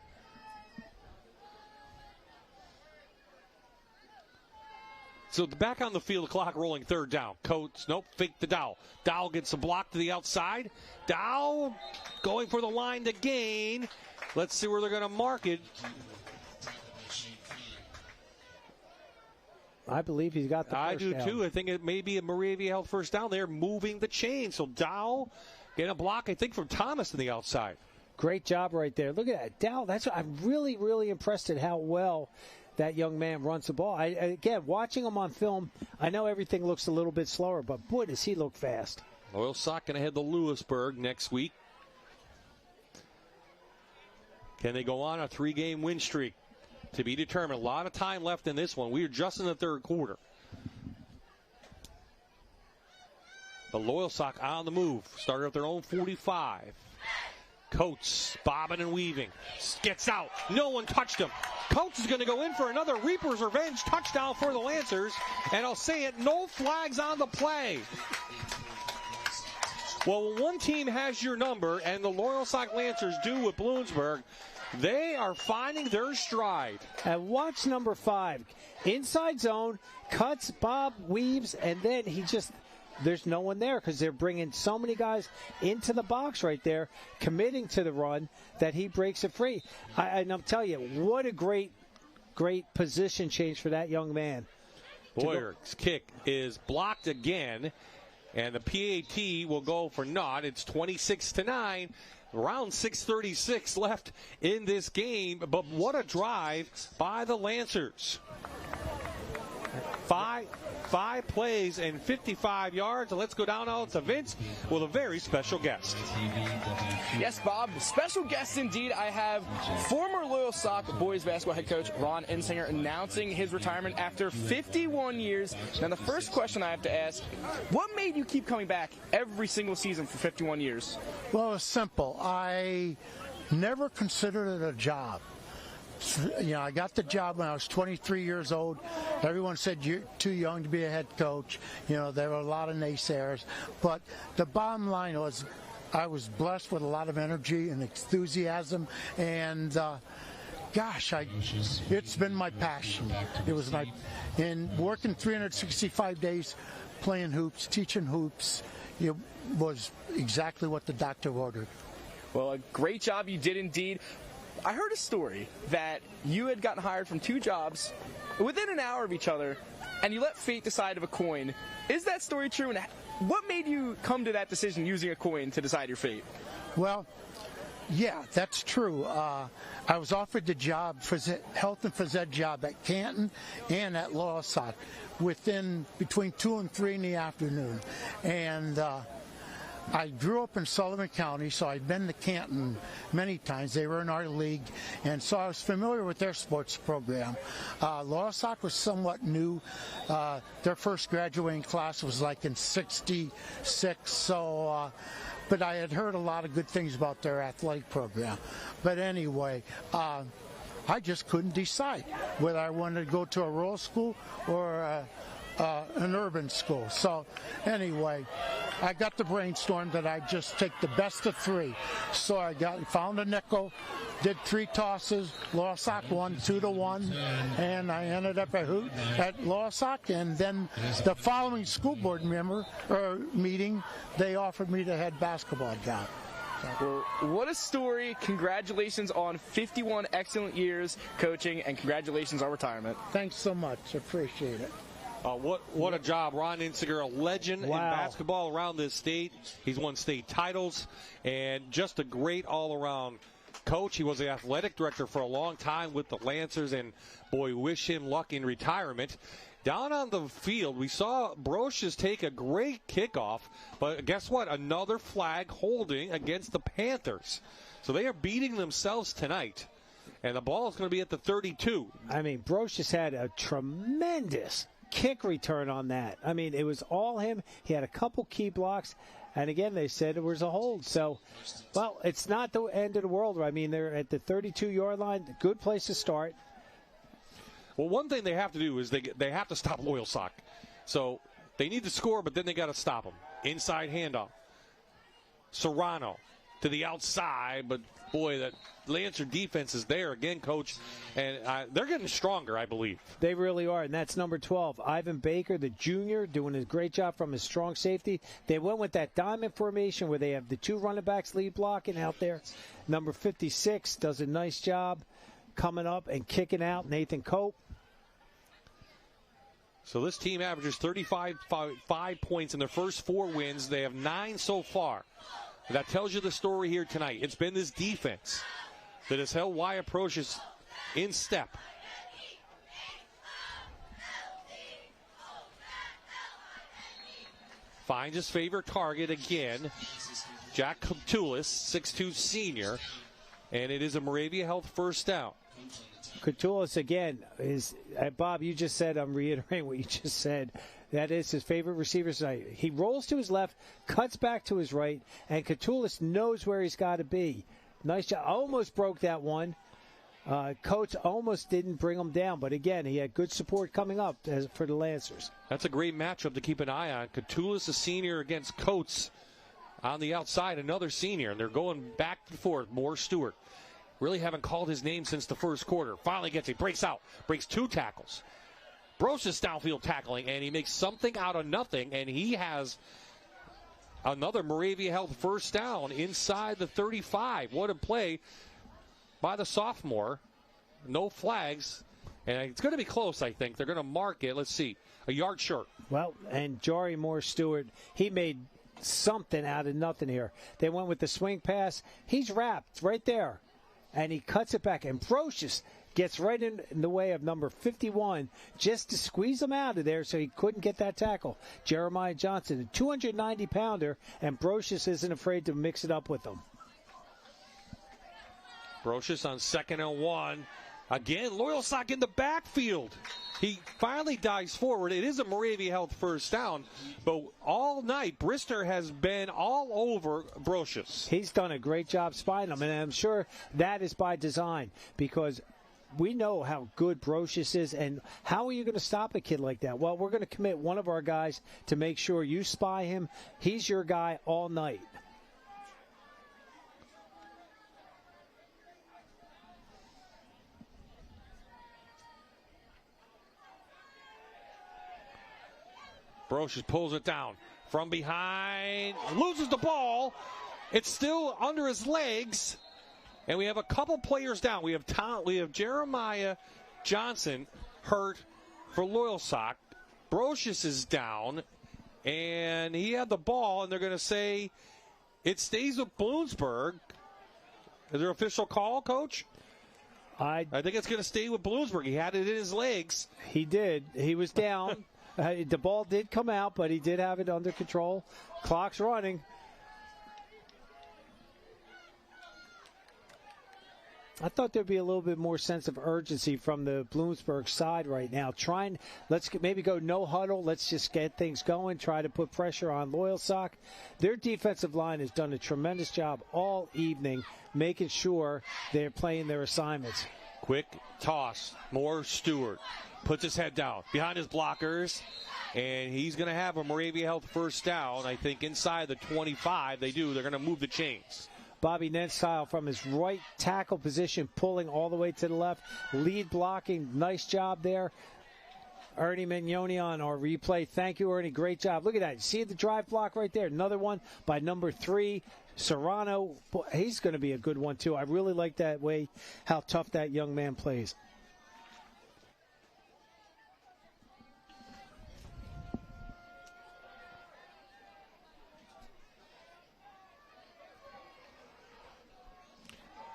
So back on the field, the clock rolling, third down. Coates, nope, fake the Dow. Dow gets a block to the outside. Dow going for the line to gain. Let's see where they're going to mark it. I believe he's got the first I do down. too. I think it may be a Moravia Health first down. They're moving the chain. So Dow getting a block, I think, from Thomas to the outside. Great job right there. Look at that. Dow, I'm really, really impressed at how well that young man runs the ball. Again, watching him on film, I know everything looks a little bit slower, but boy, does he look fast. Loyalsock going to head to Lewisburg next week. Can they go on a 3-game win streak? To be determined. A lot of time left in this one. We're just in the third quarter. The Loyalsock on the move. Started at their own 45. Coates bobbing and weaving. Gets out. No one touched him. Coates is going to go in for another Reaper's Revenge touchdown for the Lancers. And I'll say it, no flags on the play. Well, when one team has your number, and the Loyalsock Lancers do with Bloomsburg, they are finding their stride. And watch number 5. Inside zone, cuts, bob, weaves, and then there's no one there because they're bringing so many guys into the box right there, committing to the run, that he breaks it free. And I'm telling you, what a great position change for that young man. Boyer's kick is blocked again, and the PAT will go for naught. It's 26-9. Around 6:36 left in this game, but what a drive by the Lancers. Five plays and 55 yards. And let's go down now to Vince with a very special guest. Yes, Bob. Special guest indeed. I have former Loyalsock boys basketball head coach Ron Ensinger announcing his retirement after 51 years. Now, the first question I have to ask, what made you keep coming back every single season for 51 years? Well, it's simple. I never considered it a job. You know, I got the job when I was 23 years old. Everyone said you're too young to be a head coach. You know, there were a lot of naysayers. But the bottom line was I was blessed with a lot of energy and enthusiasm. And, it's been my passion. It was and working 365 days, playing hoops, teaching hoops, it was exactly what the doctor ordered. Well, a great job you did indeed. I heard a story that you had gotten hired from 2 jobs within an hour of each other, and you let fate decide of a coin. Is that story true? And what made you come to that decision using a coin to decide your fate? Well, yeah, that's true. I was offered the job, health and phys ed job at Canton and at Loyalsock between 2 and 3 in the afternoon. And I grew up in Sullivan County, so I'd been to Canton many times. They were in our league, and so I was familiar with their sports program. Loyalsock was somewhat new. Their first graduating class was like in '66, so but I had heard a lot of good things about their athletic program. But anyway, I just couldn't decide whether I wanted to go to a rural school or an urban school. So anyway, I got the brainstorm that I just take the best of three. So I found a nickel, did 3 tosses. Loyalsock won 2-1, and I ended up at Loyalsock. And then the following school board meeting, they offered me the head basketball job. Well, what a story. Congratulations on 51 excellent years coaching, and congratulations on retirement. Thanks so much. Appreciate it. What a job. Ron Insinger, a legend in basketball around this state. He's won state titles, and just a great all-around coach. He was the athletic director for a long time with the Lancers, and boy, wish him luck in retirement. Down on the field, we saw Brocious take a great kickoff, but guess what? Another flag holding against the Panthers. So they are beating themselves tonight, and the ball is going to be at the 32. I mean, Brocious had a tremendous kick return on that. I mean, it was all him. He had a couple key blocks, and again, they said it was a hold. So, well, it's not the end of the world. I mean, they're at the 32-yard line. Good place to start. Well, one thing they have to do is they have to stop Loyalsock. So they need to score, but then they got to stop them. Inside handoff. Serrano to the outside, but boy, that Lancer defense is there again, Coach, and they're getting stronger, I believe. They really are, and that's number 12, Ivan Baker, the junior, doing a great job from his strong safety. They went with that diamond formation where they have the 2 running backs lead blocking out there. Number 56 does a nice job coming up and kicking out, Nathan Cope. So this team averages 35 points in their first 4 wins. They have 9 so far. That tells you the story here tonight. It's been this defense that has held Wyatt Brocious in step. Finds his favorite target again. Jack Catullus, 6'2 senior. And it is a Moravia Health first down. Catullus, again, is Bob, you just said, I'm reiterating what you just said. That is his favorite receiver tonight. He rolls to his left, cuts back to his right, and Catullus knows where he's got to be. Nice job. Almost broke that one. Coates almost didn't bring him down, but again, he had good support coming up for the Lancers. That's a great matchup to keep an eye on. Catullus, a senior, against Coates on the outside, another senior, and they're going back and forth. Moore Stewart. Really haven't called his name since the first quarter. Finally gets it, breaks out, breaks 2 tackles. Brocious downfield tackling, and he makes something out of nothing, and he has another Moravia Health first down inside the 35. What a play by the sophomore. No flags, and it's going to be close, I think. They're going to mark it. Let's see, a yard short. Well, and Jari Moore Stewart, he made something out of nothing here. They went with the swing pass. He's wrapped right there. And he cuts it back, and Brocious gets right in the way of number 51 just to squeeze him out of there so he couldn't get that tackle. Jeremiah Johnson, a 290-pounder, and Brocious isn't afraid to mix it up with him. Brocious on 2nd and 1. Again, Loyalsock in the backfield. He finally dives forward. It is a Moravia Health first down, but all night, Brister has been all over Brocious. He's done a great job spying him, and I'm sure that is by design because we know how good Brocious is, and how are you going to stop a kid like that? Well, we're going to commit one of our guys to make sure you spy him. He's your guy all night. Brocious pulls it down from behind, loses the ball. It's still under his legs, and we have a couple players down. We have Jeremiah Johnson hurt for Loyalsock. Brocious is down, and he had the ball, and they're going to say it stays with Bloomsburg. Is there an official call, Coach? I think it's going to stay with Bloomsburg. He had it in his legs. He did. He was down. The ball did come out, but he did have it under control. Clock's running. I thought there'd be a little bit more sense of urgency from the Bloomsburg side right now. Let's maybe go no huddle. Let's just get things going. Try to put pressure on Loyalsock. Their defensive line has done a tremendous job all evening, making sure they're playing their assignments. Quick toss. More Stewart. Puts his head down behind his blockers. And he's going to have a Moravia Health first down. I think inside the 25 they do. They're going to move the chains. Bobby Nentstyle from his right tackle position, pulling all the way to the left. Lead blocking. Nice job there. Ernie Mignoni on our replay. Thank you, Ernie. Great job. Look at that. You see the drive block right there? Another one by number 3, Serrano. Boy, he's going to be a good one, too. I really like that way, how tough that young man plays.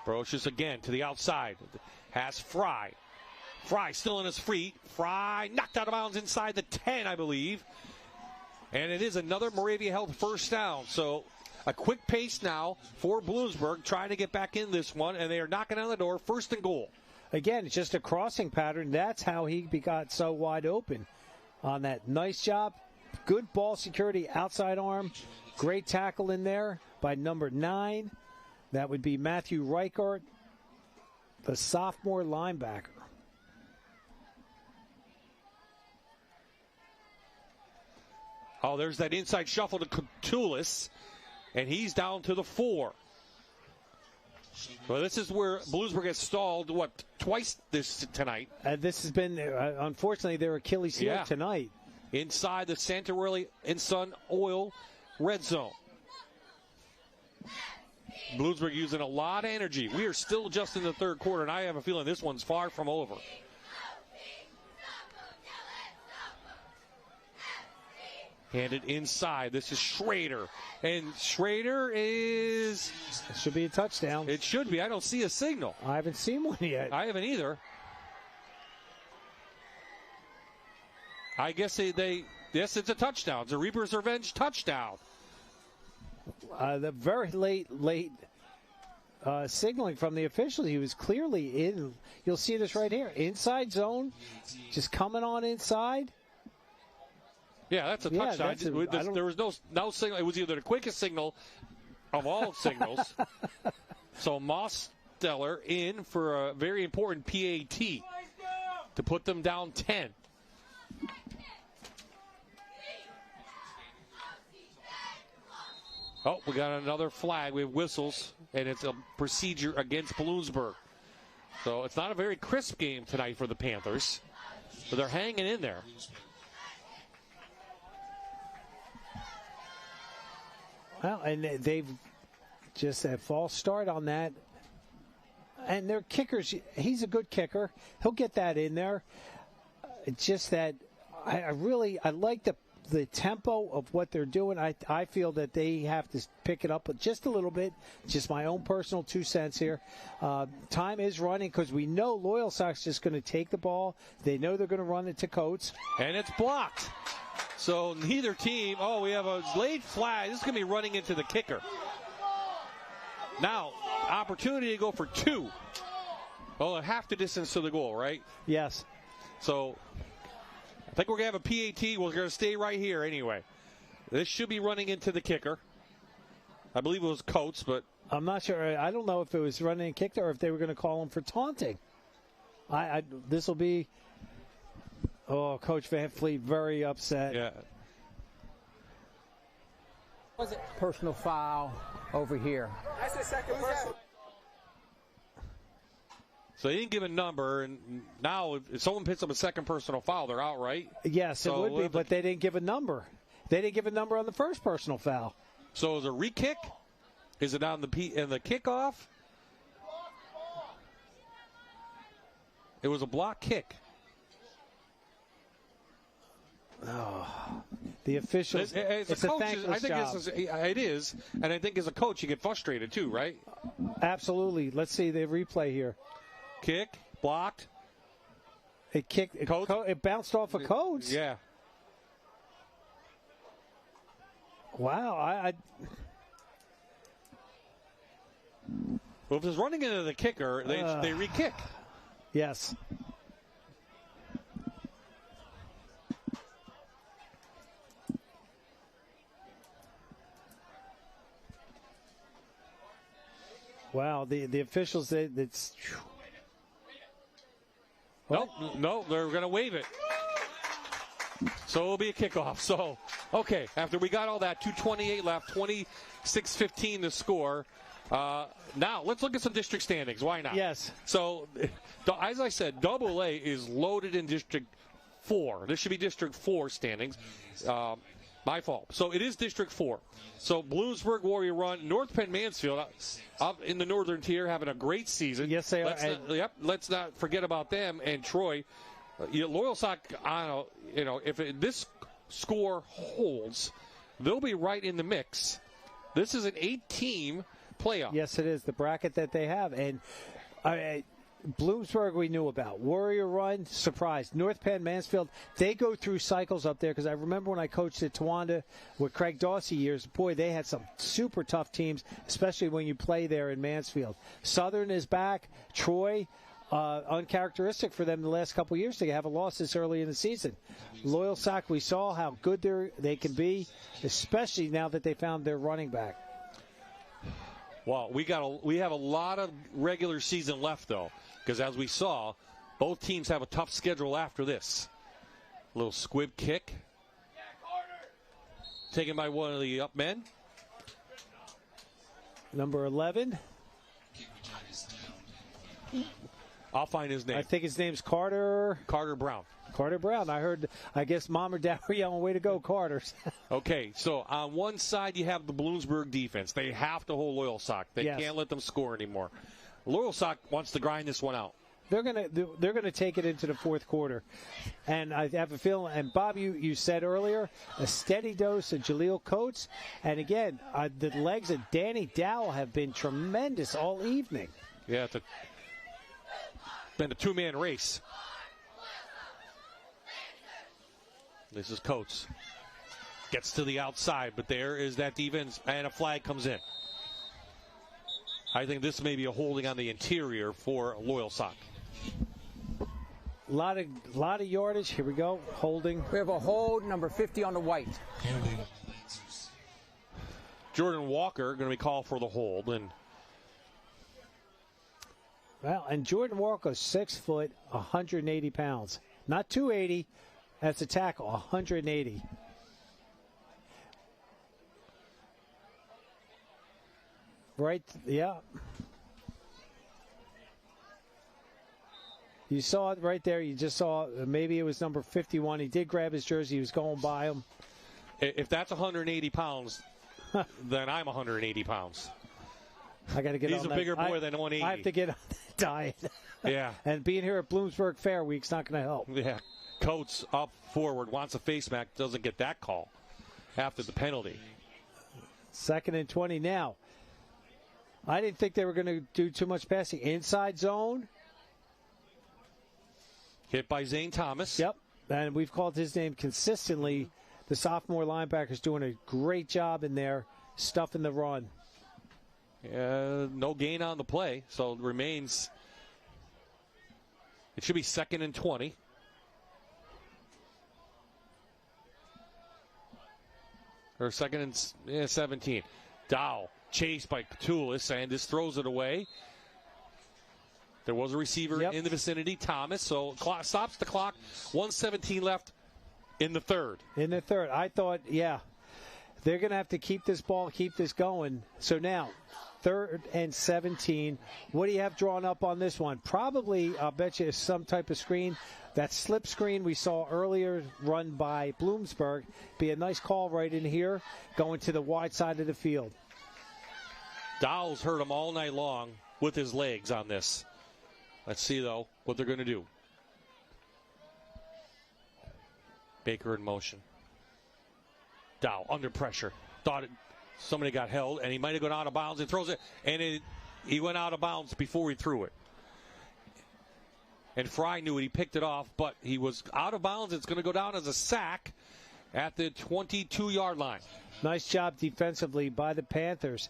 Brocious again to the outside. Has Fry. Fry still in his feet. Fry knocked out of bounds inside the 10, I believe. And it is another Moravia Health first down. So a quick pace now for Bloomsburg, trying to get back in this one, and they are knocking on the door, 1st and goal. Again, it's just a crossing pattern. That's how he got so wide open on that. Nice job. Good ball security, outside arm. Great tackle in there by number 9. That would be Matthew Reichert, the sophomore linebacker. Oh, there's that inside shuffle to Catullus, and he's down to the 4. Well, this is where Bloomsburg has stalled, twice tonight. This has been, unfortunately, their Achilles heel tonight. Inside the Santarelli and Sun Oil red zone. Bloomsburg using a lot of energy. We are still just in the 3rd quarter, and I have a feeling this one's far from over. Handed inside. This is Schrader. And Schrader is... It should be a touchdown. It should be. I don't see a signal. I haven't seen one yet. I haven't either. I guess yes, it's a touchdown. It's a Reaper's Revenge touchdown. The very late signaling from the officials. He was clearly in. You'll see this right here. Inside zone. Just coming on inside. Yeah, that's a touchdown. There was no signal. It was either the quickest signal of all signals. So Mosteller in for a very important PAT to put them down 10. Oh, we got another flag. We have whistles, and it's a procedure against Bloomsburg. So it's not a very crisp game tonight for the Panthers, but they're hanging in there. Well, and they've just a false start on that. And their kickers, he's a good kicker. He'll get that in there. It's just that I like the tempo of what they're doing. I feel that they have to pick it up just a little bit. Just my own personal 2 cents here. Time is running because we know Loyalsock's just going to take the ball. They know they're going to run it to Coates. And it's blocked. So neither team, we have a late flag. This is going to be running into the kicker. Now, opportunity to go for 2. Well, half the distance to the goal, right? Yes. So I think we're going to have a PAT. We're going to stay right here anyway. This should be running into the kicker. I believe it was Coates, but I'm not sure. I don't know if it was running and kicked or if they were going to call him for taunting. This will be... Oh, Coach Van Fleet very upset. Yeah. Was it personal foul over here? That's the second person. So they didn't give a number, and now if someone picks up a second personal foul, they're out, right? Yes, it would be, but they didn't give a number. They didn't give a number on the first personal foul. So is it a re-kick? Is it on the kickoff? It was a block kick. Oh, the officials. It's a thankless job. It is, and I think as a coach you get frustrated too, right? Absolutely. Let's see the replay here. Kick, blocked. It kicked. It bounced off of Coates. Yeah. Wow. Well, if it's running into the kicker, they re-kick. Yes. Wow, the officials, it's... No, they're going to waive it. So it'll be a kickoff. So, okay, after we got all that, 2:28 left, 26-15 the score. Now, let's look at some district standings. Why not? Yes. So, as I said, AA is loaded in District 4. This should be District 4 standings. My fault. So it is District 4. So Bloomsburg, Warrior Run, North Penn Mansfield up in the northern tier having a great season. Yes, they are. Let's not forget about them. And Troy, Loyalsock, if this score holds, they'll be right in the mix. This is an 8-team playoff. Yes, it is. The bracket that they have. And Bloomsburg we knew about. Warrior Run, surprised. North Penn, Mansfield, they go through cycles up there because I remember when I coached at Towanda with Craig Dawsey years, boy, they had some super tough teams, especially when you play there in Mansfield. Southern is back. Troy, uncharacteristic for them the last couple of years to have a loss this early in the season. Loyalsock, we saw how good they can be, especially now that they found their running back. Well, we have a lot of regular season left, though, because as we saw, both teams have a tough schedule after this. A little squib kick. Taken by one of the up men. Number 11. I'll find his name. I think his name's Carter Brown. Carter Brown. I guess Mom or Dad were yelling, way to go, Carters. Okay, so on one side you have the Bloomsburg defense. They have to hold Loyalsock. They can't let them score anymore. Loyalsock wants to grind this one out. They're gonna take it into the fourth quarter, and I have a feeling. And Bob, you said earlier a steady dose of Jaleel Coates, and again the legs of Danny Dowell have been tremendous all evening. Yeah, it's been a two-man race. This is Coates. Gets to the outside, but there is that defense, and a flag comes in. I think this may be a holding on the interior for Loyalsock. A lot of yardage. Here we go. Holding. We have a hold, number 50 on the white. Jordan Walker going to be called for the hold. And Jordan Walker, 6 foot, 180 pounds. Not 280. That's a tackle, 180. Right, yeah. You saw it right there. You just saw maybe it was number 51. He did grab his jersey. He was going by him. If that's 180 pounds, then I'm 180 pounds. I got to get He's on a that. bigger boy than 180. I have to get on that diet. Yeah. And being here at Bloomsburg Fair Week's not going to help. Yeah. Coates up forward, wants a face mask, doesn't get that call after the penalty. 2nd and 20 now. I didn't think they were going to do too much passing. Inside zone. Hit by Zane Thomas. Yep. And we've called his name consistently. The sophomore linebacker's doing a great job in there, stuffing the run. No gain on the play, so it remains. It should be 2nd and 20. Or 2nd and 17. Dow chased by Catullus, and this throws it away. There was a receiver in the vicinity, Thomas, so stops the clock. 1:17 left in the third. I thought, they're going to have to keep this ball, keep this going. So now, 3rd and 17. What do you have drawn up on this one? Probably, I'll bet you, some type of screen. That slip screen we saw earlier run by Bloomsburg. Be a nice call right in here, going to the wide side of the field. Dowell's hurt him all night long with his legs on this. Let's see, though, what they're going to do. Baker in motion. Dow under pressure. Thought somebody got held, and he might have gone out of bounds and throws it. And he went out of bounds before he threw it. And Fry knew it. He picked it off, but he was out of bounds. It's going to go down as a sack at the 22-yard line. Nice job defensively by the Panthers.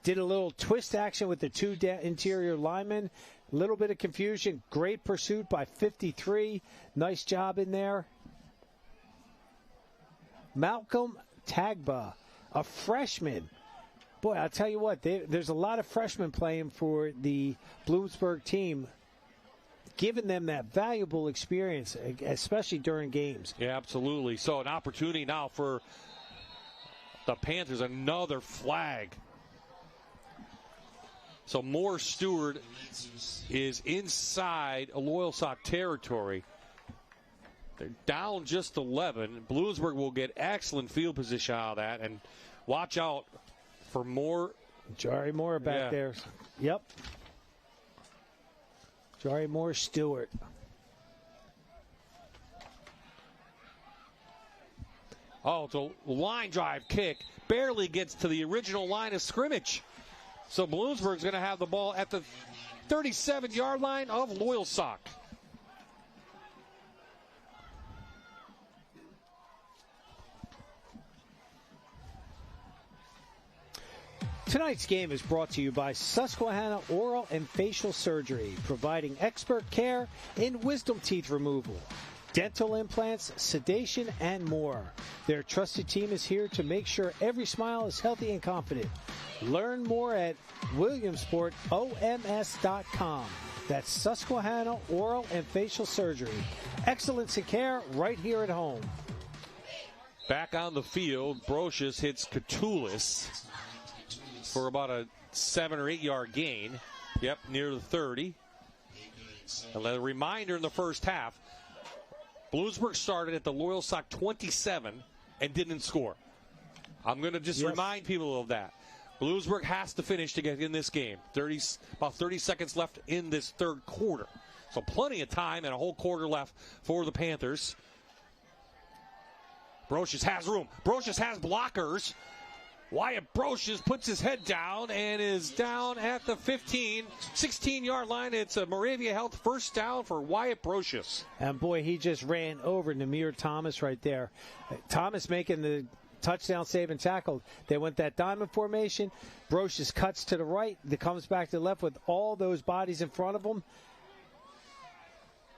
Did a little twist action with the two interior linemen. A little bit of confusion. Great pursuit by 53. Nice job in there. Malcolm Tagba, a freshman. Boy, I'll tell you what, there's a lot of freshmen playing for the Bloomsburg team, giving them that valuable experience, especially during games. Yeah, absolutely. So an opportunity now for the Panthers, another flag. So Morris Stewart is inside Loyalsock territory. They're down just 11. Bloomsburg will get excellent field position out of that. And watch out for more. Jari Moore back there. Yep. Jari Moore Stewart. Oh, it's a line drive kick. Barely gets to the original line of scrimmage. So Bloomsburg's going to have the ball at the 37-yard line of Loyalsock. Tonight's game is brought to you by Susquehanna Oral and Facial Surgery, providing expert care in wisdom teeth removal, dental implants, sedation, and more. Their trusted team is here to make sure every smile is healthy and confident. Learn more at williamsportoms.com. That's Susquehanna Oral and Facial Surgery. Excellence in care right here at home. Back on the field, Brocious hits Catulus for about a 7 or 8 yard gain. Yep, near the 30. And a reminder in the first half, Bloomsburg started at the Loyalsock 27 and didn't score. I'm going to just remind people of that. Bloomsburg has to finish to get in this game. About 30 seconds left in this third quarter. So plenty of time and a whole quarter left for the Panthers. Brocious has room. Brocious has blockers. Wyatt Brocious puts his head down and is down at the 16-yard line. It's a Moravia Health first down for Wyatt Brocious. And boy, he just ran over Namir Thomas right there. Thomas making the touchdown save and tackle. They went that diamond formation. Brocious cuts to the right. That comes back to the left with all those bodies in front of him.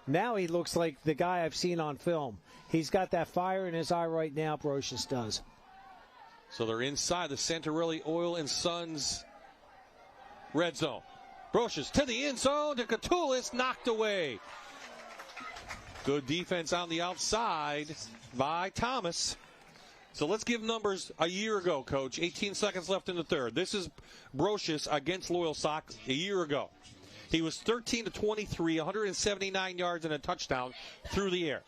Now he looks like the guy I've seen on film. He's got that fire in his eye right now, Brocious does. So they're inside the Santarelli Oil and Sons red zone. Brocious to the end zone to Catulus, knocked away. Good defense on the outside by Thomas. So let's give numbers a year ago, Coach. 18 seconds left in the third. This is Brocious against Loyalsock a year ago. He was 13 to 23, 179 yards and a touchdown through the air.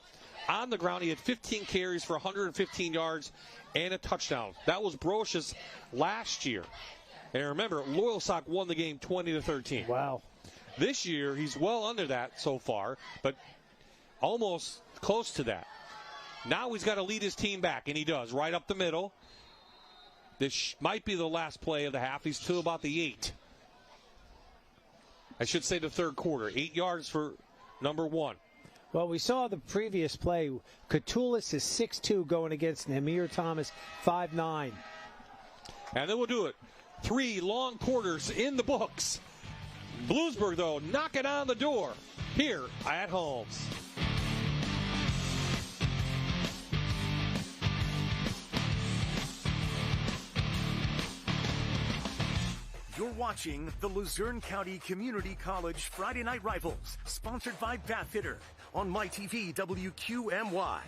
On the ground, he had 15 carries for 115 yards and a touchdown. That was Brocious last year. And remember, Loyalsock won the game 20-13. Wow. This year, he's well under that so far, but almost close to that. Now he's got to lead his team back, and he does, right up the middle. This might be the last play of the half. He's to about the 8. I should say the third quarter. 8 yards for number 1. Well, we saw the previous play. Catulus is 6'2", going against Namir Thomas, 5'9". And then we'll do it. 3 long quarters in the books. Bloomsburg, though, knocking on the door here at home. You're watching the Luzerne County Community College Friday Night Rivals, sponsored by Bath Hitter on MyTV WQMY.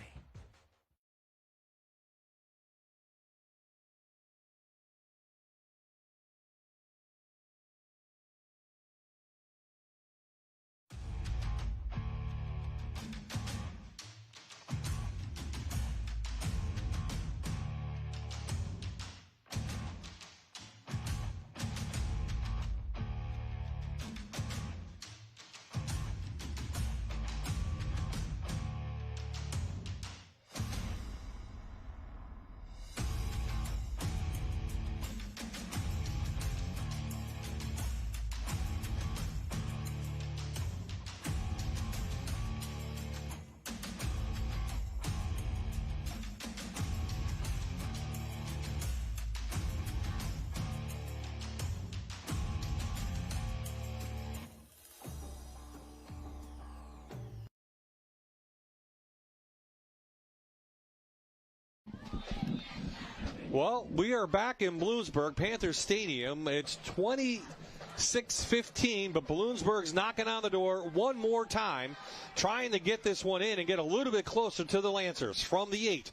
Well, we are back in Bloomsburg, Panthers Stadium. It's 26-15, but Bloomsburg's knocking on the door one more time, trying to get this one in and get a little bit closer to the Lancers from the 8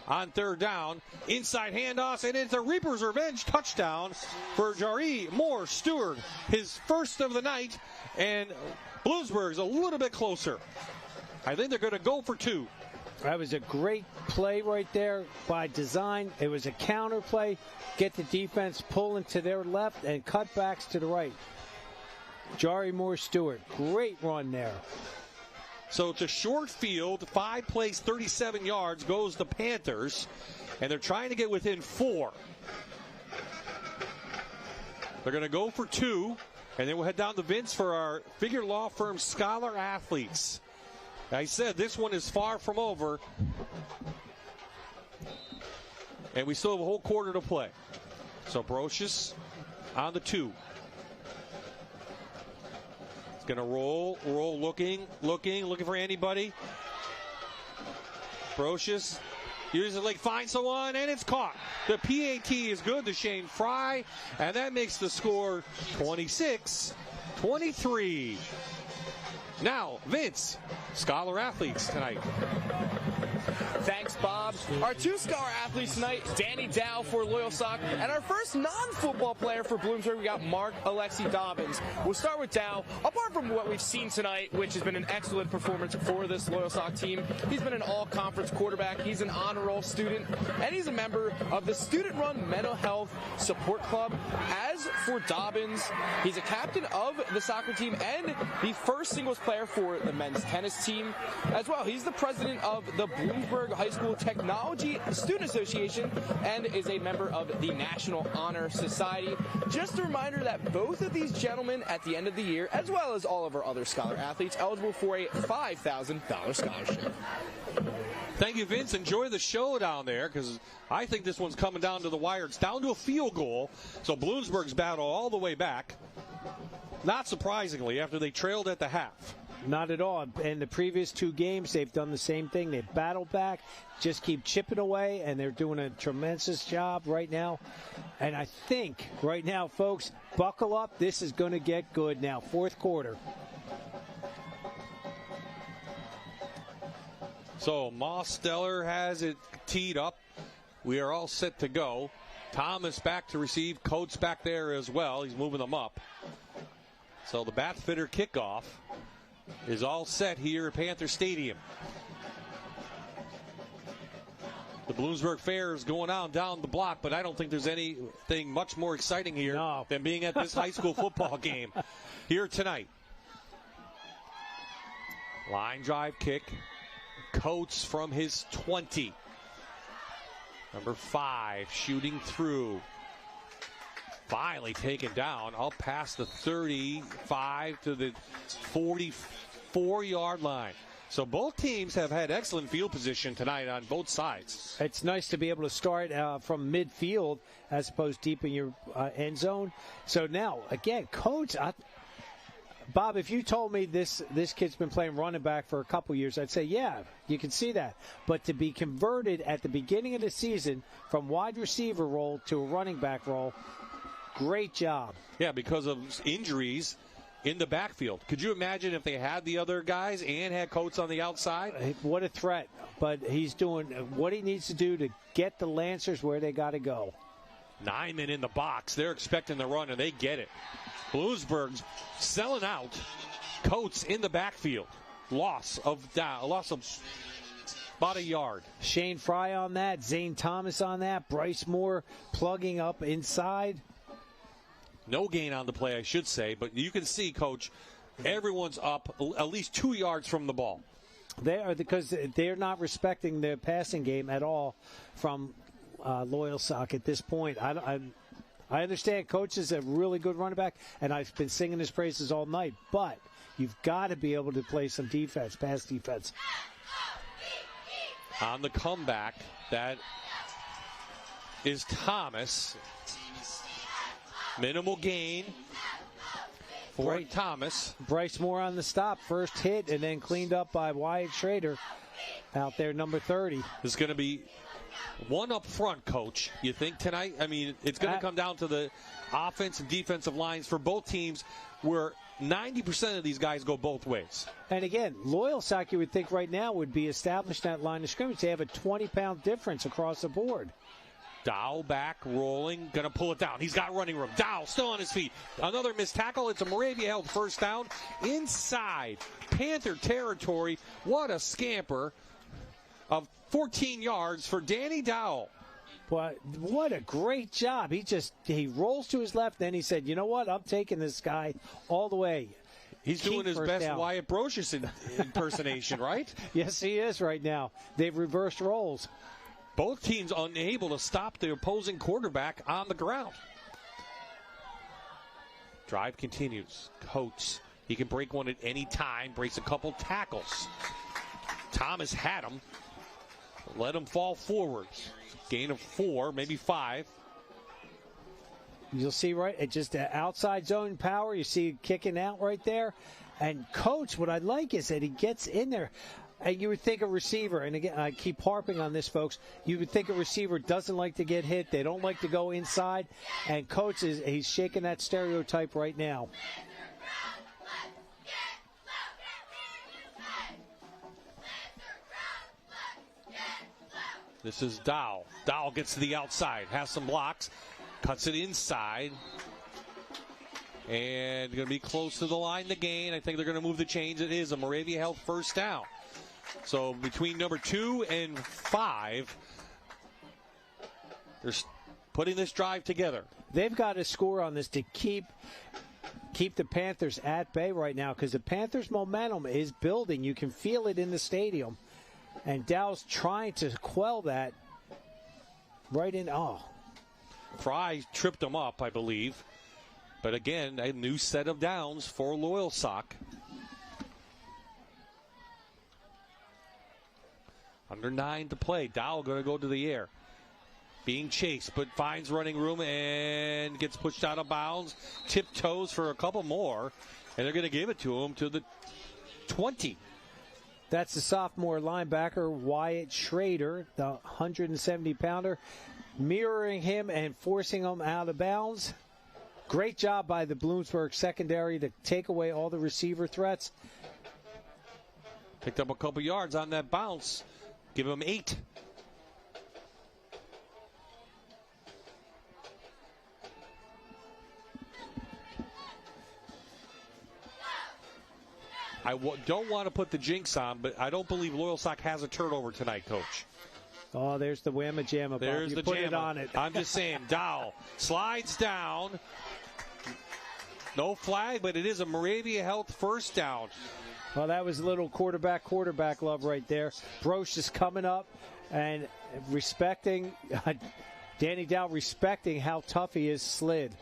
on third down. Inside handoffs, and it's a Reaper's Revenge touchdown for Jari Moore Stewart, his first of the night, and Bloomsburg's a little bit closer. I think they're going to go for 2. That was a great play right there by design. It was a counter play. Get the defense pulling to their left and cutbacks to the right. Jari Moore Stewart, great run there. So it's a short field, 5 plays, 37 yards, goes the Panthers, and they're trying to get within 4. They're going to go for 2, and then we'll head down to Vince for our Figure Law Firm Scholar Athletes. I said this one is far from over, and we still have a whole quarter to play. So Brocious on the 2. It's going to roll, looking for anybody. Brocious uses the leg, finds someone, and it's caught. The PAT is good to Shane Fry, and that makes the score 26-23. Now, Vince, Scholar Athletes tonight. Thanks, Bob. Our 2 Scholar Athletes tonight, Danny Dow for Loyalsock, and our first non-football player for Bloomsburg, we got Mark Alexi Dobbins. We'll start with Dow. Apart from what we've seen tonight, which has been an excellent performance for this Loyalsock team, he's been an all-conference quarterback, he's an honor roll student, and he's a member of the student-run Mental Health Support Club. As for Dobbins, he's a captain of the soccer team and the first singles player for the men's tennis team. As well, he's the president of the Bloomsburg High School Technology Student Association and is a member of the National Honor Society. Just a reminder that both of these gentlemen at the end of the year, as well as all of our other Scholar Athletes, eligible for a $5,000 scholarship. Thank you, Vince. Enjoy the show down there, because I think this one's coming down to the wire. It's down to a field goal, so Bloomsburg's battle all the way back. Not surprisingly, after they trailed at the half. Not at all. In the previous 2 games, they've done the same thing. They've battled back, just keep chipping away, and they're doing a tremendous job right now. And I think right now, folks, buckle up. This is going to get good now. 4th quarter. So Mosteller has it teed up. We are all set to go. Thomas back to receive. Coates back there as well. He's moving them up. So the Bat Fitter kickoff is all set here at Panther Stadium. The Bloomsburg Fair is going on down the block, but I don't think there's anything much more exciting here than being at this high school football game here tonight. Line drive kick. Coates from his 20. Number 5 shooting through. Finally taken down up past the 35 to the 44-yard line. So both teams have had excellent field position tonight on both sides. It's nice to be able to start from midfield as opposed deep in your end zone. So now, again, Coates, Bob, if you told me this kid's been playing running back for a couple years, I'd say, yeah, you can see that. But to be converted at the beginning of the season from wide receiver role to a running back role, great job. Yeah, because of injuries in the backfield. Could you imagine if they had the other guys and had Coates on the outside? What a threat. But he's doing what he needs to do to get the Lancers where they got to go. 9 men in the box. They're expecting the run, and they get it. Bloomsburg's selling out. Coates in the backfield. Loss of about a yard. Shane Fry on that. Zane Thomas on that. Bryce Moore plugging up inside. No gain on the play, I should say, but you can see, Coach, everyone's up at least 2 yards from the ball. They are, because they're not respecting their passing game at all from Loyalsock at this point. I understand Coach is a really good running back, and I've been singing his praises all night, but you've got to be able to play some defense, pass defense. On the comeback, that is Thomas. Minimal gain for Thomas. Bryce Moore on the stop. First hit and then cleaned up by Wyatt Schrader out there, number 30. This is going to be One up front, Coach. You think tonight? I mean, it's going to come down to the offense and defensive lines for both teams, where 90% of these guys go both ways. And again, Loyalsock, you would think right now, would be established that line of scrimmage. They have a 20-pound difference across the board. Dow back, rolling, going to pull it down. He's got running room. Dow still on his feet. Another missed tackle. It's a Moravia held first down inside Panther territory. What a scamper of 14 yards for Danny Dow. But what a great job. He rolls to his left, then he said, you know what, I'm taking this guy all the way. He's doing his best down. Wyatt Brocious impersonation, right? Yes, he is right now. They've reversed roles. Both teams unable to stop the opposing quarterback on the ground. Drive continues. Coates, he can break one at any time, breaks a couple tackles. Thomas had him. Let him fall forward. Gain of 4, maybe 5. You'll see just outside zone power. You see kicking out right there. And Coach, what I like is that he gets in there. And you would think a receiver, and again, I keep harping on this, folks, you would think a receiver doesn't like to get hit. They don't like to go inside. And Coach, he's shaking that stereotype right now. This is Dow. Dow gets to the outside, has some blocks, cuts it inside. And going to be close to the line to gain. I think they're going to move the chains. It is a Moravia held first down. So between number 2 and 5, they're putting this drive together. They've got to score on this to keep the Panthers at bay right now, because the Panthers' momentum is building. You can feel it in the stadium. And Dow's trying to quell that right in. Fry tripped him up, I believe. But again, a new set of downs for Loyalsock. Under 9 to play. Dow going to go to the air. Being chased, but finds running room and gets pushed out of bounds. Tiptoes for a couple more. And they're going to give it to him to the 20. That's the sophomore linebacker, Wyatt Schrader, the 170-pounder, mirroring him and forcing him out of bounds. Great job by the Bloomsburg secondary to take away all the receiver threats. Picked up a couple yards on that bounce. Give him 8. I don't want to put the jinx on, but I don't believe Loyalsock has a turnover tonight, Coach. Oh, there's the whamma jamma. There's the put jamma. It on it. I'm just saying, Dow slides down. No flag, but it is a Moravia Health first down. Well, that was a little quarterback love right there. Broche is coming up and respecting, Danny Dow respecting how tough he is slid.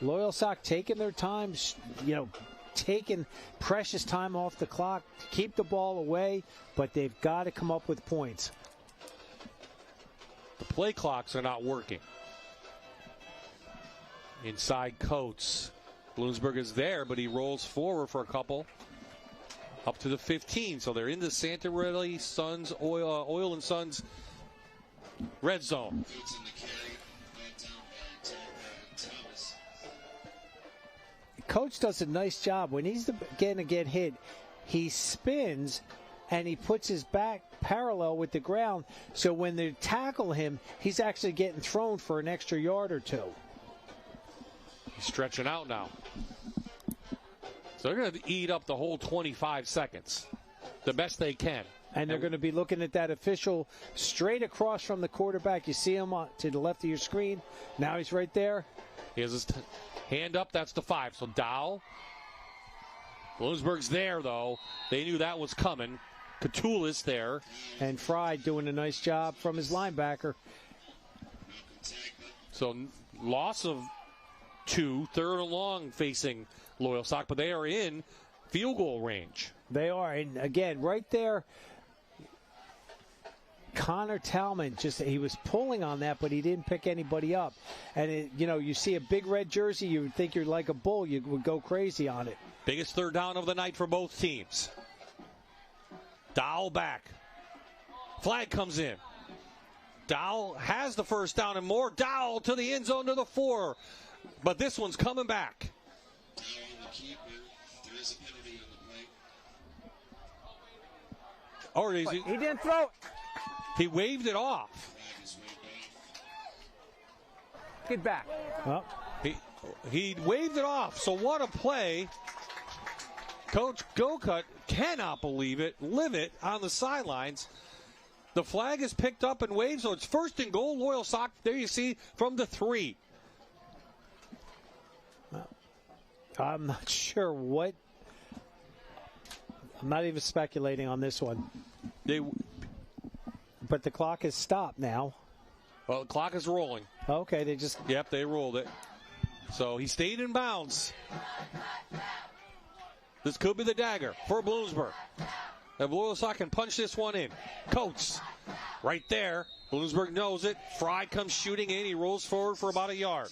Loyalsock taking their time, taking precious time off the clock to keep the ball away, but they've got to come up with points. The play clocks are not working. Inside Coates. Bloomsburg is there, but he rolls forward for a couple. Up to the 15, so they're in the Santarelli Sons, Oil and Sons red zone. Coach does a nice job. When he's going to get hit, he spins and he puts his back parallel with the ground, so when they tackle him, he's actually getting thrown for an extra yard or 2. He's stretching out now. So they're going to eat up the whole 25 seconds, the best they can. And they're going to be looking at that official straight across from the quarterback. You see him to the left of your screen. Now he's right there. He has his hand up. That's the 5. So Dow. Bloomsburg's there, though. They knew that was coming. Catullus there. And Fry doing a nice job from his linebacker. So loss of 2, 3rd and long facing Loyalsock, but they are in field goal range. They are. And again, right there, Connor Talman, he was pulling on that, but he didn't pick anybody up. And, you see a big red jersey, you would think you're like a bull. You would go crazy on it. Biggest third down of the night for both teams. Dowell back. Flag comes in. Dowell has the first down and more. Dowell to the end zone to the 4. But this one's coming back. Or is he didn't throw it. He waved it off. Get back. Well, he waved it off. So what a play. Coach Gokut cannot believe it. Live it on the sidelines. The flag is picked up and waved, so it's first and goal. Loyalsock, there you see, from the 3. I'm not sure what. I'm not even speculating on this one. But the clock is stopped now. Well, the clock is rolling. Okay, they just... Yep, they rolled it. So he stayed in bounds. This could be the dagger for Bloomsburg. If Loyalsock can punch this one in. Coates, right there. Bloomsburg knows it. Fry comes shooting in. He rolls forward for about a yard.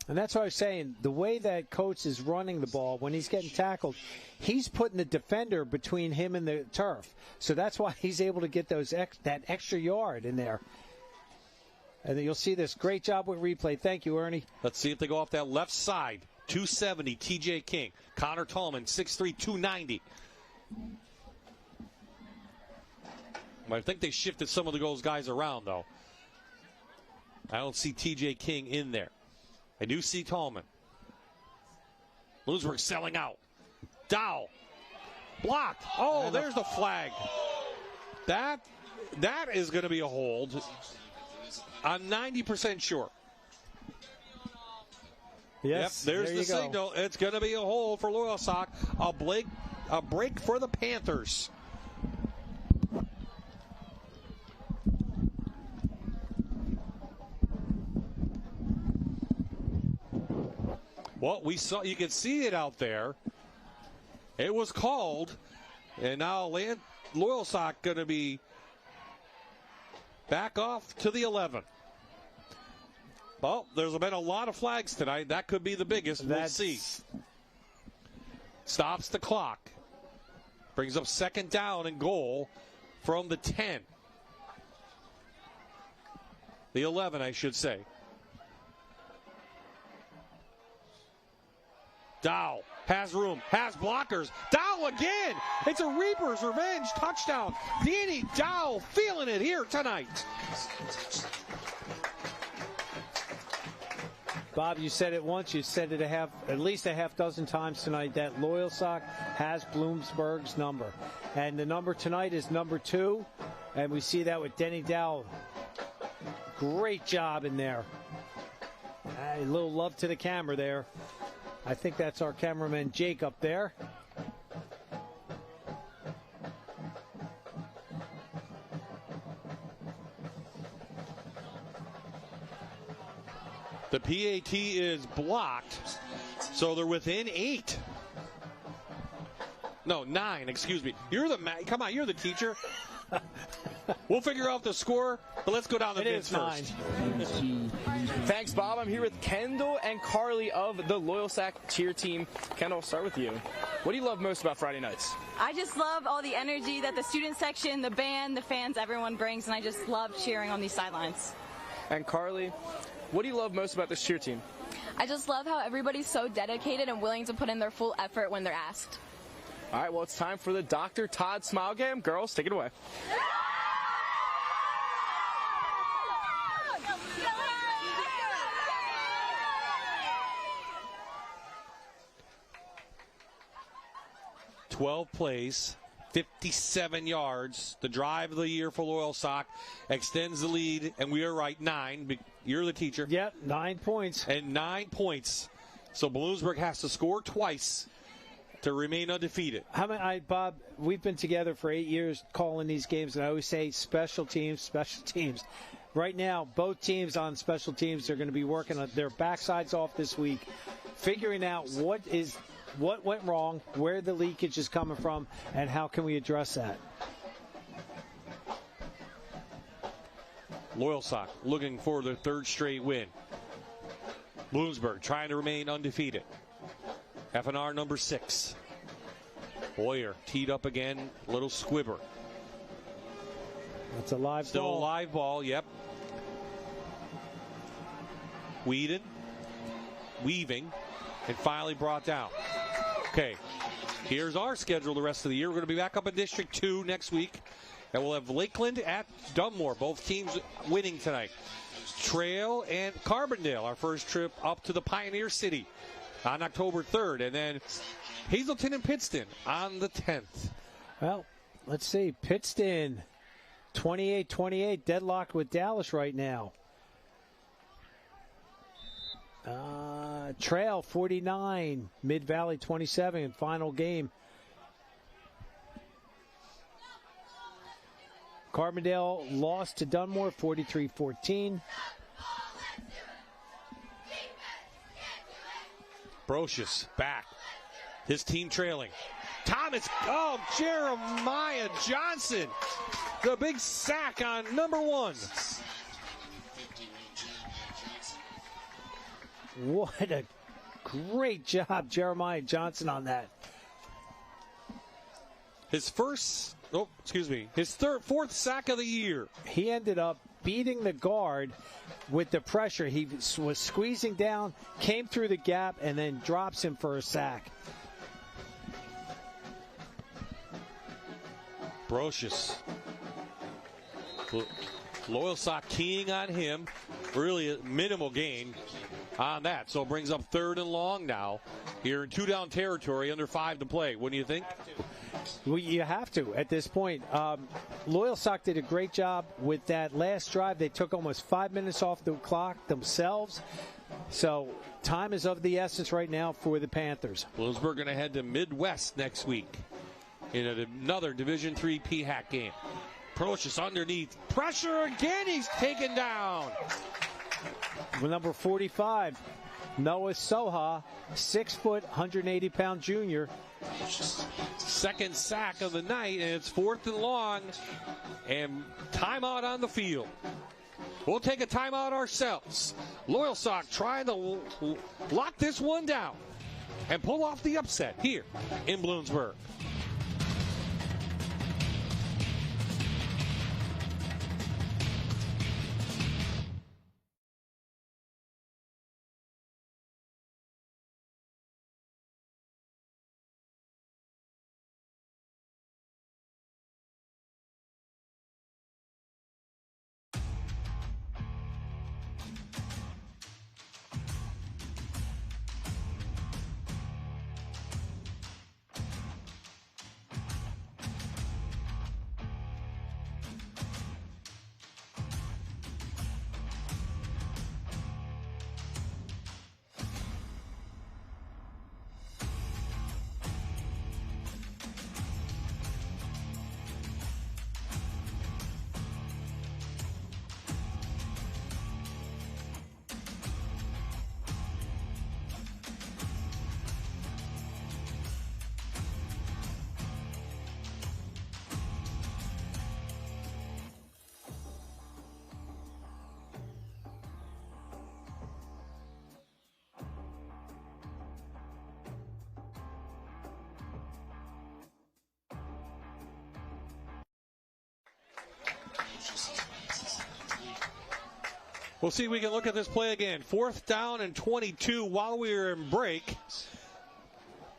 And that's what I was saying. The way that Coates is running the ball, when he's getting tackled, he's putting the defender between him and the turf. So that's why he's able to get that extra yard in there. And then you'll see this. Great job with replay. Thank you, Ernie. Let's see if they go off that left side. 270, TJ King. Connor Tallman, 6'3", 290. I think they shifted some of those guys around, though. I don't see TJ King in there. I do see Tallman. Bloomsburg selling out. Dowell. Blocked. Oh, there's the flag. That is going to be a hold. I'm 90% sure. Yes, yep, there's there the signal. It's going to be a hold for Loyalsock. A break for the Panthers. Well, we saw. You can see it out there. It was called, and now Loyalsock going to be back off to the 11. Well, there's been a lot of flags tonight. That could be the biggest. We'll see. Stops the clock. Brings up second down and goal from the 10. The 11, I should say. Dowell has room, has blockers. Dowell again. It's a Reaper's Revenge touchdown. Danny Dowell feeling it here tonight. Bob, you said it once. You said it at least a half dozen times tonight that Loyalsock has Bloomsburg's number. And the number tonight is number 2. And we see that with Denny Dowell. Great job in there. A little love to the camera there. I think that's our cameraman Jake up there. The PAT is blocked, so they're within 8. No, 9, excuse me. Come on, you're the teacher. We'll figure out the score, but let's go down the bids first. Thanks, Bob. I'm here with Kendall and Carly of the Loyalsock cheer team. Kendall, I'll start with you. What do you love most about Friday nights? I just love all the energy that the student section, the band, the fans, everyone brings, and I just love cheering on these sidelines. And Carly, what do you love most about this cheer team? I just love how everybody's so dedicated and willing to put in their full effort when they're asked. All right, well, it's time for the Dr. Todd Smile Game. Girls, take it away. "12 plays, 57 yards. The drive of the year for Loyalsock extends the lead, and we are right, 9. You're the teacher. Yep, 9 points. And 9 points. So Bloomsburg has to score twice to remain undefeated. Bob, we've been together for 8 years calling these games, and I always say special teams, special teams. Right now, both teams on special teams are going to be working on their backsides off this week, figuring out what went wrong, where the leakage is coming from, and how can we address that. Loyalsock looking for their third straight win. Bloomsburg trying to remain undefeated. FNR number 6. Boyer teed up again, little squibber. That's a live Still ball. Still a live ball, yep. Weeded, weaving, and finally brought down. Okay, here's our schedule the rest of the year. We're going to be back up in District 2 next week, and we'll have Lakeland at Dunmore, both teams winning tonight. Trail and Carbondale, our first trip up to the Pioneer City on October 3rd, and then Hazleton and Pittston on the 10th. Well, let's see. Pittston, 28-28, deadlocked with Dallas right now. Trail, 49, Mid-Valley, 27, final game. Carbondale lost to Dunmore, 43-14. Brocious back. His team trailing. Thomas, Jeremiah Johnson. The big sack on number 1. What a great job, Jeremiah Johnson, on that. His fourth sack of the year. He ended up beating the guard with the pressure. He was squeezing down, came through the gap, and then drops him for a sack. Brocious. Loyalsock keying on him. Really a minimal gain on that. So it brings up 3rd and long now. Here in 2-down territory, under 5 to play. Wouldn't you think? Well, you have to at this point. Loyalsock did a great job with that last drive. They took almost 5 minutes off the clock themselves. So time is of the essence right now for the Panthers. Bloomsburg going to head to Midwest next week in another Division III PHAC game. Brocious underneath. Pressure again. He's taken down. With number 45, Noah Soha, 6 foot, 180-pound junior. Second sack of the night, and it's 4th and long, and timeout on the field. We'll take a timeout ourselves. Loyalsock trying to lock this one down and pull off the upset here in Bloomsburg. We'll see if we can look at this play again. 4th down and 22 while we were in break.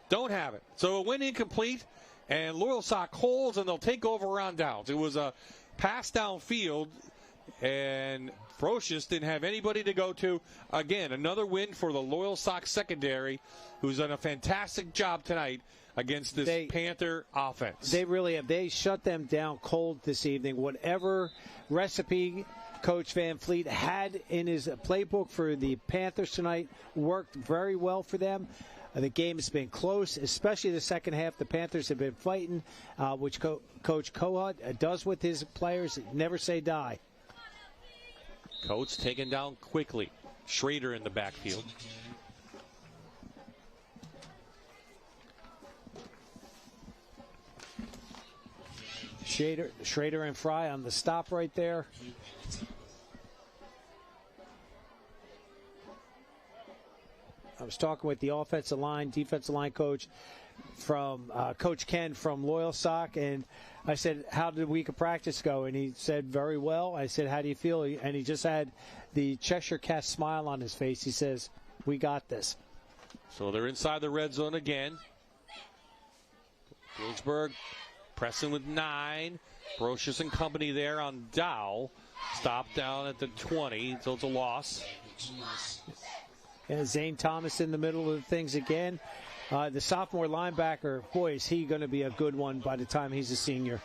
Don't have it. So a win incomplete, and Loyalsock holds, and they'll take over on downs. It was a pass downfield, and Brocious didn't have anybody to go to. Again, another win for the Loyalsock secondary, who's done a fantastic job tonight against this Panther offense. They really have. They shut them down cold this evening. Whatever recipe Coach Van Fleet had in his playbook for the Panthers tonight worked very well for them. The game has been close, especially the second half. The Panthers have been fighting, which Coach Kohut does with his players. Never say die. Coates taken down quickly. Schrader in the backfield. Schrader and Fry on the stop right there. I was talking with the offensive line, defensive line coach from Coach Ken from Loyalsock, and I said, how did the week of practice go? And he said, very well. I said, how do you feel? And he just had the Cheshire Cat smile on his face. He says, we got this. So they're inside the red zone again. Bloomsburg pressing with 9. Brocious and company there on Dow. Stop down at the 20, so it's a loss. And Zane Thomas in the middle of things again. The sophomore linebacker, boy, is he going to be a good one by the time he's a senior.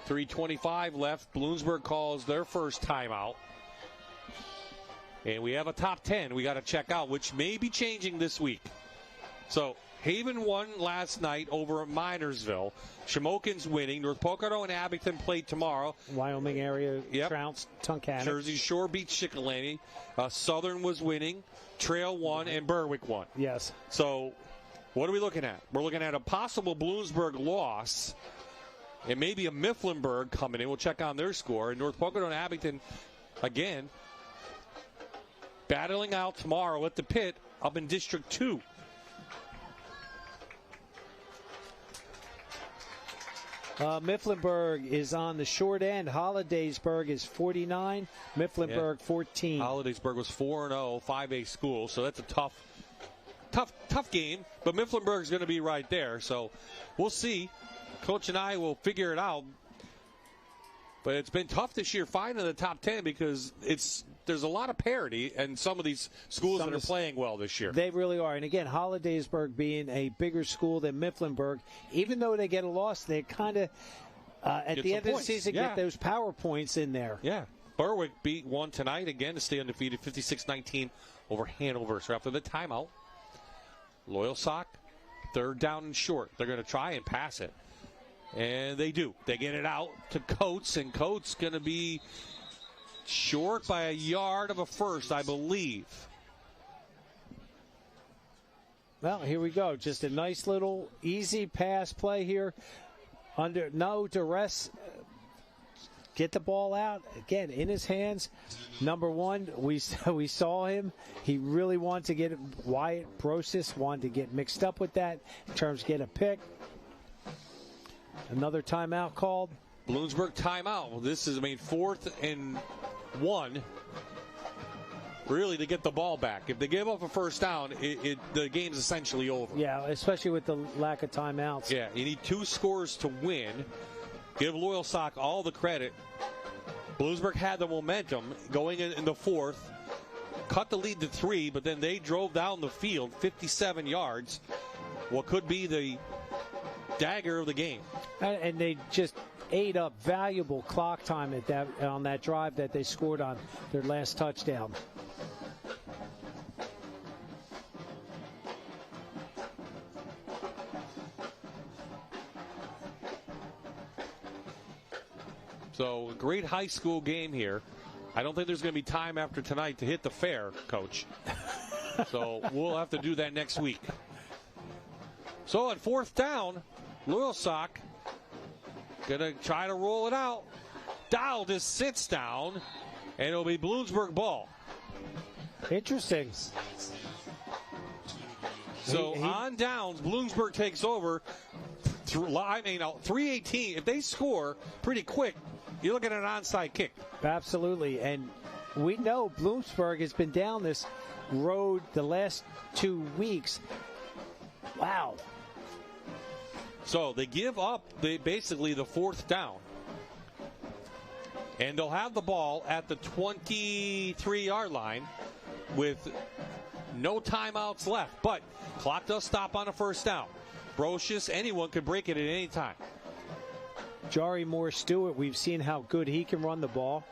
3:25 left. Bloomsburg calls their first timeout. And we have a top 10 we got to check out, which may be changing this week. So Haven won last night over Minersville. Shamokin's winning. North Pocono and Abington played tomorrow. Wyoming area trounced Tunkhannock. Jersey Shore beat Shikellamy. Southern was winning. Trail won, and Berwick won. Yes. So what are we looking at? We're looking at a possible Bloomsburg loss and maybe a Mifflinburg coming in. We'll check on their score. And North Pocono and Abington, again, battling out tomorrow at the pit up in District 2. Mifflinburg is on the short end. Hollidaysburg is 49. Mifflinburg 14. Hollidaysburg was 4-0, 5A school, so that's a tough game. But Mifflinburg's going to be right there, so we'll see. Coach and I will figure it out. But it's been tough this year finding the top 10 because there's a lot of parity and some of these schools that are playing well this year. They really are. And again, Hollidaysburg being a bigger school than Mifflinburg, even though they get a loss, they kind of, at the end of the season, get those power points in there. Yeah. Berwick won tonight again to stay undefeated, 56-19 over Hanover. So after the timeout, Loyalsock, 3rd down and short. They're going to try and pass it. And they do. They get it out to Coates, and Coates going to be short by a yard of a first, I believe. Well, here we go. Just a nice little easy pass play here. Under no duress. Get the ball out. Again, in his hands. Number 1, we saw him. He really wanted to get it. Wyatt Brocious wanted to get mixed up with that in terms of get a pick. Another timeout called. Bloomsburg timeout. Well, this is, 4th and 1. Really, to get the ball back. If they give up a first down, the game's essentially over. Yeah, especially with the lack of timeouts. Yeah, you need 2 scores to win. Give Loyalsock all the credit. Bloomsburg had the momentum going in the 4th. Cut the lead to 3, but then they drove down the field 57 yards. What could be the dagger of the game. And they just ate up valuable clock time on that drive that they scored on their last touchdown. So, a great high school game here. I don't think there's going to be time after tonight to hit the fair, Coach. So, we'll have to do that next week. So, at 4th down, Loyalsock going to try to roll it out. Dow just sits down, and it'll be Bloomsburg ball. Interesting. So, on downs, Bloomsburg takes over. 3:18. If they score pretty quick, you're looking at an onside kick. Absolutely. And we know Bloomsburg has been down this road the last 2 weeks. Wow. So they give up basically the 4th down. And they'll have the ball at the 23-yard line with no timeouts left. But clock does stop on a first down. Brocious, anyone could break it at any time. Jari Moore-Stewart, we've seen how good he can run the ball.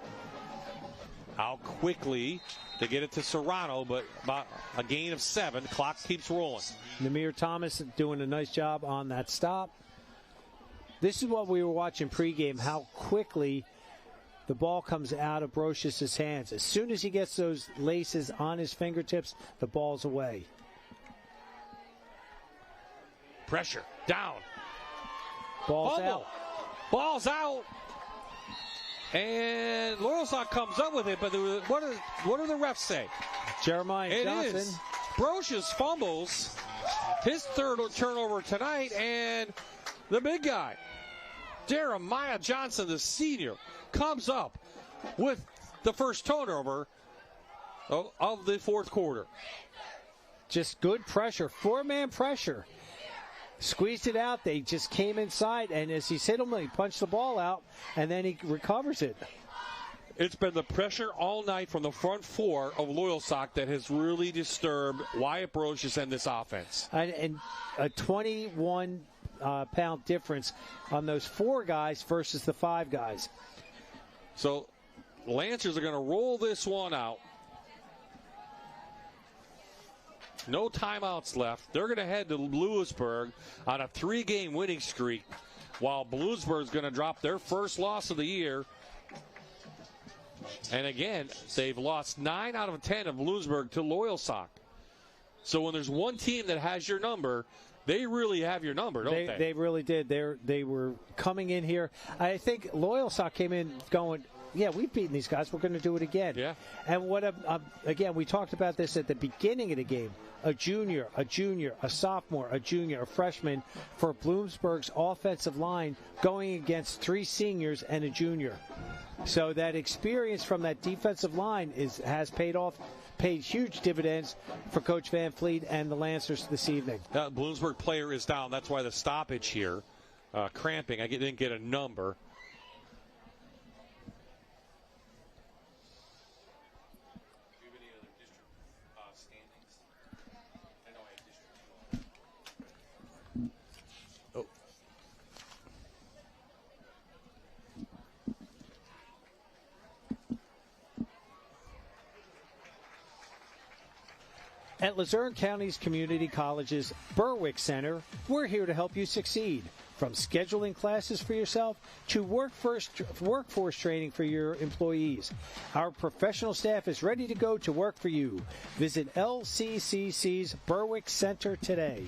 How quickly they get it to Serrano, but about a gain of 7. Clock keeps rolling. Namir Thomas doing a nice job on that stop. This is what we were watching pregame, how quickly the ball comes out of Brocious' hands. As soon as he gets those laces on his fingertips, the ball's away. Pressure. Down. Ball's out. Ball's out. And Loyalsock comes up with it, but what do the refs say? Jeremiah Johnson. It is. Brocious fumbles his third turnover tonight, and the big guy, Jeremiah Johnson, the senior, comes up with the first turnover of the fourth quarter. Just good pressure, four-man pressure. Squeezed it out. They just came inside, and as he's hit him, he punched the ball out, and then he recovers it. It's been the pressure all night from the front four of Loyalsock that has really disturbed Wyatt Brocious and this offense. And a 21-pound difference on those four guys versus the five guys. So Lancers are going to roll this one out. No timeouts left. They're going to head to Lewisburg on a 3-game winning streak, while Bloomsburg is going to drop their first loss of the year. And again, they've lost 9 out of 10 of Bloomsburg to Loyalsock. So when there's one team that has your number, they really have your number, don't they? They really did. They were coming in here. I think Loyalsock came in going, yeah, we've beaten these guys. We're going to do it again. Yeah. And again, we talked about this at the beginning of the game. A junior, a sophomore, a junior, a freshman for Bloomsburg's offensive line going against 3 seniors and a junior. So that experience from that defensive line has paid huge dividends for Coach Van Fleet and the Lancers this evening. Bloomsburg player is down. That's why the stoppage here. Cramping. I didn't get a number. At Luzerne County's Community College's Berwick Center, we're here to help you succeed. From scheduling classes for yourself to workforce training for your employees. Our professional staff is ready to go to work for you. Visit LCCC's Berwick Center today.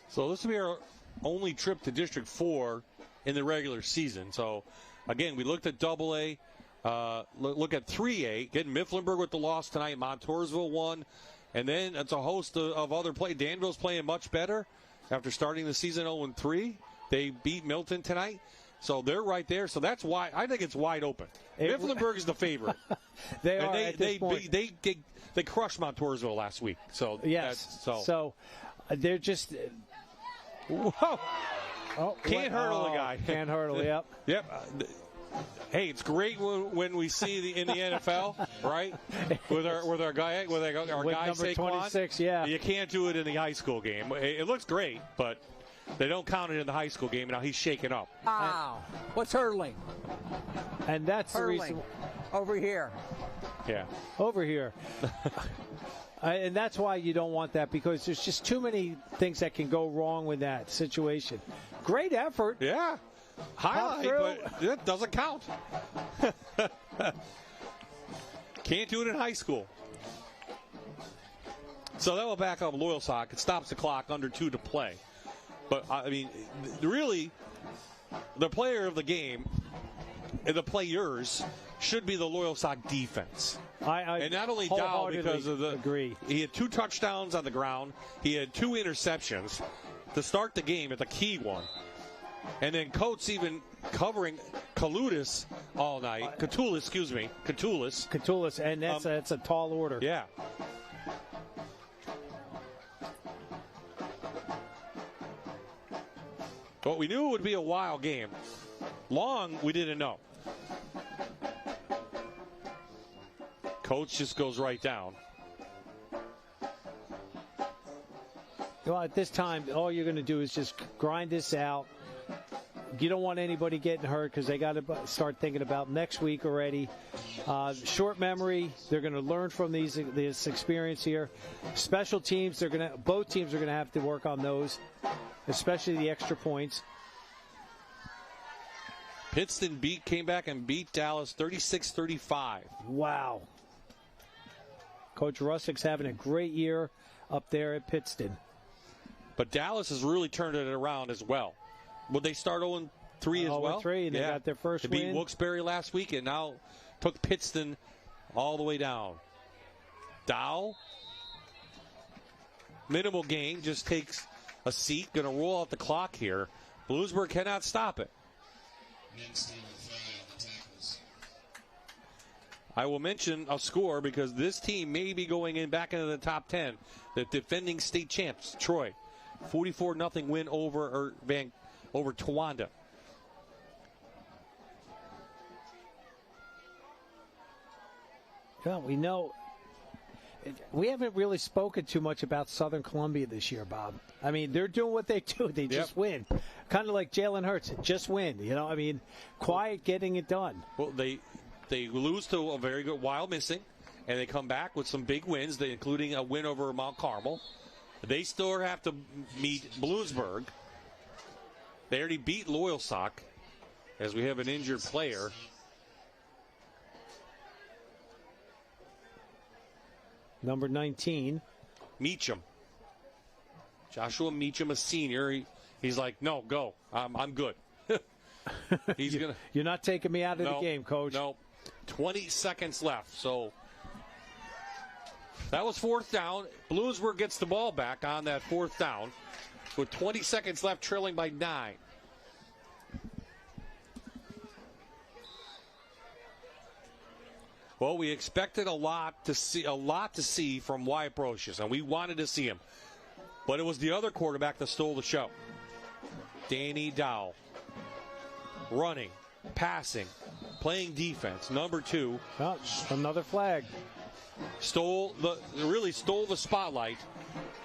So this will be our only trip to District 4 in the regular season. So, again, we looked at AA, look at 3A, getting Mifflinburg with the loss tonight. Montoursville won. And then it's a host of other play. Danville's playing much better after starting the season 0-3. They beat Milton tonight. So they're right there. So that's why I think it's wide open. Mifflinburg is the favorite. They are at this point. They crushed Montoursville last week. So yes. So they're just... Whoa! Oh, can't hurdle the guy. Can't hurdle. Yep. Yep. Hey, it's great when we see in the NFL, right? With our guy with guy number Saquon. 26. Yeah. You can't do it in the high school game. It looks great, but they don't count it in the high school game. Now he's shaking up. Wow. What's hurdling? And that's hurdling. The reason. Over here. Yeah. Over here. And that's why you don't want that, because there's just too many things that can go wrong with that situation. Great effort. Yeah. Highlight, but it doesn't count. Can't do it in high school. So that will back up Loyalsock. It stops the clock, under 2 to play. But, I mean, really, the player of the game and the players should be the Loyalsock defense. And not only Dow, because of he had 2 touchdowns on the ground. He had 2 interceptions to start the game at the key one. And then Coates even covering Catullus all night. Catullus, excuse me. Catullus, and that's a tall order. Yeah. But we knew it would be a wild game. Long, we didn't know. Coach just goes right down. Well, at this time, all you're going to do is just grind this out. You don't want anybody getting hurt, because they got to start thinking about next week already. Short memory. They're going to learn from this experience here. Special teams. Both teams are going to have to work on those, especially the extra points. Pittston came back and beat Dallas 36-35. Wow. Coach Russick's having a great year up there at Pittston. But Dallas has really turned it around as well. Would they start 0-3 as well? 0-3, and they got their first win. They beat win. Wilkes-Barre last week and now took Pittston all the way down. Dow, minimal gain, just takes a seat, going to roll out the clock here. Bloomsburg cannot stop it. I will mention a score because this team may be going back into the top 10. The defending state champs, Troy, 44-0 win over Towanda. Well, we know we haven't really spoken too much about Southern Columbia this year, Bob. I mean, they're doing what they do. They just win. Kind of like Jalen Hurts. Just win. You know, I mean, quiet getting it done. Well, they lose to a very good Wild Missing, and they come back with some big wins, including a win over Mount Carmel. They still have to meet Bloomsburg. They already beat Loyalsock, as we have an injured player. Number 19. Meacham. Joshua Meacham, a senior. He's like, no, go. I'm good. You're not taking me out of the game, Coach. No. 20 seconds left. So that was fourth down. Bloomsburg gets the ball back on that fourth down with 20 seconds left, trailing by 9. Well, we expected a lot to see from Wyatt Brocious, and we wanted to see him. But it was the other quarterback that stole the show. Danny Dow. Running, passing, playing defense. Number 2. Oh, another flag. Really stole the spotlight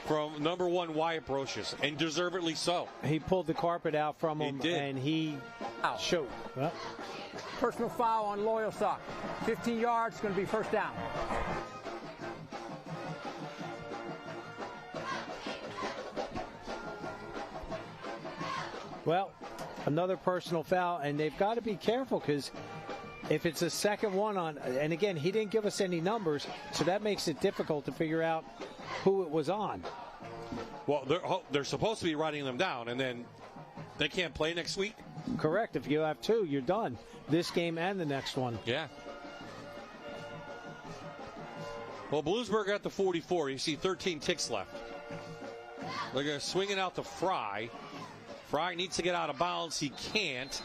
from number 1 Wyatt Brocious, and deservedly so. He pulled the carpet out from him, and he showed. Well. Personal foul on Loyalsock. 15 yards, going to be first down. Well, another personal foul, and they've got to be careful because if it's a second one on, and again, he didn't give us any numbers, so that makes it difficult to figure out who it was on. Well, they're supposed to be writing them down, and then they can't play next week? Correct. If you have 2, you're done. This game and the next one. Yeah. Well, Bloomsburg at the 44. You see 13 ticks left. They're going to swing it out to Fry. Fry needs to get out of bounds. He can't.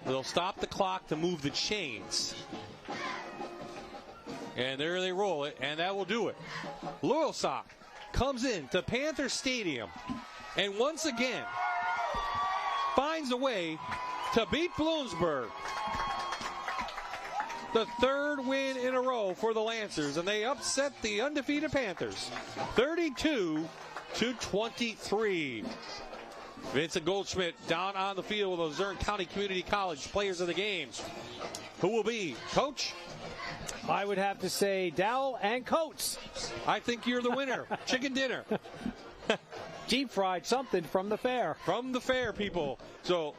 They'll stop the clock to move the chains. And there they roll it, and that will do it. Loyalsock comes in to Panther Stadium and once again finds a way to beat Bloomsburg. The 3rd win in a row for the Lancers, and they upset the undefeated Panthers 32-23. Vincent Goldschmidt down on the field with the Luzerne County Community College players of the game. Who will be, Coach? I would have to say Dowell and Coates. I think you're the winner. Chicken dinner. Deep fried something from the fair. From the fair, people. So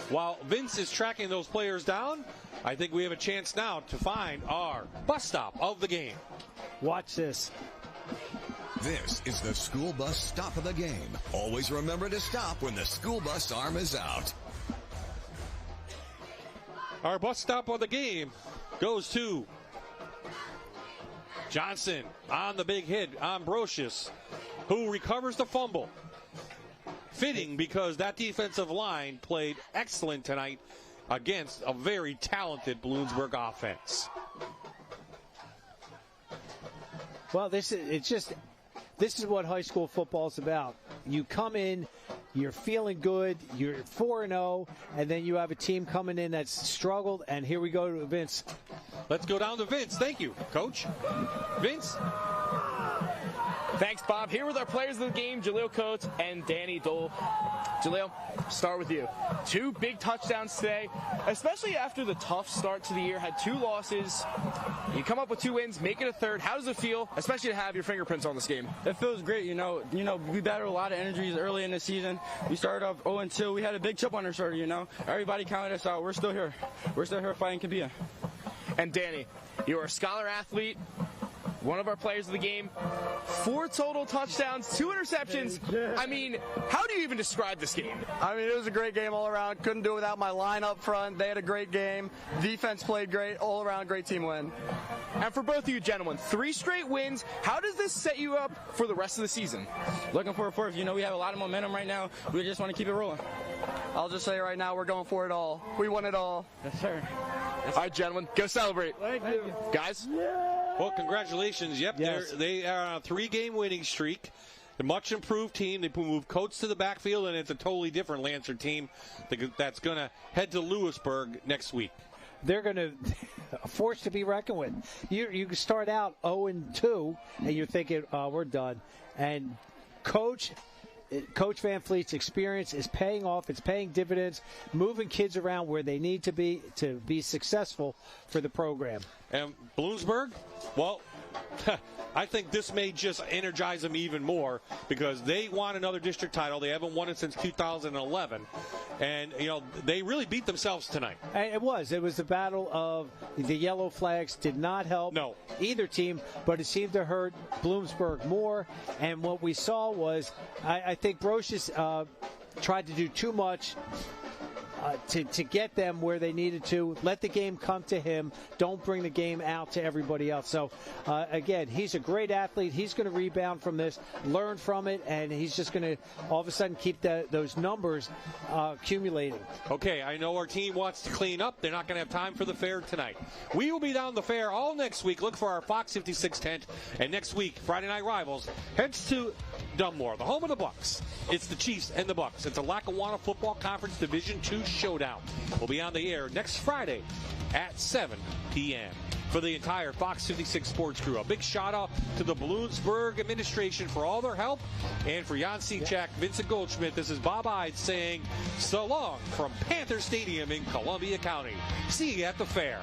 while Vince is tracking those players down, I think we have a chance now to find our bus stop of the game. Watch this. This is the school bus stop of the game. Always remember to stop when the school bus arm is out. Our bus stop of the game goes to Johnson on the big hit on Brocious, who recovers the fumble. Fitting because that defensive line played excellent tonight against a very talented Bloomsburg offense. Well, this is what high school football is about. You come in, you're feeling good, you're 4-0, and then you have a team coming in that's struggled, and here we go to Vince. Let's go down to Vince. Thank you, Coach. Vince? Thanks, Bob. Here with our players of the game, Jaleel Coates and Danny Dole. Jaleel, start with you. 2 big touchdowns today, especially after the tough start to the year. Had 2 losses. You come up with 2 wins, make it a 3rd. How does it feel, especially to have your fingerprints on this game? It feels great. You know, we battled a lot of injuries early in the season. We started off 0-2. We had a big chip on our shoulder. Everybody counted us out. We're still here. We're still here fighting Kabia. And Danny, you're a scholar athlete, one of our players of the game, 4 total touchdowns, 2 interceptions. I mean, how do you even describe this game? I mean, it was a great game all around. Couldn't do it without my line up front. They had a great game. Defense played great. All around, great team win. And for both of you gentlemen, 3 straight wins. How does this set you up for the rest of the season? Looking for a fourth. You know, we have a lot of momentum right now. We just want to keep it rolling. I'll just say right now, we're going for it all. We won it all. Yes, sir. All right, gentlemen, go celebrate. Thank you. Guys? Well, congratulations. Yep, Yes. they are on a 3-game winning streak. A much improved team. They moved Coates to the backfield, and it's a totally different Lancer team that's going to head to Lewisburg next week. They're going to force to be reckoned with. You start out 0-2, and you're thinking, we're done. And Coach Van Fleet's experience is paying off. It's paying dividends, moving kids around where they need to be successful for the program. And Bloomsburg, well, I think this may just energize them even more because they want another district title. They haven't won it since 2011. And, you know, they really beat themselves tonight. It was the battle of the yellow flags. Did not help either team, but it seemed to hurt Bloomsburg more. And what we saw was, I think Brocious tried to do too much to get them where they needed to. Let the game come to him. Don't bring the game out to everybody else. So, again, he's a great athlete. He's going to rebound from this, learn from it, and he's just going to all of a sudden keep those numbers accumulating. Okay, I know our team wants to clean up. They're not going to have time for the fair tonight. We will be down the fair all next week. Look for our Fox 56 tent. And next week, Friday Night Rivals heads to Dunmore, the home of the Bucks. It's the Chiefs and the Bucks. It's a Lackawanna Football Conference Division II showdown. We'll be on the air next Friday at 7 p.m. For the entire Fox 56 sports crew, a big shout out to the Bloomsburg administration for all their help, and for Jan Cichak, Vincent Goldschmidt, this is Bob Ide saying so long from Panther Stadium in Columbia County. See you at the fair.